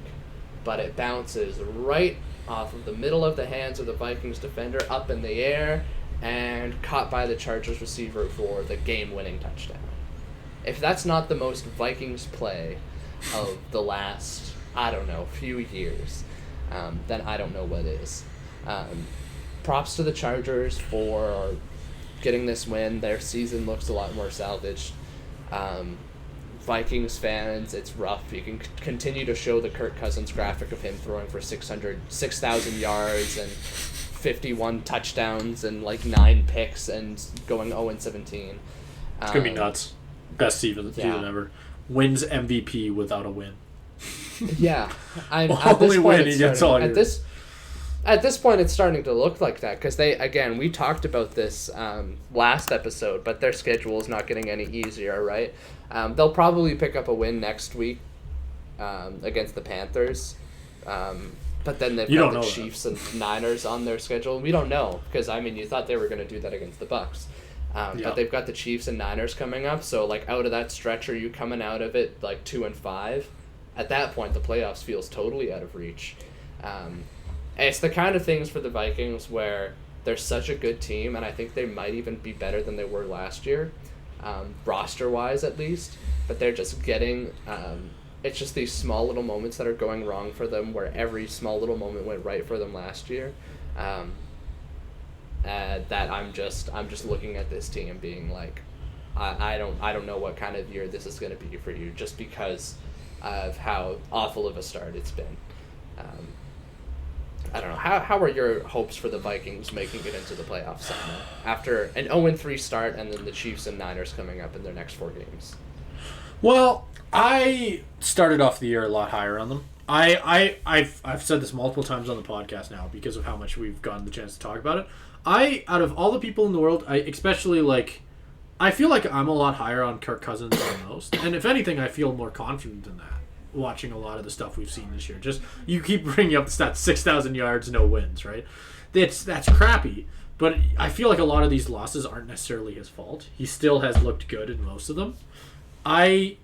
But it bounces right off of the middle of the hands of the Vikings defender up in the air and caught by the Chargers receiver for the game-winning touchdown. If that's not the most Vikings play of the last, few years, then I don't know what is. Props to the Chargers for getting this win. Their season looks a lot more salvaged. Vikings fans, it's rough. You can continue to show the Kirk Cousins graphic of him throwing for 6,000 yards and 51 touchdowns and 9 picks and going 0-17.
It's going to be nuts. Best season ever. Wins MVP without a win.
Yeah.
Only win he gets all year.
At this point, it's starting to look like that because we talked about this last episode, but their schedule is not getting any easier, right? They'll probably pick up a win next week against the Panthers, but then they've got the Chiefs and Niners on their schedule. We don't know because, you thought they were going to do that against the Bucks. But they've got the Chiefs and Niners coming up, so out of that stretch, are you coming out of it 2-5? At that point, the playoffs feels totally out of reach. It's the kind of things for the Vikings where they're such a good team, and I think they might even be better than they were last year, roster-wise at least, but they're just getting, it's just these small little moments that are going wrong for them where every small little moment went right for them last year. That I'm just looking at this team being I don't know what kind of year this is going to be for you just because of how awful of a start it's been. I don't know. How are your hopes for the Vikings making it into the playoffs somehow after an 0-3 start and then the Chiefs and Niners coming up in their next 4 games?
Well, I started off the year a lot higher on them. I've said this multiple times on the podcast now because of how much we've gotten the chance to talk about it. Out of all the people in the world, I feel like I'm a lot higher on Kirk Cousins than most. And if anything, I feel more confident in that, watching a lot of the stuff we've seen this year. Just, you keep bringing up the stats, 6,000 yards, no wins, right? That's crappy. But I feel like a lot of these losses aren't necessarily his fault. He still has looked good in most of them. I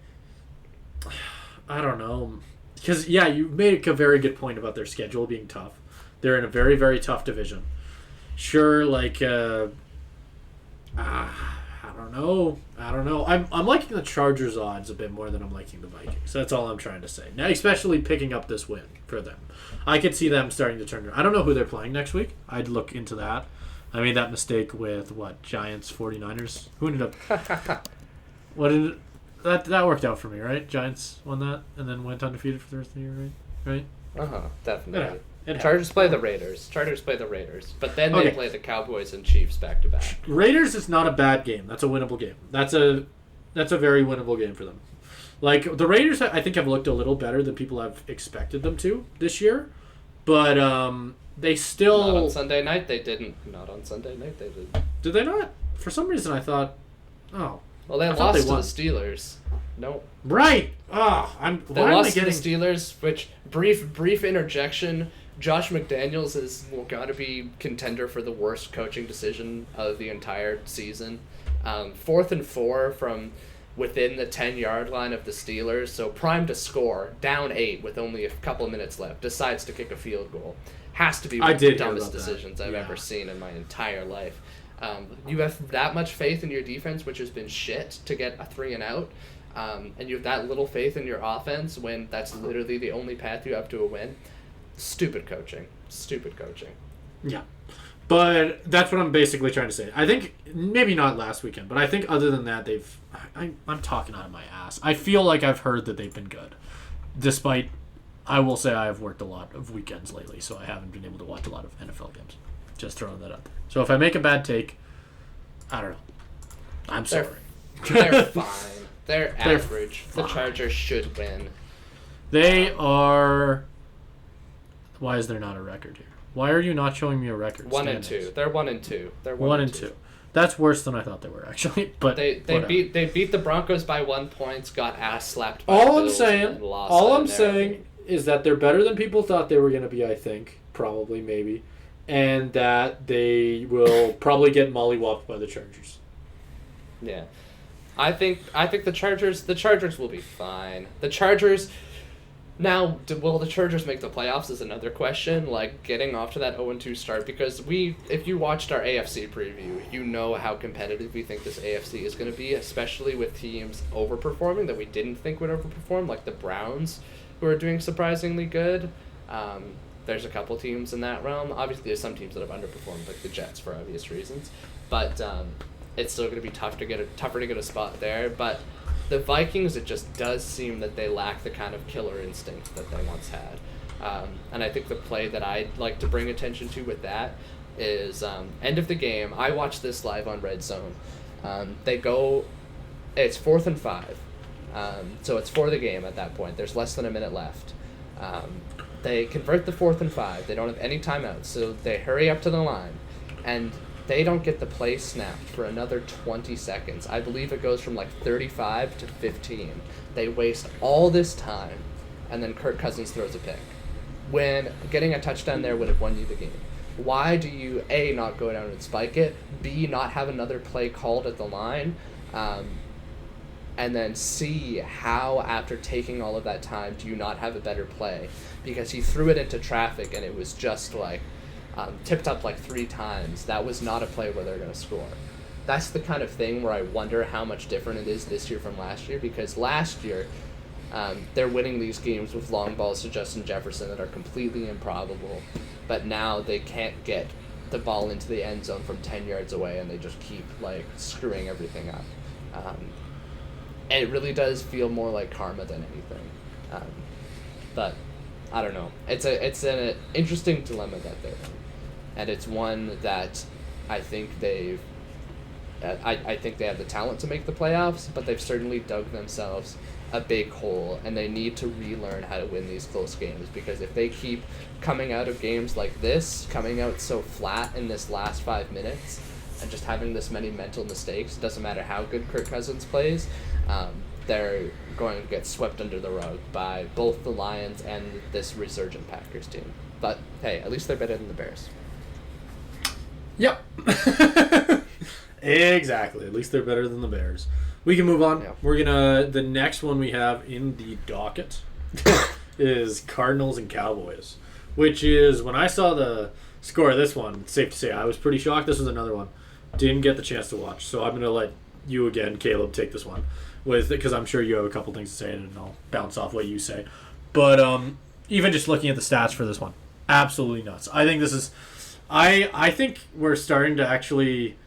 don't know. Because, yeah, you made a very good point about their schedule being tough. They're in a very, very tough division. Sure, like, I don't know. I'm liking the Chargers odds a bit more than I'm liking the Vikings. That's all I'm trying to say. Now, especially picking up this win for them. I could see them starting to turn around. I don't know who they're playing next week. I'd look into that. I made that mistake with, Giants, 49ers? Who ended up... That worked out for me, right? Giants won that and then went undefeated for the rest of the year, right?
Definitely.
It
Chargers play the Raiders. But then they play the Cowboys and Chiefs back to back.
Raiders is not a bad game. That's a winnable game. That's a very winnable game for them. Like, the Raiders, I think, have looked a little better than people have expected them to this year. But they still...
Not on Sunday night, they didn't.
Did they not? For some reason, I thought... Oh.
Well, they lost to the Steelers. No.
Right.
They lost to the Steelers, which, brief interjection, Josh McDaniels has got to be contender for the worst coaching decision of the entire season. 4th and 4 from within the 10-yard line of the Steelers, so primed to score, down 8 with only a couple of minutes left, decides to kick a field goal. Has to be one of the dumbest decisions I've ever seen in my entire life. You have that much faith in your defense, which has been shit, to get a 3-and-out, and you have that little faith in your offense when that's literally the only path you have to a win. Stupid coaching.
Yeah. But that's what I'm basically trying to say. I think, maybe not last weekend, but I think other than that, I'm talking out of my ass. I feel like I've heard that they've been good. Despite, I will say I've worked a lot of weekends lately, so I haven't been able to watch a lot of NFL games. Just throwing that out there. So if I make a bad take, I don't know. I'm sorry.
They're fine. They're average. Fine. The Chargers should win.
They are... Why is there not a record here? Why are you not showing me a record?
1-2. They're 1-2. They're
1-2. That's worse than I thought they were, actually. But
they beat the Broncos by 1 point. Got ass slapped by the Bills.
All I'm saying is that they're better than people thought they were going to be. I think probably, maybe, and that they will probably get mollywopped by the Chargers.
Yeah, I think the Chargers will be fine. The Chargers. Now, will the Chargers make the playoffs is another question, like getting off to that 0-2 start, because if you watched our AFC preview, you know how competitive we think this AFC is going to be, especially with teams overperforming that we didn't think would overperform, like the Browns, who are doing surprisingly good. There's a couple teams in that realm. Obviously, there's some teams that have underperformed, like the Jets, for obvious reasons, but it's still going to be tougher to get a spot there, but... The Vikings, it just does seem that they lack the kind of killer instinct that they once had. And I think the play that I'd like to bring attention to with that is end of the game. I watched this live on Red Zone. It's 4th and 5. So it's for the game at that point. There's less than a minute left. They convert the 4th and 5. They don't have any timeouts, so they hurry up to the line. And... they don't get the play snapped for another 20 seconds. I believe it goes from 35 to 15. They waste all this time, and then Kirk Cousins throws a pick. When getting a touchdown there would have won you the game. Why do you, A, not go down and spike it, B, not have another play called at the line, and then C, how, after taking all of that time, do you not have a better play? Because he threw it into traffic, and it was just tipped up 3 times. That was not a play where they're going to score. That's the kind of thing where I wonder how much different it is this year from last year, because last year they're winning these games with long balls to Justin Jefferson that are completely improbable, but now they can't get the ball into the end zone from 10 yards away, and they just keep screwing everything up. And it really does feel more like karma than anything. But I don't know. It's an interesting dilemma that they're in, and it's one that I think I think they have the talent to make the playoffs, but they've certainly dug themselves a big hole, and they need to relearn how to win these close games, because if they keep coming out of games like this, coming out so flat in this last 5 minutes, and just having this many mental mistakes, it doesn't matter how good Kirk Cousins plays, they're going to get swept under the rug by both the Lions and this resurgent Packers team. But hey, at least they're better than the Bears.
Yep. Exactly. At least they're better than the Bears. We can move on. Yeah. The next one we have in the docket is Cardinals and Cowboys, which is, when I saw the score of this one, it's safe to say I was pretty shocked. This was another one. Didn't get the chance to watch, so I'm going to let you again, Caleb, take this one, because I'm sure you have a couple things to say, and I'll bounce off what you say. But even just looking at the stats for this one, absolutely nuts. I think this is... I think we're starting to actually...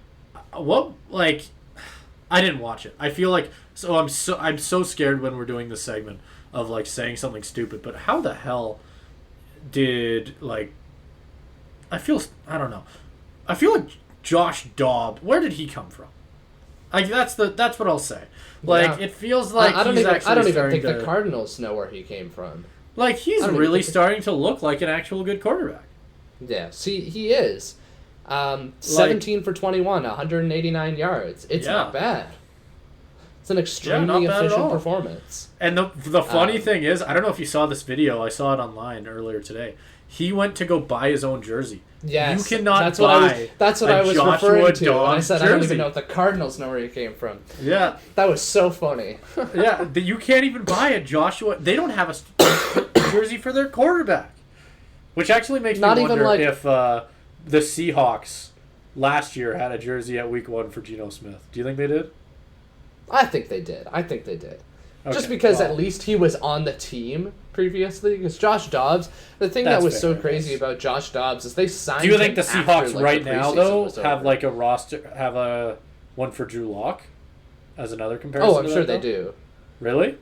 I didn't watch it. I feel like... I'm so scared when we're doing this segment of, like, saying something stupid, but how the hell did, like... I don't know. I feel like Josh Dobbs... Where did he come from? Like, that's what I'll say. Like, yeah. It feels like I don't
even think the Cardinals know where he came from.
Like, he's really starting to look like an actual good quarterback.
Yeah, see, he is. 17 for 21, 189 yards. It's not bad. It's an extremely efficient performance.
And the funny thing is, I don't know if you saw this video. I saw it online earlier today. He went to go buy his own jersey.
Yes,
you cannot
that's
buy
what I was referring to when I said
jersey.
I don't even know if the Cardinals know where he came from.
Yeah.
That was so funny.
Yeah, you can't even buy a Joshua. They don't have a jersey for their quarterback. Which actually makes me wonder if the Seahawks last year had a jersey at week 1 for Geno Smith. Do you think they did?
I think they did. Okay, just because at least he was on the team previously. Because Josh Dobbs, the thing that was so crazy about Josh Dobbs is they signed him.
Do you think the Seahawks
after, like,
right
the
now, though, have like a roster, have a one for Drew Lock as another comparison?
Oh, I'm sure they do.
Really?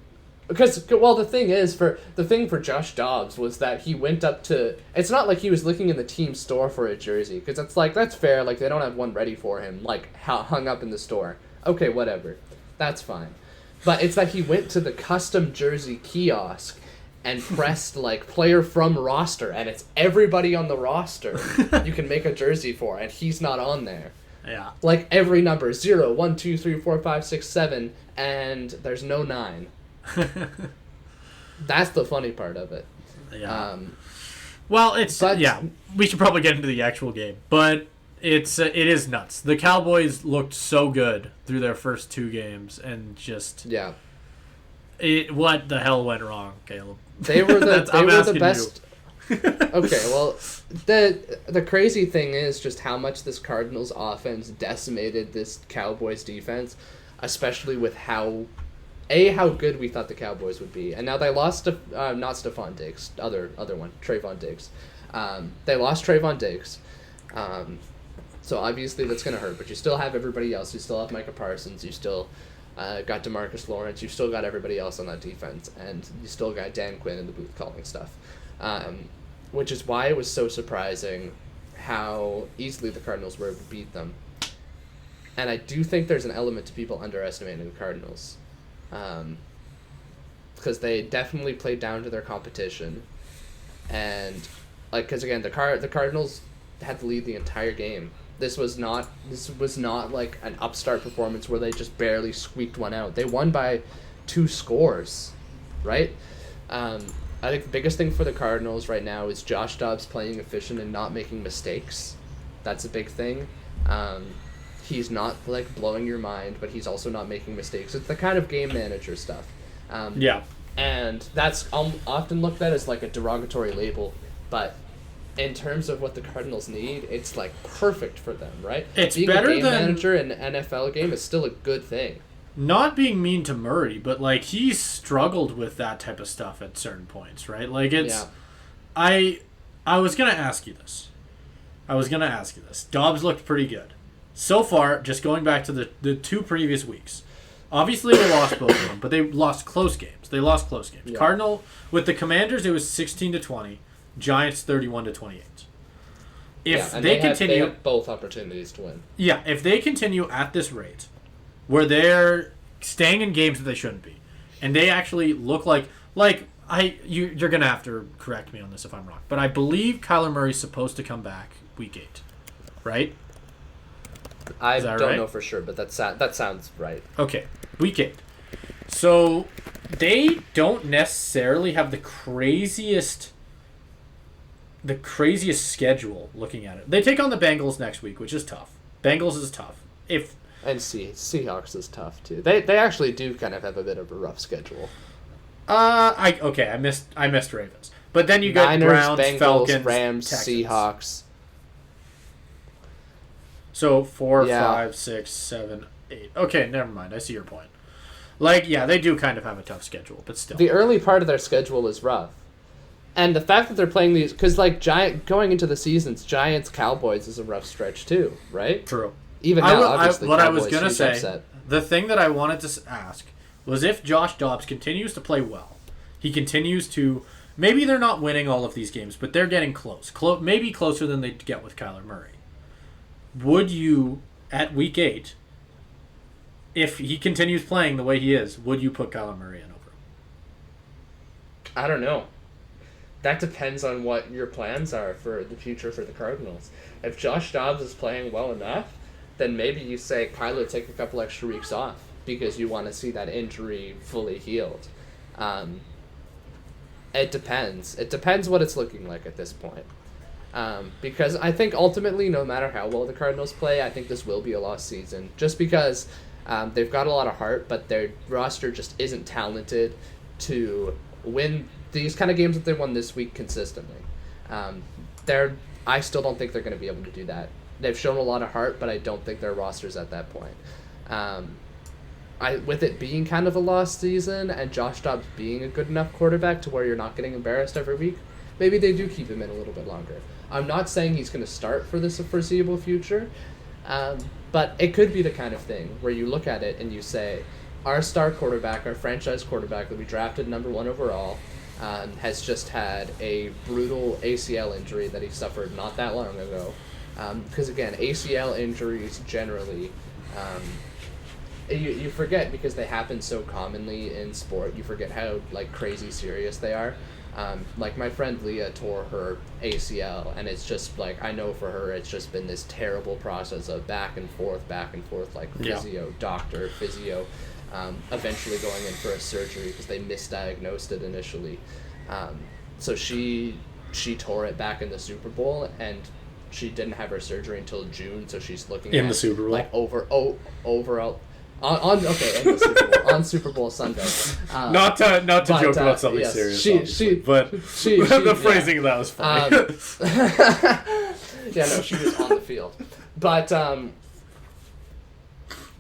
Because, well, the thing for Josh Dobbs was that he went up to... It's not like he was looking in the team store for a jersey, because it's like, that's fair, like, they don't have one ready for him, like, hung up in the store. Okay, whatever. That's fine. But it's that he went to the custom jersey kiosk and pressed, like, player from roster, and it's everybody on the roster you can make a jersey for, and he's not on there.
Yeah.
Like, every number, 0, 1, 2, 3, 4, 5, 6, 7, and there's no 9. That's the funny part of it.
Yeah. We should probably get into the actual game, but it is nuts. The Cowboys looked so good through their first 2 games, and just what the hell went wrong, Caleb?
They were the best. Okay, well, the crazy thing is just how much this Cardinals offense decimated this Cowboys defense, especially with how good we thought the Cowboys would be. And now they lost not Stephon Diggs, other one, Trayvon Diggs. They lost Trayvon Diggs. So obviously that's going to hurt, but you still have everybody else. You still have Micah Parsons. You still got DeMarcus Lawrence. You still got everybody else on that defense. And you still got Dan Quinn in the booth calling stuff. Which is why it was so surprising how easily the Cardinals were able to beat them. And I do think there's an element to people underestimating the Cardinals. Because they definitely played down to their competition, and because again the Cardinals had to lead the entire game. This was not like an upstart performance where they just barely squeaked one out. They won by 2 scores, right? I think the biggest thing for the Cardinals right now is Josh Dobbs playing efficient and not making mistakes. That's a big thing. He's not, like, blowing your mind, but he's also not making mistakes. It's the kind of game manager stuff. And that's often looked at as, like, a derogatory label. But in terms of what the Cardinals need, it's, like, perfect for them, right?
It's
being
better
a game
than
manager in an NFL game is still a good thing.
Not being mean to Murray, but, like, he's struggled with that type of stuff at certain points, right? Like, it's... Yeah. I was going to ask you this. Dobbs looked pretty good. So far, just going back to the 2 previous weeks, Obviously, they lost both of them, but they lost close games.
Yeah.
Cardinal with the Commanders, it was 16-20. Giants 31-28. If
and
they
they
continue,
had both opportunities to win.
yeah, if they continue at this rate, where they're staying in games that they shouldn't be, and they actually look like you're gonna have to correct me on this if I'm wrong, but I believe Kyler Murray's supposed to come back week 8, right?
I
Is that
don't
right?
know for sure, but that sounds right.
Okay, week 8. So they don't necessarily have the craziest schedule looking at it. They take on the Bengals next week, which is tough. Bengals is tough.
And Seahawks is tough too. They actually do kind of have a bit of a rough schedule.
I missed Ravens. But then you got
Niners,
Browns,
Bengals,
Falcons,
Rams,
Texans.
Seahawks.
So 4,
Yeah.
5, 6, 7, 8. Okay, never mind. I see your point. Like, yeah, they do kind of have a tough schedule, but still.
The early part of their schedule is rough. And the fact that they're playing these, because like going into the seasons, Giants Cowboys is a rough stretch too, right?
True.
Even now, obviously,
what I
Cowboys,
was gonna
huge
say,
upset.
the thing that I wanted to ask was if Josh Dobbs continues to play well, he continues to. Maybe they're not winning all of these games, but they're getting close. Maybe closer than they get with Kyler Murray. Would you, at week 8, if he continues playing the way he is, would you put Kyler Murray in over him?
I don't know. That depends on what your plans are for the future for the Cardinals. If Josh Dobbs is playing well enough, then maybe you say, Kyler, take a couple extra weeks off because you want to see that injury fully healed. It depends. It depends what it's looking like at this point. Because I think ultimately, no matter how well the Cardinals play, I think this will be a lost season. Just because they've got a lot of heart, but their roster just isn't talented to win these kind of games that they won this week consistently. I still don't think they're going to be able to do that. They've shown a lot of heart, but I don't think their roster's at that point. With it being kind of a lost season and Josh Dobbs being a good enough quarterback to where you're not getting embarrassed every week, maybe they do keep him in a little bit longer. I'm not saying he's going to start for this foreseeable future, but it could be the kind of thing where you look at it and you say, our star quarterback, our franchise quarterback that we drafted number 1 overall, has just had a brutal ACL injury that he suffered not that long ago. Because again, ACL injuries generally, you forget because they happen so commonly in sport. You forget how like crazy serious they are. Like my friend Leah tore her ACL, and it's just like, I know for her it's just been this terrible process of back and forth, like physio, doctor, physio, eventually going in for a surgery because they misdiagnosed it initially. So she tore it back in the Super Bowl, and she didn't have her surgery until June, so she's looking
in
at
the Super Bowl,
like overall. On in the Super Bowl, on Super Bowl Sunday.
Not to joke about something
yes,
serious, but the phrasing of that was funny.
Yeah, no, she was on the field, but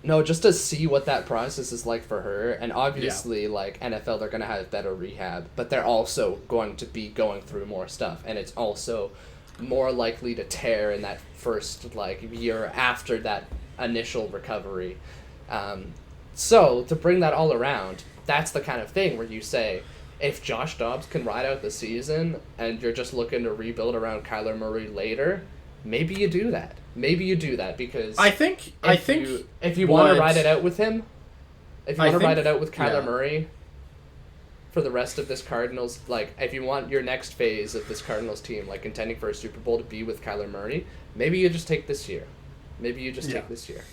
no, just to see what that process is like for her, and obviously, like NFL, they're gonna have better rehab, but they're also going to be going through more stuff, and it's also more likely to tear in that first like year after that initial recovery. So to bring that all around, that's the kind of thing where you say, if Josh Dobbs can ride out the season and you're just looking to rebuild around Kyler Murray later, maybe you do that. Maybe you do that because if you want to ride it out with him, if you want to ride it out with Kyler Murray for the rest of this Cardinals, like if you want your next phase of this Cardinals team, like contending for a Super Bowl, to be with Kyler Murray, maybe you just take this year. Take this year.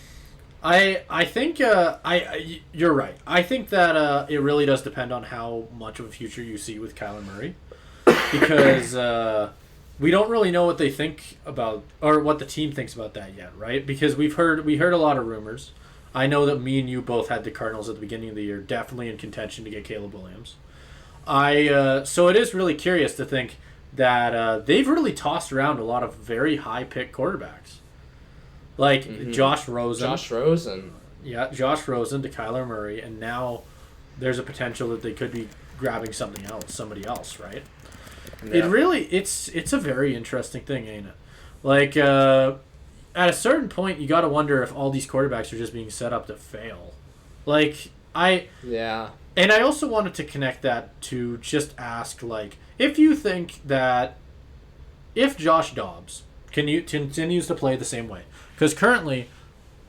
I think you're right. I think that it really does depend on how much of a future you see with Kyler Murray, because we don't really know what they think about, or what the team thinks about that yet, right? Because we heard a lot of rumors. I know that me and you both had the Cardinals at the beginning of the year, definitely in contention to get Caleb Williams. So it is really curious to think that they've really tossed around a lot of very high pick quarterbacks. Like Josh Rosen. Yeah, Josh Rosen to Kyler Murray, and now there's a potential that they could be grabbing somebody else, right? Yeah. It's a very interesting thing, ain't it? Like, at a certain point, you got to wonder if all these quarterbacks are just being set up to fail. Like,
Yeah.
And I also wanted to connect that to just ask, like, if you think that if Josh Dobbs continues to play the same way, because currently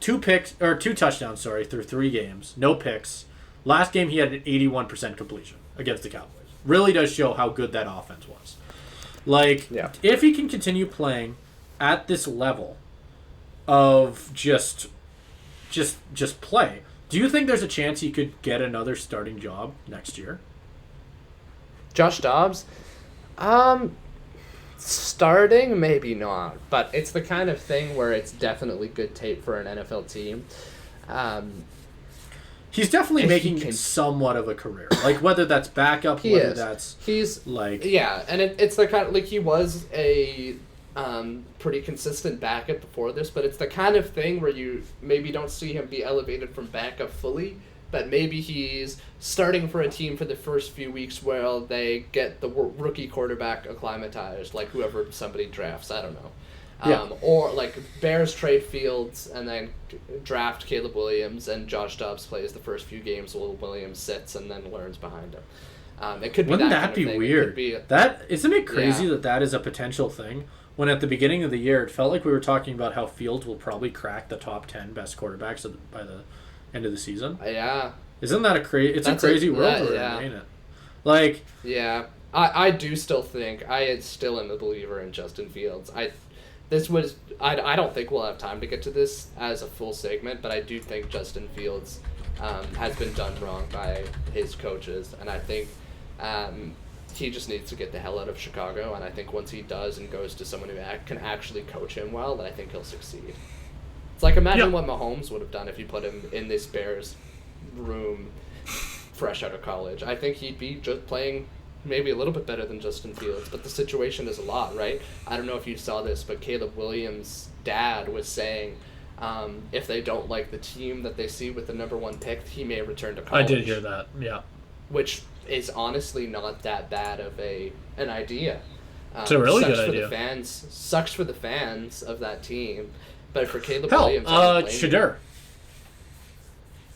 2 touchdowns, through 3 games, no picks. Last game he had an 81% completion against the Cowboys. Really does show how good that offense was. Like, if he can continue playing at this level of just play, do you think there's a chance he could get another starting job next year?
Josh Dobbs? Starting, maybe not. But it's the kind of thing where it's definitely good tape for an NFL team.
He's definitely making somewhat of a career. Like, whether that's backup,
he's
like...
Yeah, and it's the kind of... Like, he was a pretty consistent backup before this, but it's the kind of thing where you maybe don't see him be elevated from backup fully, but maybe he's starting for a team for the first few weeks where they get the rookie quarterback acclimatized, like whoever somebody drafts, I don't know. Or like Bears trade Fields and then draft Caleb Williams, and Josh Dobbs plays the first few games while Williams sits and then learns behind him. It could be
Wouldn't
that
be
kind of
weird? Isn't it crazy that is a potential thing? When at the beginning of the year, it felt like we were talking about how Fields will probably crack the top 10 best quarterbacks by the end of the season.
Yeah.
Isn't that a crazy world we're in, ain't it? Like...
Yeah. I do still think... I still am a believer in Justin Fields. I don't think we'll have time to get to this as a full segment, but I do think Justin Fields has been done wrong by his coaches, and I think he just needs to get the hell out of Chicago, and I think once he does and goes to someone who can actually coach him well, then I think he'll succeed. It's like, imagine what Mahomes would have done if you put him in this Bears room fresh out of college. I think he'd be just playing maybe a little bit better than Justin Fields, but the situation is a lot, right? I don't know if you saw this, but Caleb Williams' dad was saying if they don't like the team that they see with the number 1 pick, he may return to college.
I did hear that, yeah.
Which is honestly not that bad of an idea.
It's a really good idea.
Sucks for the fans of that team, but for Caleb Williams...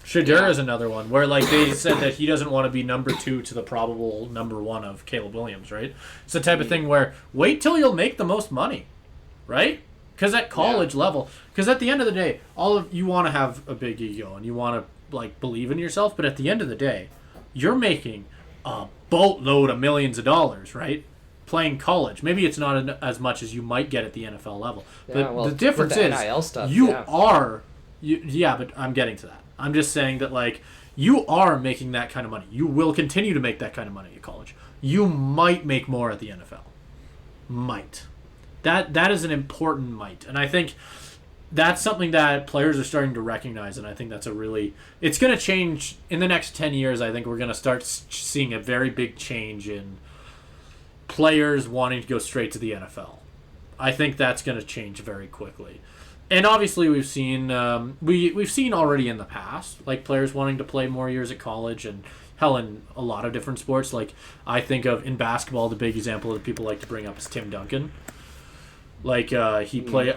Shadur is another one where, like, they said that he doesn't want to be number 2 to the probable number 1 of Caleb Williams, right? It's the type of thing where wait till you'll make the most money, right? Because at college level, because at the end of the day, you want to have a big ego and you want to, like, believe in yourself, but at the end of the day, you're making a boatload of millions of dollars, right? Playing college. Maybe it's not as much as you might get at the NFL level. But the difference is
NIL stuff,
but I'm getting to that. I'm just saying that, like, you are making that kind of money. You will continue to make that kind of money at college. You might make more at the NFL. Might. That is an important might. And I think that's something that players are starting to recognize, and I think that's it's going to change in the next 10 years. I think we're going to start seeing a very big change in players wanting to go straight to the NFL. I think that's going to change very quickly. And obviously we've seen we've seen already in the past, like, players wanting to play more years at college, and hell, in a lot of different sports. Like, I think of in basketball, the big example that people like to bring up is Tim Duncan. Like, he played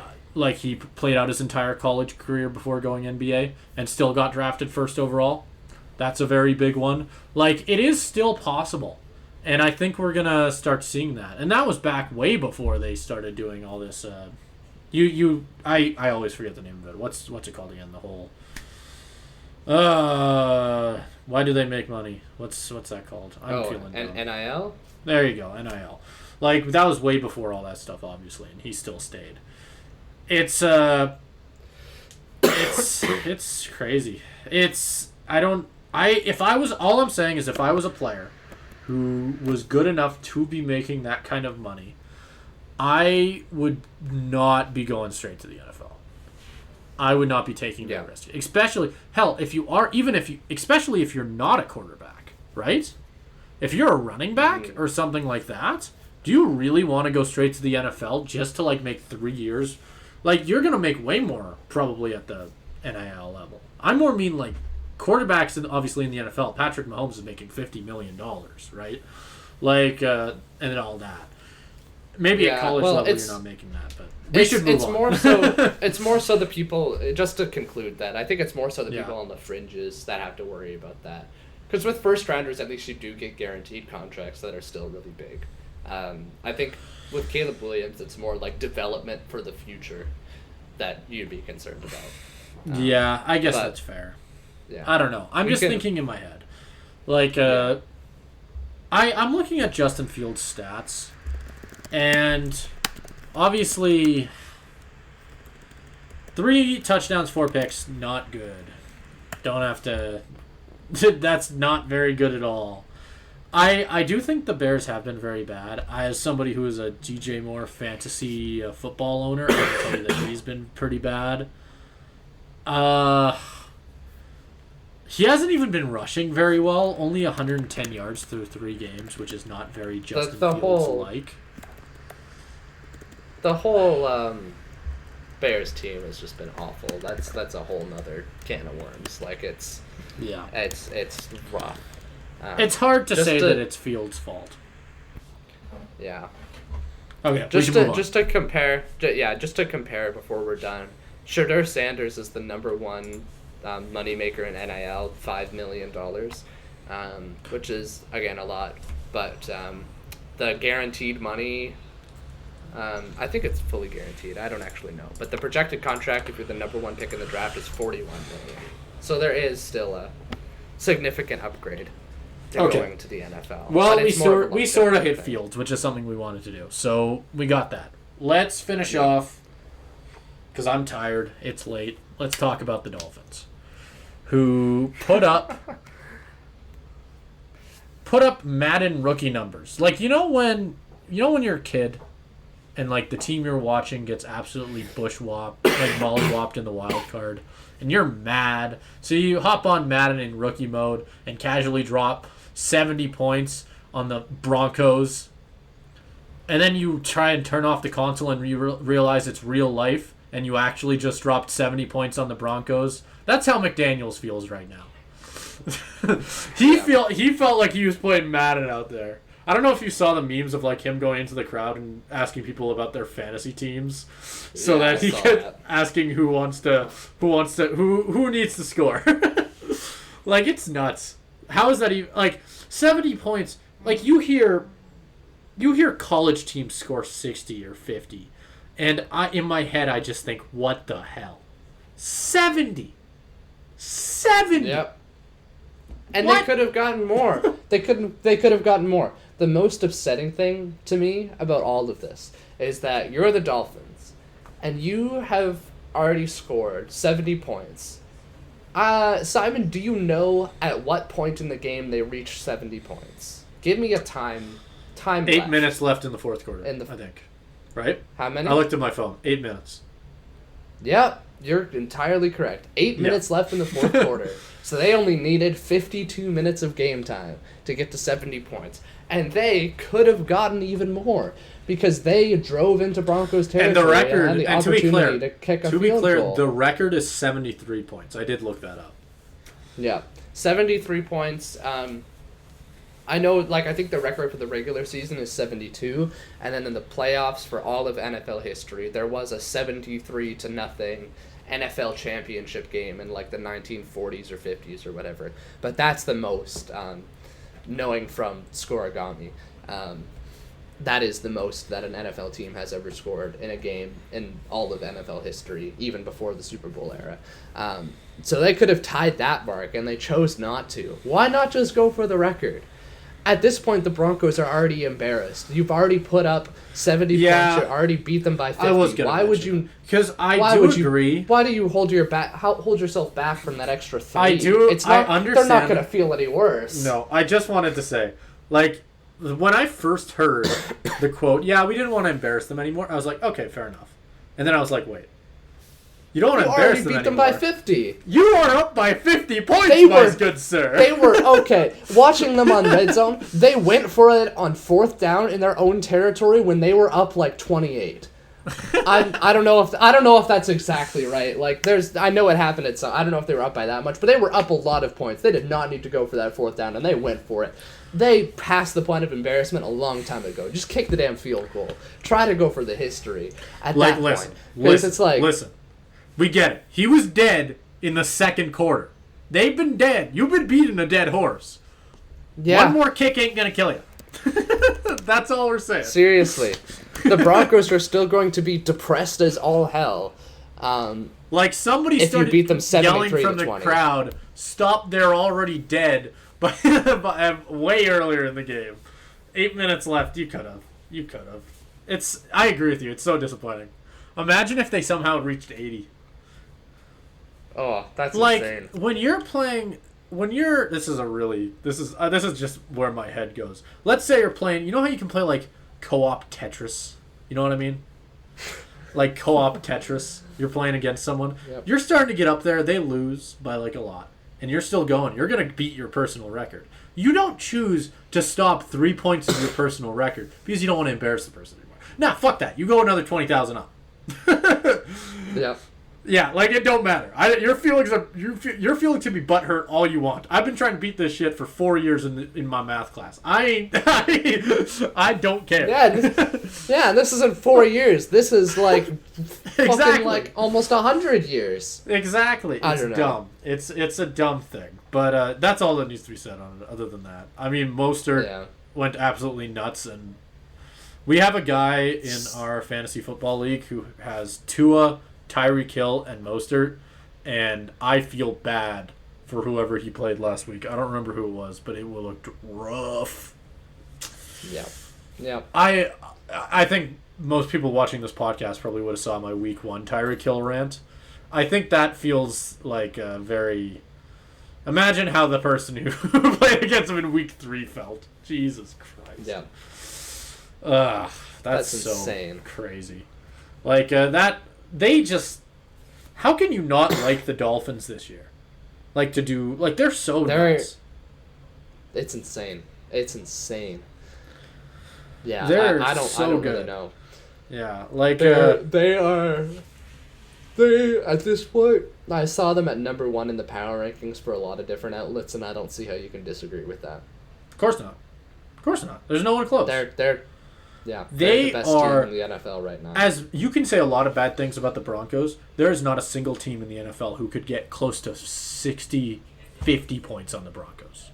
out his entire college career before going NBA and still got drafted first overall. That's a very big one. Like, it is still possible. And I think we're going to start seeing that. And that was back way before they started doing all this. I always forget the name of it. What's it called again? The whole. Why do they make money? What's that called? I'm feeling dumb.
NIL?
There you go, NIL. Like, that was way before all that stuff, obviously, and he still stayed. It's crazy. All I'm saying is if I was a player who was good enough to be making that kind of money, I would not be going straight to the NFL. I would not be taking that risk. Especially, especially if you're not a quarterback, right? If you're a running back or something like that, do you really want to go straight to the NFL just to, like, make 3 years? Like, you're going to make way more probably at the NIL level. I more mean, like, quarterbacks, obviously, in the NFL. Patrick Mahomes is making $50 million, right? Like, and all that. maybe at college level you're not making that, but we should move on.
It's more so the people, just to conclude that, I think it's more so the people on the fringes that have to worry about that. Because with first rounders, at least you do get guaranteed contracts that are still really big. I think with Caleb Williams, it's more like development for the future that you'd be concerned about.
Yeah, I guess that's fair.
Yeah.
I don't know. I'm just thinking in my head. Like, I'm looking at Justin Fields' stats, and obviously 3 touchdowns, 4 picks, not good. Don't have to... That's not very good at all. I do think the Bears have been very bad. As somebody who is a DJ Moore fantasy football owner, I can tell you that he's been pretty bad. He hasn't even been rushing very well. Only 110 yards through 3 games, which is not very Justin Fields-like.
The whole Bears team has just been awful. That's a whole nother can of worms. Like, it's rough.
It's hard to say that it's Fields' fault.
Yeah.
Okay,
just to compare before we're done. Shedeur Sanders is the number 1 moneymaker in NIL, $5 million, which is, again, a lot. But the guaranteed money, I think it's fully guaranteed. I don't actually know. But the projected contract, if you're the number 1 pick in the draft, is $41 million. So there is still a significant upgrade to going to the NFL.
Well, we sort of hit Fields, which is something we wanted to do. So we got that. Let's finish off, because I'm tired. It's late. Let's talk about the Dolphins, who put up Madden rookie numbers. Like, you know when you're a kid and like the team you're watching gets absolutely bushwhopped, like mollywhopped in the wild card, and you're mad. So you hop on Madden in rookie mode and casually drop 70 points on the Broncos, and then you try and turn off the console and realize it's real life, and you actually just dropped 70 points on the Broncos. That's how McDaniels feels right now. He felt like he was playing Madden out there. I don't know if you saw the memes of like him going into the crowd and asking people about their fantasy teams, so that he kept asking who needs to score. Like, it's nuts. How is that even, like, 70 points? Like, you hear college teams score 60 or 50, and in my head I just think, what the hell? 70.
Yep. And what? They could have gotten more. They could have gotten more. The most upsetting thing to me about all of this is that you're the Dolphins, and you have already scored 70 points. Simon, do you know at what point in the game they reached 70 points? Give me a time
8 minutes left in the fourth quarter, I think. Right?
How many?
I looked at my phone. 8 minutes.
Yep, you're entirely correct. 8 minutes left in the fourth quarter. So they only needed 52 minutes of game time to get to 70 points. And they could have gotten even more because they drove into Broncos territory and had the opportunity to kick a field goal.
The record is 73 points. I did look that up.
Yeah, 73 points. I know, like, I think the record for the regular season is 72, and then in the playoffs for all of NFL history, there was a 73-0 NFL championship game in like the 1940s or 50s or whatever. But that's the most, knowing from Scorigami, that is the most that an NFL team has ever scored in a game in all of NFL history, even before the Super Bowl era. So they could have tied that mark, and they chose not to. Why not just go for the record? At this point, the Broncos are already embarrassed. You've already put up 70 points. You already beat them by 50.
I was gonna
Why would you?
Because I do agree.
Why do you hold yourself back from that extra 3?
I do.
It's not,
I understand.
They're not going to feel any worse.
No, I just wanted to say, like, when I first heard the quote, "Yeah, we didn't want to embarrass them anymore," I was like, okay, fair enough. And then I was like, wait. You don't want to embarrass them anymore.
You already beat them by 50.
You are up by 50 points, good sir.
They were, okay, watching them on Red Zone, they went for it on 4th down in their own territory when they were up like 28. I don't know if that's exactly right. Like I know it happened at some. I don't know if they were up by that much, but they were up a lot of points. They did not need to go for that fourth down, and they went for it. They passed the point of embarrassment a long time ago. Just kick the damn field goal. Try to go for the history at that point.
Listen. We get it. He was dead in the second quarter. They've been dead. You've been beating a dead horse.
Yeah.
One more kick ain't gonna kill you. That's all we're saying.
Seriously. The Broncos are still going to be depressed as all hell.
Like somebody
if
started
you beat them
yelling from the
73-20.
crowd, stop, they're already dead, but way earlier in the game. 8 minutes left. You could have. I agree with you. It's so disappointing. Imagine if they somehow reached 80.
Oh, that's
like,
insane.
When you're playing, this is just where my head goes. Let's say you're playing, you know how you can play like co-op Tetris? You know what I mean? Like co-op Tetris. You're playing against someone.
Yep.
You're starting to get up there. They lose by like a lot. And you're still going. You're going to beat your personal record. You don't choose to stop 3 points of your personal record because you don't want to embarrass the person anymore. Nah, fuck that. You go another 20,000 up.
Yep.
Yeah, like it don't matter. Your feelings to be butthurt all you want. I've been trying to beat this shit for 4 years in my math class. I don't care.
Yeah, this isn't 4 years. This is like fucking like almost 100 years.
Exactly.
I don't know.
Dumb. It's a dumb thing. But that's all that needs to be said on it. Other than that, I mean, Mostert went absolutely nuts, and we have a guy in our fantasy football league who has Tua, Tyreek Hill, and Mostert, and I feel bad for whoever he played last week. I don't remember who it was, but it looked rough.
Yeah.
I think most people watching this podcast probably would have saw my week 1 Tyreek Hill rant. I think that feels like a very... Imagine how the person who played against him in week 3 felt. Jesus Christ.
Yeah.
That's so
insane.
Crazy. Like, they just... How can you not like the Dolphins this year? Like, they're so nuts.
It's insane. It's insane. Yeah,
I
don't really know.
Yeah, like...
They at this point, I saw them at number 1 in the power rankings for a lot of different outlets, and I don't see how you can disagree with that.
Of course not. There's no one close.
They're the best team in the NFL right now.
As you can say a lot of bad things about the Broncos, there is not a single team in the NFL who could get close to 60, 50 points on the Broncos.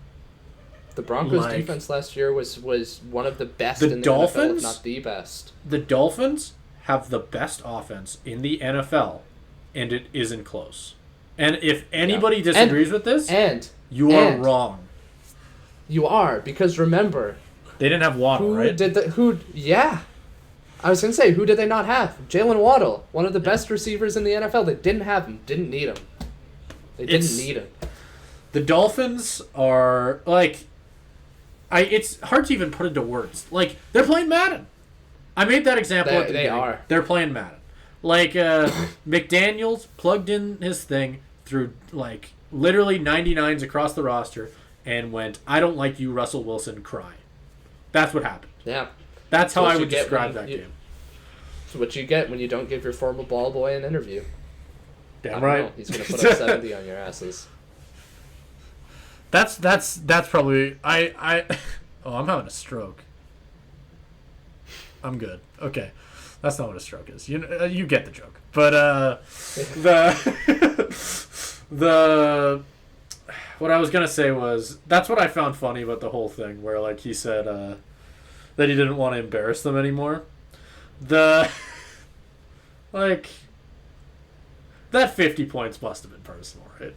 The Broncos' defense last year was one of the best in the NFL, if not the best.
The Dolphins have the best offense in the NFL, and it isn't close. And if anybody disagrees with this, you are wrong.
You are, because remember...
They didn't have Waddle, right?
I was going to say, who did they not have? Jalen Waddle, one of the best receivers in the NFL. They didn't have him. Didn't need him. They didn't need him.
The Dolphins are, like... it's hard to even put into words. Like, they're playing Madden. I made that example at the beginning. They are. They're playing Madden. Like, McDaniels plugged in his thing through, like, literally 99s across the roster and went, I don't like you, Russell Wilson, cry. That's what happened.
Yeah.
That's how I would describe that game.
It's what you get when you don't give your former ball boy an interview.
Damn right.
He's going to put up 70 on your asses.
That's probably... I'm having a stroke. I'm good. Okay. That's not what a stroke is. You get the joke. But what I was going to say was, that's what I found funny about the whole thing, where like he said that he didn't want to embarrass them anymore. That 50 points must have been personal, right?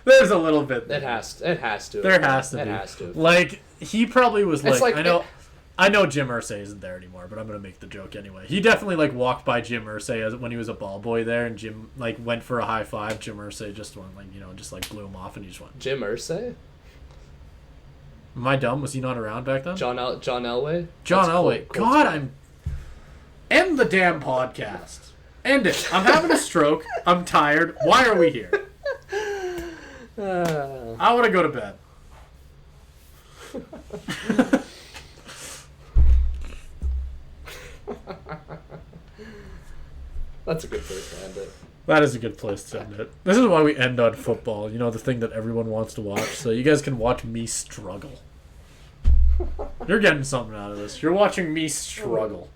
There's a little bit there.
It has to.
There has to be. It has to. Like, he probably was like I know Jim Irsay isn't there anymore, but I'm going to make the joke anyway. He definitely, like, walked by Jim Irsay when he was a ball boy there, and Jim, like, went for a high five. Jim Irsay just went, like, just, like, blew him off, and he just went.
Jim Irsay?
Am I dumb? Was he not around back then?
John Elway?
John Elway.
Cool.
God, End the damn podcast. End it. I'm having a stroke. I'm tired. Why are we here? I want to go to bed.
That's a good place to end it.
That is a good place to end it. This is why we end on football. You know, the thing that everyone wants to watch. So you guys can watch me struggle. You're getting something out of this. You're watching me struggle.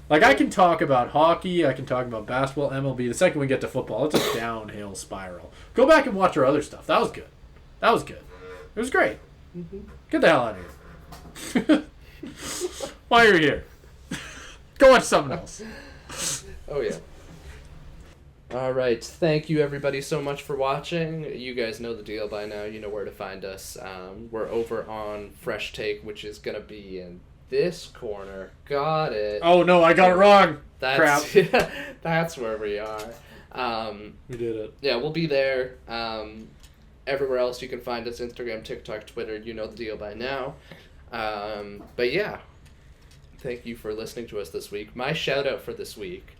Like, I can talk about hockey. I can talk about basketball, MLB. The second we get to football, it's a downhill spiral. Go back and watch our other stuff. That was good. That was good. It was great. Get the hell out of here. Why are you here? Go watch something else.
Oh, yeah. All right. Thank you, everybody, so much for watching. You guys know the deal by now. You know where to find us. We're over on Fresh Take, which is going to be in this corner. Got it.
Oh, no, I got it wrong.
Crap. Yeah, that's where we are.
We did it.
Yeah, we'll be there. Everywhere else you can find us, Instagram, TikTok, Twitter. You know the deal by now. But yeah, thank you for listening to us this week. My shout out for this week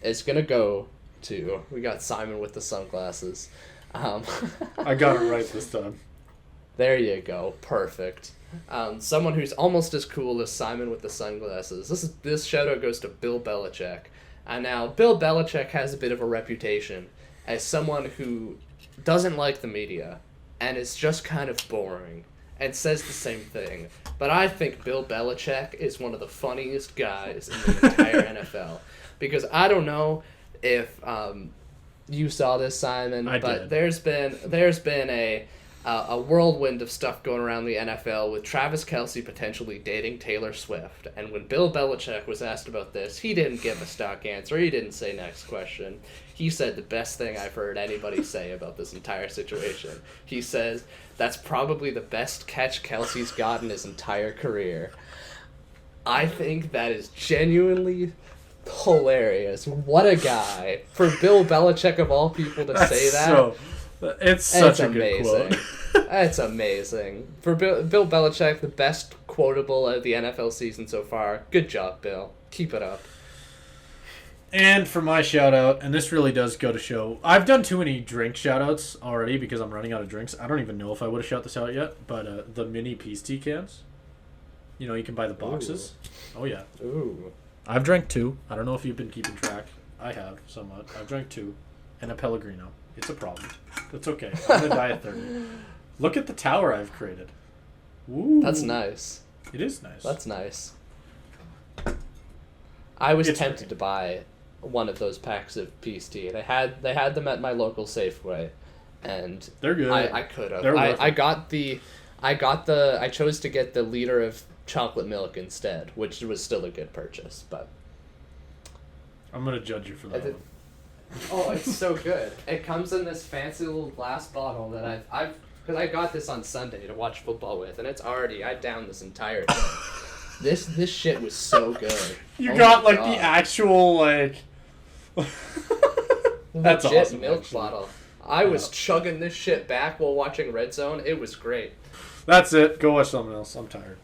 is going to go to, we got Simon with the sunglasses.
I got it right this time.
There you go. Perfect. Someone who's almost as cool as Simon with the sunglasses. This shout out goes to Bill Belichick. And now, Bill Belichick has a bit of a reputation as someone who doesn't like the media and is just kind of boring and says the same thing. But I think Bill Belichick is one of the funniest guys in the entire NFL. Because I don't know if you saw this, Simon, but there's been a whirlwind of stuff going around the NFL with Travis Kelce potentially dating Taylor Swift. And when Bill Belichick was asked about this, he didn't give a stock answer. He didn't say next question. He said the best thing I've heard anybody say about this entire situation. He says that's probably the best catch Kelce's got in his entire career. I think that is genuinely hilarious. What a guy. For Bill Belichick of all people to say that.
It's such a good quote.
That's amazing. For Bill Belichick, the best quotable of the NFL season so far. Good job, Bill. Keep it up.
And for my shout out, and this really does go to show, I've done too many drink shout outs already because I'm running out of drinks. I don't even know if I would have shout this out yet, but the mini Peace Tea cans. You know, you can buy the boxes. Ooh. Oh, yeah.
Ooh.
I've drank 2. I don't know if you've been keeping track. I have, somewhat. I've drank 2. And a Pellegrino. It's a problem. That's okay. I'm going to die at 30. Look at the tower I've created. Ooh.
That's nice.
It is nice.
That's nice. I was tempted to buy one of those packs of Peace Tea. They had them at my local Safeway, and
they're good.
I could have. I chose to get the liter of chocolate milk instead, which was still a good purchase, but
I'm gonna judge you for that one.
Oh, it's so good. It comes in this fancy little glass bottle that because I got this on Sunday to watch football with, and I downed this entire thing. This shit was so good.
You got like the actual like that's
legit
awesome,
milk
actually.
bottle. I was chugging this shit back while watching Red Zone. It was great.
That's it. Go watch something else. I'm tired.